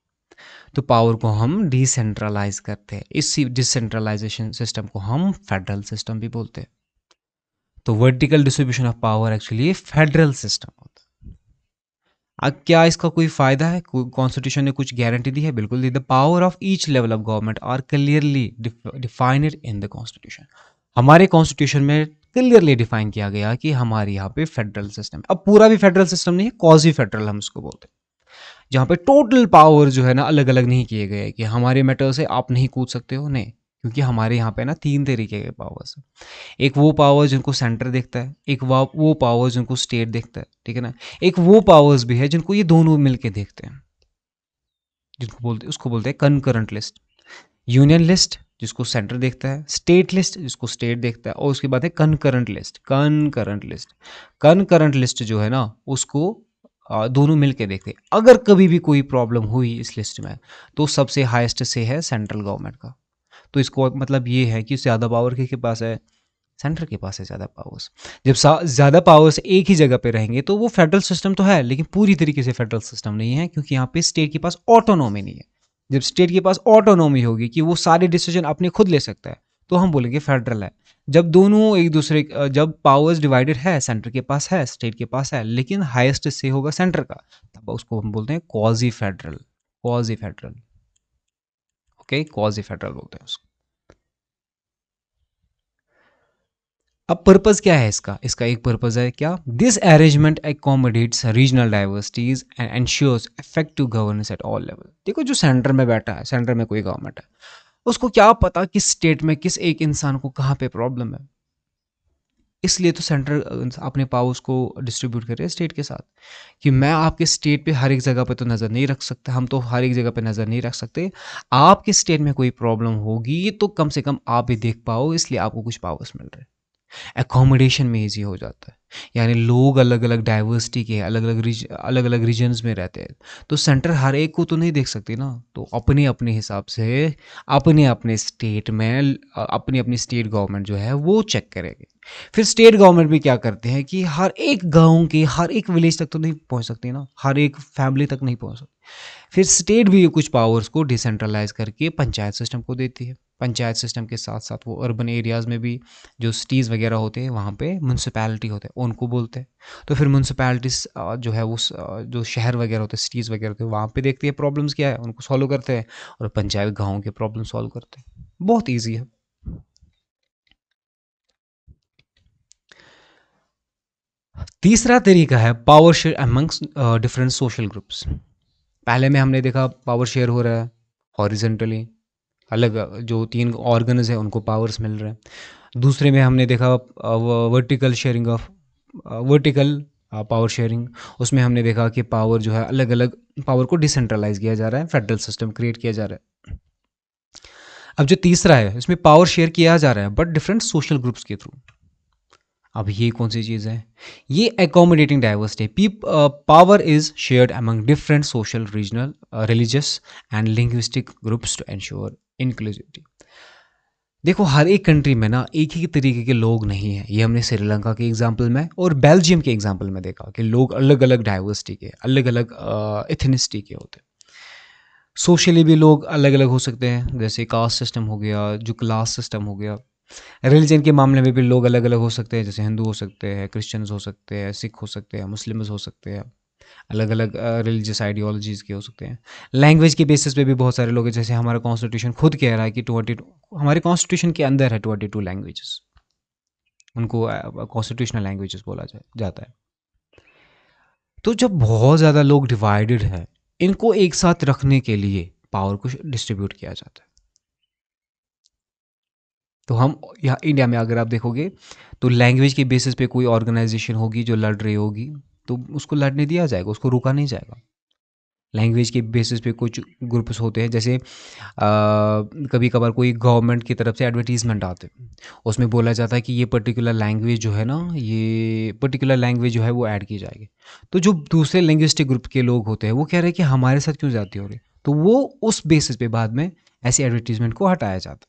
तो पावर को हम डिसेंट्रलाइज करते हैं। इसी डिसेंट्रलाइजेशन सिस्टम को हम फेडरल सिस्टम भी बोलते हैं। तो vertical distribution of power actually federal system होता है। अब क्या इसका कोई फायदा है? कॉन्स्टिट्यूशन ने कुछ गारंटी दी है? बिल्कुल दी। The power of each level of government are clearly defined in the constitution. हमारे कॉन्स्टिट्यूशन में क्लियरली डिफाइन किया गया कि हमारे यहाँ पे फेडरल सिस्टम। अब पूरा भी फेडरल सिस्टम नहीं है, क्वाजी फेडरल हम इसको बोलते हैं, जहाँ पे टोटल पावर जो है ना अलग अलग नहीं किए गए कि हमारे मैटर से आप नहीं कूद सकते हो, नहीं। क्योंकि हमारे यहाँ पे ना तीन तरीके के पावर्स हैं। एक वो पावर जिनको सेंटर देखता है, एक वो पावर जिनको स्टेट देखता है, ठीक है ना। एक वो पावर्स भी है जिनको ये दोनों मिलके देखते हैं, जिनको बोलते उसको बोलते हैं कनकरेंट लिस्ट। यूनियन लिस्ट जिसको सेंटर देखता है, स्टेट लिस्ट जिसको स्टेट देखता है, और उसके बाद है concurrent list. Concurrent list, concurrent list जो है ना उसको दोनों मिलके देखते हैं। अगर कभी भी कोई प्रॉब्लम हुई इस लिस्ट में, तो सबसे हाईएस्ट से है सेंट्रल गवर्नमेंट का। तो इसको मतलब ये है कि ज़्यादा पावर के पास है, सेंटर के पास है ज़्यादा पावर्स। जब ज़्यादा पावर्स एक ही जगह पे रहेंगे तो वो फेडरल सिस्टम तो है, लेकिन पूरी तरीके से फेडरल सिस्टम नहीं है, क्योंकि यहाँ पे स्टेट के पास ऑटोनॉमी नहीं है। जब स्टेट के पास ऑटोनॉमी होगी कि वो सारे डिसीजन अपने खुद ले सकता है, तो हम बोलेंगे फेडरल है। जब दोनों एक दूसरे जब पावर्स डिवाइडेड है, सेंटर के पास है, स्टेट के पास है, लेकिन हाईएस्ट से होगा सेंटर का, तब उसको हम बोलते हैं quasi federal. Quasi federal, okay, quasi federal बोलते हैं उसको। अब पर्पज़ क्या है इसका? इसका एक पर्पज़ है क्या? This arrangement accommodates regional diversities and ensures effective governance at all level. देखो जो सेंटर में बैठा है, सेंटर में कोई गवर्नमेंट है, उसको क्या पता किस स्टेट में किस एक इंसान को कहाँ पे प्रॉब्लम है। इसलिए तो सेंटर अपने पावर्स को डिस्ट्रीब्यूट कर रहे हैं स्टेट के साथ, कि मैं आपके स्टेट पे हर एक जगह पे तो नज़र नहीं रख सकता, हम तो हर एक जगह पे नज़र नहीं रख सकते। आपके स्टेट में कोई प्रॉब्लम होगी तो कम से कम आप भी देख पाओ, इसलिए आपको कुछ पावर्स मिल रहे हैं। एकोमोडेशन में ईजी हो जाता है, यानी लोग अलग अलग डाइवर्सिटी के अलग अलग रीजन्स में रहते हैं, तो सेंटर हर एक को तो नहीं देख सकती ना, तो अपने अपने हिसाब से अपने अपने स्टेट में अपनी अपनी स्टेट गवर्नमेंट जो है वो चेक करेगी। फिर स्टेट गवर्नमेंट भी क्या करते हैं कि हर एक गांव के हर एक विलेज तक तो नहीं पहुंच सकती ना, हर एक फैमिली तक नहीं पहुंच सकती। फिर स्टेट भी कुछ पावर्स को डिसेंट्रलाइज करके पंचायत सिस्टम को देती है। पंचायत सिस्टम के साथ साथ वो अर्बन एरियाज़ में भी जो सिटीज़ वगैरह होते हैं वहाँ पे म्यूनसिपैलिटी होते हैं, उनको बोलते हैं। तो फिर म्यूनसिपैलिटीज़ जो है वो जो शहर वगैरह होते हैं, सिटीज़ वगैरह होते हैं, वहाँ पे देखती है प्रॉब्लम्स क्या है, उनको सॉल्व करते हैं, और पंचायत गाँव के प्रॉब्लम सॉल्व करते हैं। बहुत ईजी है। तीसरा तरीका है power share amongst different social groups. पहले में हमने देखा पावर शेयर हो रहा है हॉरिजेंटली, अलग जो 3 ऑर्गन्स हैं उनको पावर्स मिल रहे हैं। दूसरे में हमने देखा vertical sharing of vertical power sharing, उसमें हमने देखा कि पावर जो है अलग अलग पावर को डिसेंट्रलाइज किया जा रहा है, फेडरल सिस्टम क्रिएट किया जा रहा है। अब जो तीसरा है इसमें पावर शेयर किया जा रहा है बट डिफरेंट सोशल ग्रुप्स के थ्रू। अब ये कौन सी चीज़ है? ये accommodating diversity, power is shared among different social, regional, religious and linguistic groups to ensure inclusivity. देखो हर एक कंट्री में ना एक ही तरीके के लोग नहीं हैं। ये हमने श्रीलंका के एग्जाम्पल में और बेल्जियम के एग्जाम्पल में देखा कि लोग अलग अलग डाइवर्सिटी के, अलग अलग एथनिसिटी के होते हैं। सोशली भी लोग अलग अलग हो सकते हैं, जैसे कास्ट सिस्टम हो गया, जो क्लास सिस्टम हो गया। रिलीजन के मामले में भी लोग अलग अलग हो सकते हैं, जैसे हिंदू हो सकते हैं, क्रिश्चियंस हो सकते हैं, सिख हो सकते हैं, मुस्लिम्स हो सकते हैं, अलग अलग रिलीजियस आइडियोलॉजीज़ के हो सकते हैं। लैंग्वेज के बेसिस पे भी बहुत सारे लोग हैं, जैसे हमारा कॉन्स्टिट्यूशन खुद कह रहा है कि 22 हमारे कॉन्स्टिट्यूशन के अंदर है 22 लैंग्वेजेस, उनको कॉन्स्टिट्यूशनल लैंग्वेजेस बोला जाता है। तो जब बहुत ज़्यादा लोग डिवाइडेड है, इनको एक साथ रखने के लिए पावर को डिस्ट्रीब्यूट किया जाता है। तो हम यहाँ इंडिया में अगर आप देखोगे तो लैंग्वेज के बेसिस पे कोई ऑर्गेनाइजेशन होगी जो लड़ रही होगी तो उसको लड़ने दिया जाएगा, उसको रोका नहीं जाएगा। लैंग्वेज के बेसिस पे कुछ ग्रुप्स होते हैं, जैसे कभी कभार कोई गवर्नमेंट की तरफ से एडवर्टीजमेंट आते हैं, उसमें बोला जाता है कि ये पर्टिकुलर लैंग्वेज जो है ना, ये पर्टिकुलर लैंग्वेज जो है वो ऐड की जाएगी। तो जो दूसरे लैंग्विस्टिक ग्रुप के लोग होते हैं वो कह रहे हैं कि हमारे साथ क्यों जाती हो रही, तो वो उस बेसिस पे बाद में ऐसी एडवर्टीजमेंट को हटाया जाता है।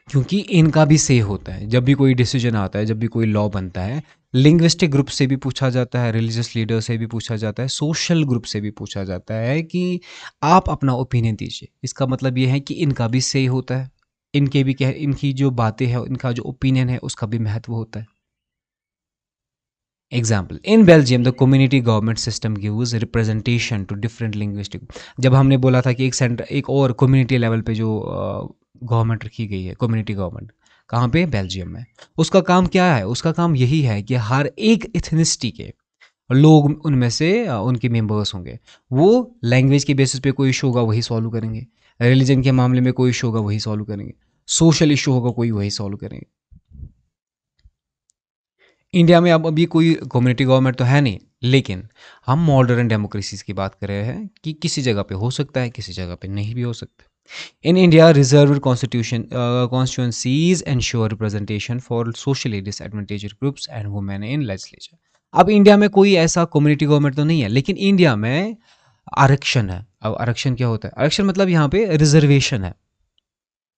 क्योंकि इनका भी से होता है, जब भी कोई डिसीजन आता है, जब भी कोई लॉ बनता है, लिंग्विस्टिक ग्रुप से भी पूछा जाता है, रिलीजियस लीडर से भी पूछा जाता है, सोशल ग्रुप से भी पूछा जाता है कि आप अपना ओपिनियन दीजिए। इसका मतलब ये है कि इनका भी से होता है, इनके भी इनकी जो बातें हैं, इनका जो ओपिनियन है उसका भी महत्व होता है। Example, in Belgium the community government system gives representation to different linguistic. जब हमने बोला था कि एक और कम्युनिटी लेवल पे जो गवर्नमेंट रखी गई है, कम्युनिटी गवर्नमेंट, कहाँ पे? बेल्जियम में। उसका काम क्या है? उसका काम यही है कि हर एक इथनिसिटी के लोग उनमें से उनके मेंबर्स होंगे, वो लैंग्वेज के बेसिस पे कोई इशू होगा वही सॉल्व करेंगे, रिलीजन के मामले में कोई इशू होगा वही सॉल्व करेंगे, सोशल इशू होगा कोई वही सॉल्व करेंगे। इंडिया में अब अभी कोई कम्युनिटी गवर्नमेंट तो है नहीं, लेकिन हम मॉडर्न डेमोक्रेसीज की बात कर रहे हैं कि किसी जगह पे हो सकता है, किसी जगह पे नहीं भी हो सकता। In India reserve constituencies ensure representation for socially disadvantaged groups and women in legislature. अब इंडिया में कोई ऐसा कम्युनिटी गवर्नमेंट तो नहीं है, लेकिन इंडिया में आरक्षण है। अब आरक्षण क्या होता है? आरक्षण मतलब यहाँ पे रिजर्वेशन है।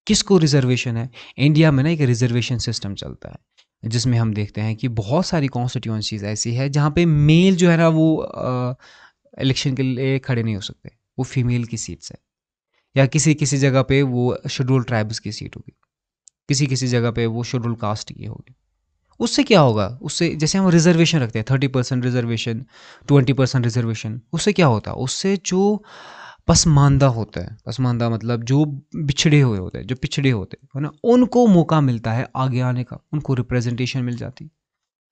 किसको रिजर्वेशन है? इंडिया में ना एक रिजर्वेशन सिस्टम चलता है, जिसमें हम देखते हैं कि बहुत सारी कॉन्स्टिट्यूंसीज ऐसी है जहाँ पे मेल जो है ना वो इलेक्शन के लिए खड़े नहीं हो सकते, वो फीमेल की सीट्स है, या किसी किसी जगह पे वो शेड्यूल ट्राइब्स की सीट होगी, किसी किसी जगह पे वो शेड्यूल कास्ट की होगी। उससे क्या होगा? उससे जैसे हम रिजर्वेशन रखते हैं 30% रिजर्वेशन, 20% रिजर्वेशन, उससे क्या होता है? उससे जो पसमानदा होता है, पसमानदा मतलब जो बिछड़े हुए होते हैं, जो पिछड़े होते हैं, है ना, उनको मौका मिलता है आगे आने का, उनको रिप्रेजेंटेशन मिल जाती है।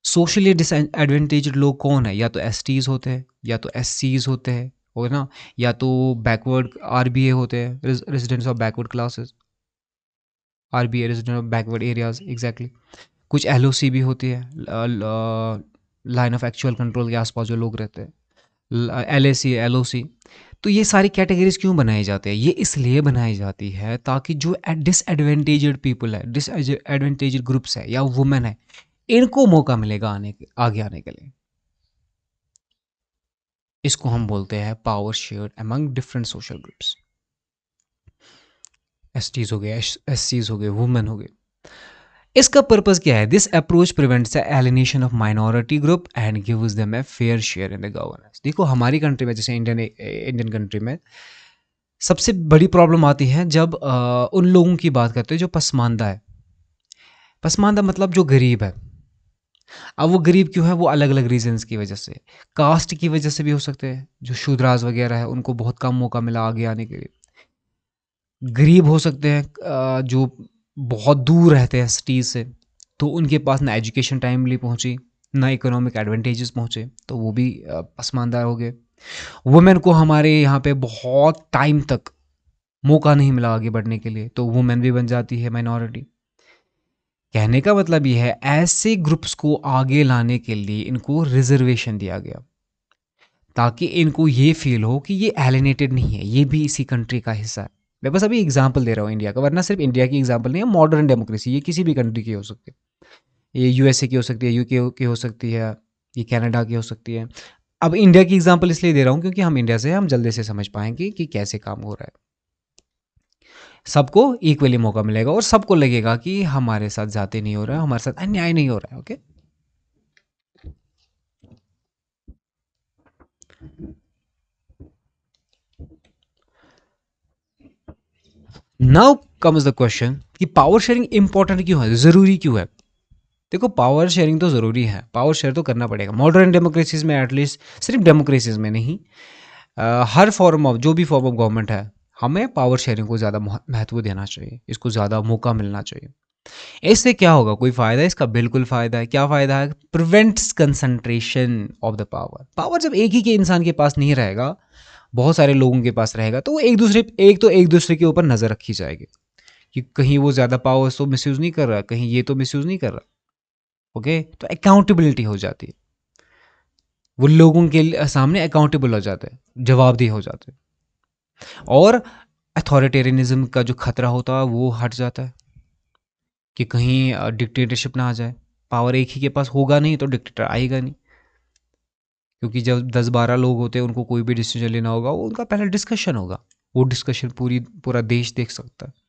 सोशली डिसएडवांटेज्ड लोग कौन है? या तो एसटीज होते हैं, या तो एससीज होते हैं, हो ना, या तो बैकवर्ड आरबीए होते हैं, residents of backward classes, RBA resident of backward areas, exactly. कुछ एलओसी भी होती है, लाइन ऑफ एक्चुअल कंट्रोल के आसपास जो लोग रहते हैं, एलएसी, एलओसी। तो ये सारी कैटेगरीज क्यों बनाई जाती है? ये इसलिए बनाई जाती है ताकि जो डिसएडवांटेज्ड पीपल है, डिसएडवांटेज्ड ग्रुप्स है या वुमेन है, इनको मौका मिलेगा आगे आने के लिए। इसको हम बोलते हैं power shared among different social groups. STs हो गए, एससीज हो गए, वुमेन हो गए। इसका पर्पस क्या है? This approach prevents the alienation of minority group and gives them a fair share in the governance. देखो हमारी कंट्री में, जैसे इंडियन कंट्री में सबसे बड़ी प्रॉब्लम आती है जब उन लोगों की बात करते हैं जो पसमानदा है। पसमानदा मतलब जो गरीब है। अब वो गरीब क्यों है? वो अलग अलग रीजंस की वजह से, कास्ट की वजह से भी हो सकते हैं, जो शूद्राज वगैरह है उनको बहुत कम मौका मिला आगे आने के लिए। गरीब हो सकते हैं जो बहुत दूर रहते हैं सिटीज़ से, तो उनके पास ना एजुकेशन टाइमली पहुंची, ना इकोनॉमिक एडवांटेजेस पहुंचे, तो वो भी पसमानदा हो गए। वुमेन को हमारे यहाँ पे बहुत टाइम तक मौका नहीं मिला आगे बढ़ने के लिए, तो वुमेन भी बन जाती है माइनॉरिटी। कहने का मतलब ये है, ऐसे ग्रुप्स को आगे लाने के लिए इनको रिजर्वेशन दिया गया, ताकि इनको ये फील हो कि ये एलिनेटेड नहीं है, ये भी इसी कंट्री का हिस्सा है। मैं बस अभी एग्जांपल दे रहा हूँ इंडिया का, वरना सिर्फ इंडिया की एग्जांपल नहीं है, मॉडर्न डेमोक्रेसी ये किसी भी कंट्री की हो सकती है। ये यूएसए की हो सकती है, यूके की हो सकती है, ये कनाडा की हो सकती है। अब इंडिया की एग्जांपल इसलिए दे रहा हूँ क्योंकि हम इंडिया से, हम जल्दी से समझ पाएंगे कि कैसे काम हो रहा है। सबको इक्वली मौका मिलेगा और सबको लगेगा कि हमारे साथ जाते नहीं हो रहा है, हमारे साथ अन्याय नहीं हो रहा है। Okay, now comes the question कि पावर शेयरिंग इंपॉर्टेंट क्यों है, जरूरी क्यों है। देखो, पावर शेयरिंग तो ज़रूरी है, पावर शेयर तो करना पड़ेगा मॉडर्न डेमोक्रेसीज में, एटलीस्ट सिर्फ डेमोक्रेसीज में नहीं, हर फॉर्म ऑफ, जो भी फॉर्म ऑफ गवर्नमेंट है, हमें पावर शेयरिंग को ज़्यादा महत्व देना चाहिए, इसको ज़्यादा मौका मिलना चाहिए। इससे क्या होगा, कोई फ़ायदा है इसका? बिल्कुल फ़ायदा है। क्या फ़ायदा है? Prevents concentration of the power. Power जब एक ही के इंसान के पास नहीं रहेगा, बहुत सारे लोगों के पास रहेगा, तो वो एक दूसरे के ऊपर नज़र रखी जाएगी कि कहीं वो ज़्यादा पावर तो मिसयूज़ नहीं कर रहा, कहीं ये तो मिसयूज़ नहीं कर रहा। ओके, तो अकाउंटेबिलिटी हो जाती है, वो लोगों के सामने अकाउंटेबल हो जाते हैं, जवाबदेह हो जाते हैं, और अथॉरिटेरियनिज्म का जो खतरा होता है वो हट जाता है कि कहीं डिक्टेटरशिप ना आ जाए। पावर एक ही के पास होगा नहीं तो डिक्टेटर आएगा नहीं, क्योंकि जब 10-12 लोग होते हैं, उनको कोई भी डिसीजन लेना होगा, वो उनका पहले डिस्कशन होगा, वो डिस्कशन पूरा देश देख सकता है।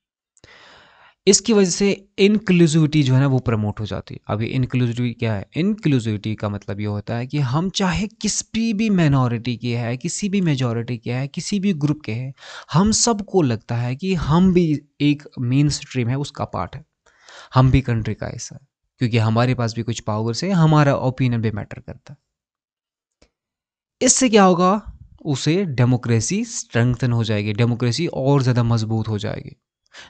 इसकी वजह से इनक्लूसिविटी जो है ना वो प्रमोट हो जाती है। अभी इनक्लूसिविटी क्या है? इनक्लूसिविटी का मतलब ये होता है कि हम चाहे किसी भी माइनॉरिटी के है, किसी भी मेजॉरिटी के है, किसी भी ग्रुप के हैं, हम सबको लगता है कि हम भी एक मेन स्ट्रीम है, उसका पार्ट है, हम भी कंट्री का हिस्सा है, क्योंकि हमारे पास भी कुछ पावर्स है, हमारा ओपिनियन भी मैटर करता है। इससे क्या होगा? उसे डेमोक्रेसी स्ट्रेंथन हो जाएगी, डेमोक्रेसी और ज़्यादा मजबूत हो जाएगी।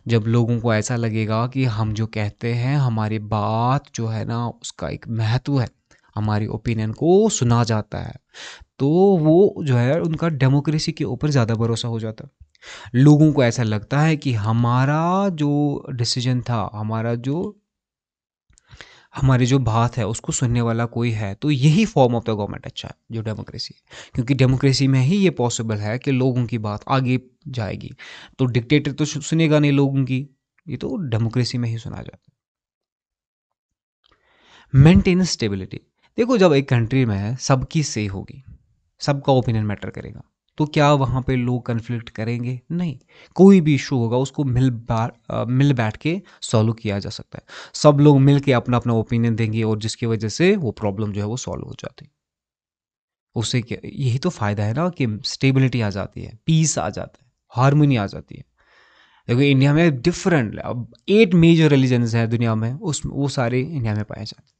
जब लोगों को ऐसा लगेगा कि हम जो कहते हैं, हमारी बात जो है ना उसका एक महत्व है, हमारी ओपिनियन को सुना जाता है, तो वो जो है उनका डेमोक्रेसी के ऊपर ज़्यादा भरोसा हो जाता है। लोगों को ऐसा लगता है कि हमारा जो डिसीजन था, हमारी जो बात है उसको सुनने वाला कोई है, तो यही फॉर्म ऑफ द गवर्नमेंट अच्छा है, जो डेमोक्रेसी है। क्योंकि डेमोक्रेसी में ही ये पॉसिबल है कि लोगों की बात आगे जाएगी। तो डिक्टेटर तो सुनेगा नहीं लोगों की, ये तो डेमोक्रेसी में ही सुना जाता है। Maintain stability. देखो, जब एक कंट्री में सबकी से होगी, सबका ओपिनियन मैटर करेगा, तो क्या वहाँ पे लोग कन्फ्लिक्ट करेंगे? नहीं। कोई भी इशू होगा उसको मिल बैठ के सॉल्व किया जा सकता है। सब लोग मिल के अपना अपना ओपिनियन देंगे और जिसकी वजह से वो प्रॉब्लम जो है वो सॉल्व हो जाती है। उससे क्या, यही तो फ़ायदा है ना कि स्टेबिलिटी आ जाती है, पीस आ जाता है, हारमोनी आ जाती है। देखो, इंडिया में डिफरेंट, अब 8 मेजर रिलीजन्स हैं दुनिया में, उस वो सारे इंडिया में पाए जाते हैं।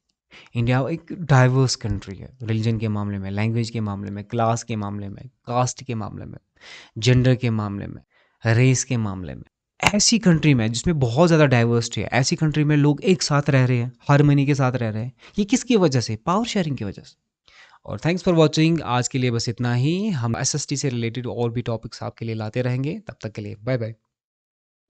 इंडिया एक डाइवर्स कंट्री है, रिलीजन के मामले में, लैंग्वेज के मामले में, क्लास के मामले में, कास्ट के मामले में, जेंडर के मामले में, रेस के मामले में। ऐसी कंट्री में जिसमें बहुत ज़्यादा डाइवर्सिटी है, ऐसी कंट्री में लोग एक साथ रह रहे हैं, हारमनी के साथ रह रहे हैं, ये किसकी वजह से? पावर शेयरिंग की वजह से। और थैंक्स फॉर वॉचिंग, आज के लिए बस इतना ही। हम एसएसटी से रिलेटेड और भी टॉपिक्स आपके लिए लाते रहेंगे, तब तक के लिए बाय बाय।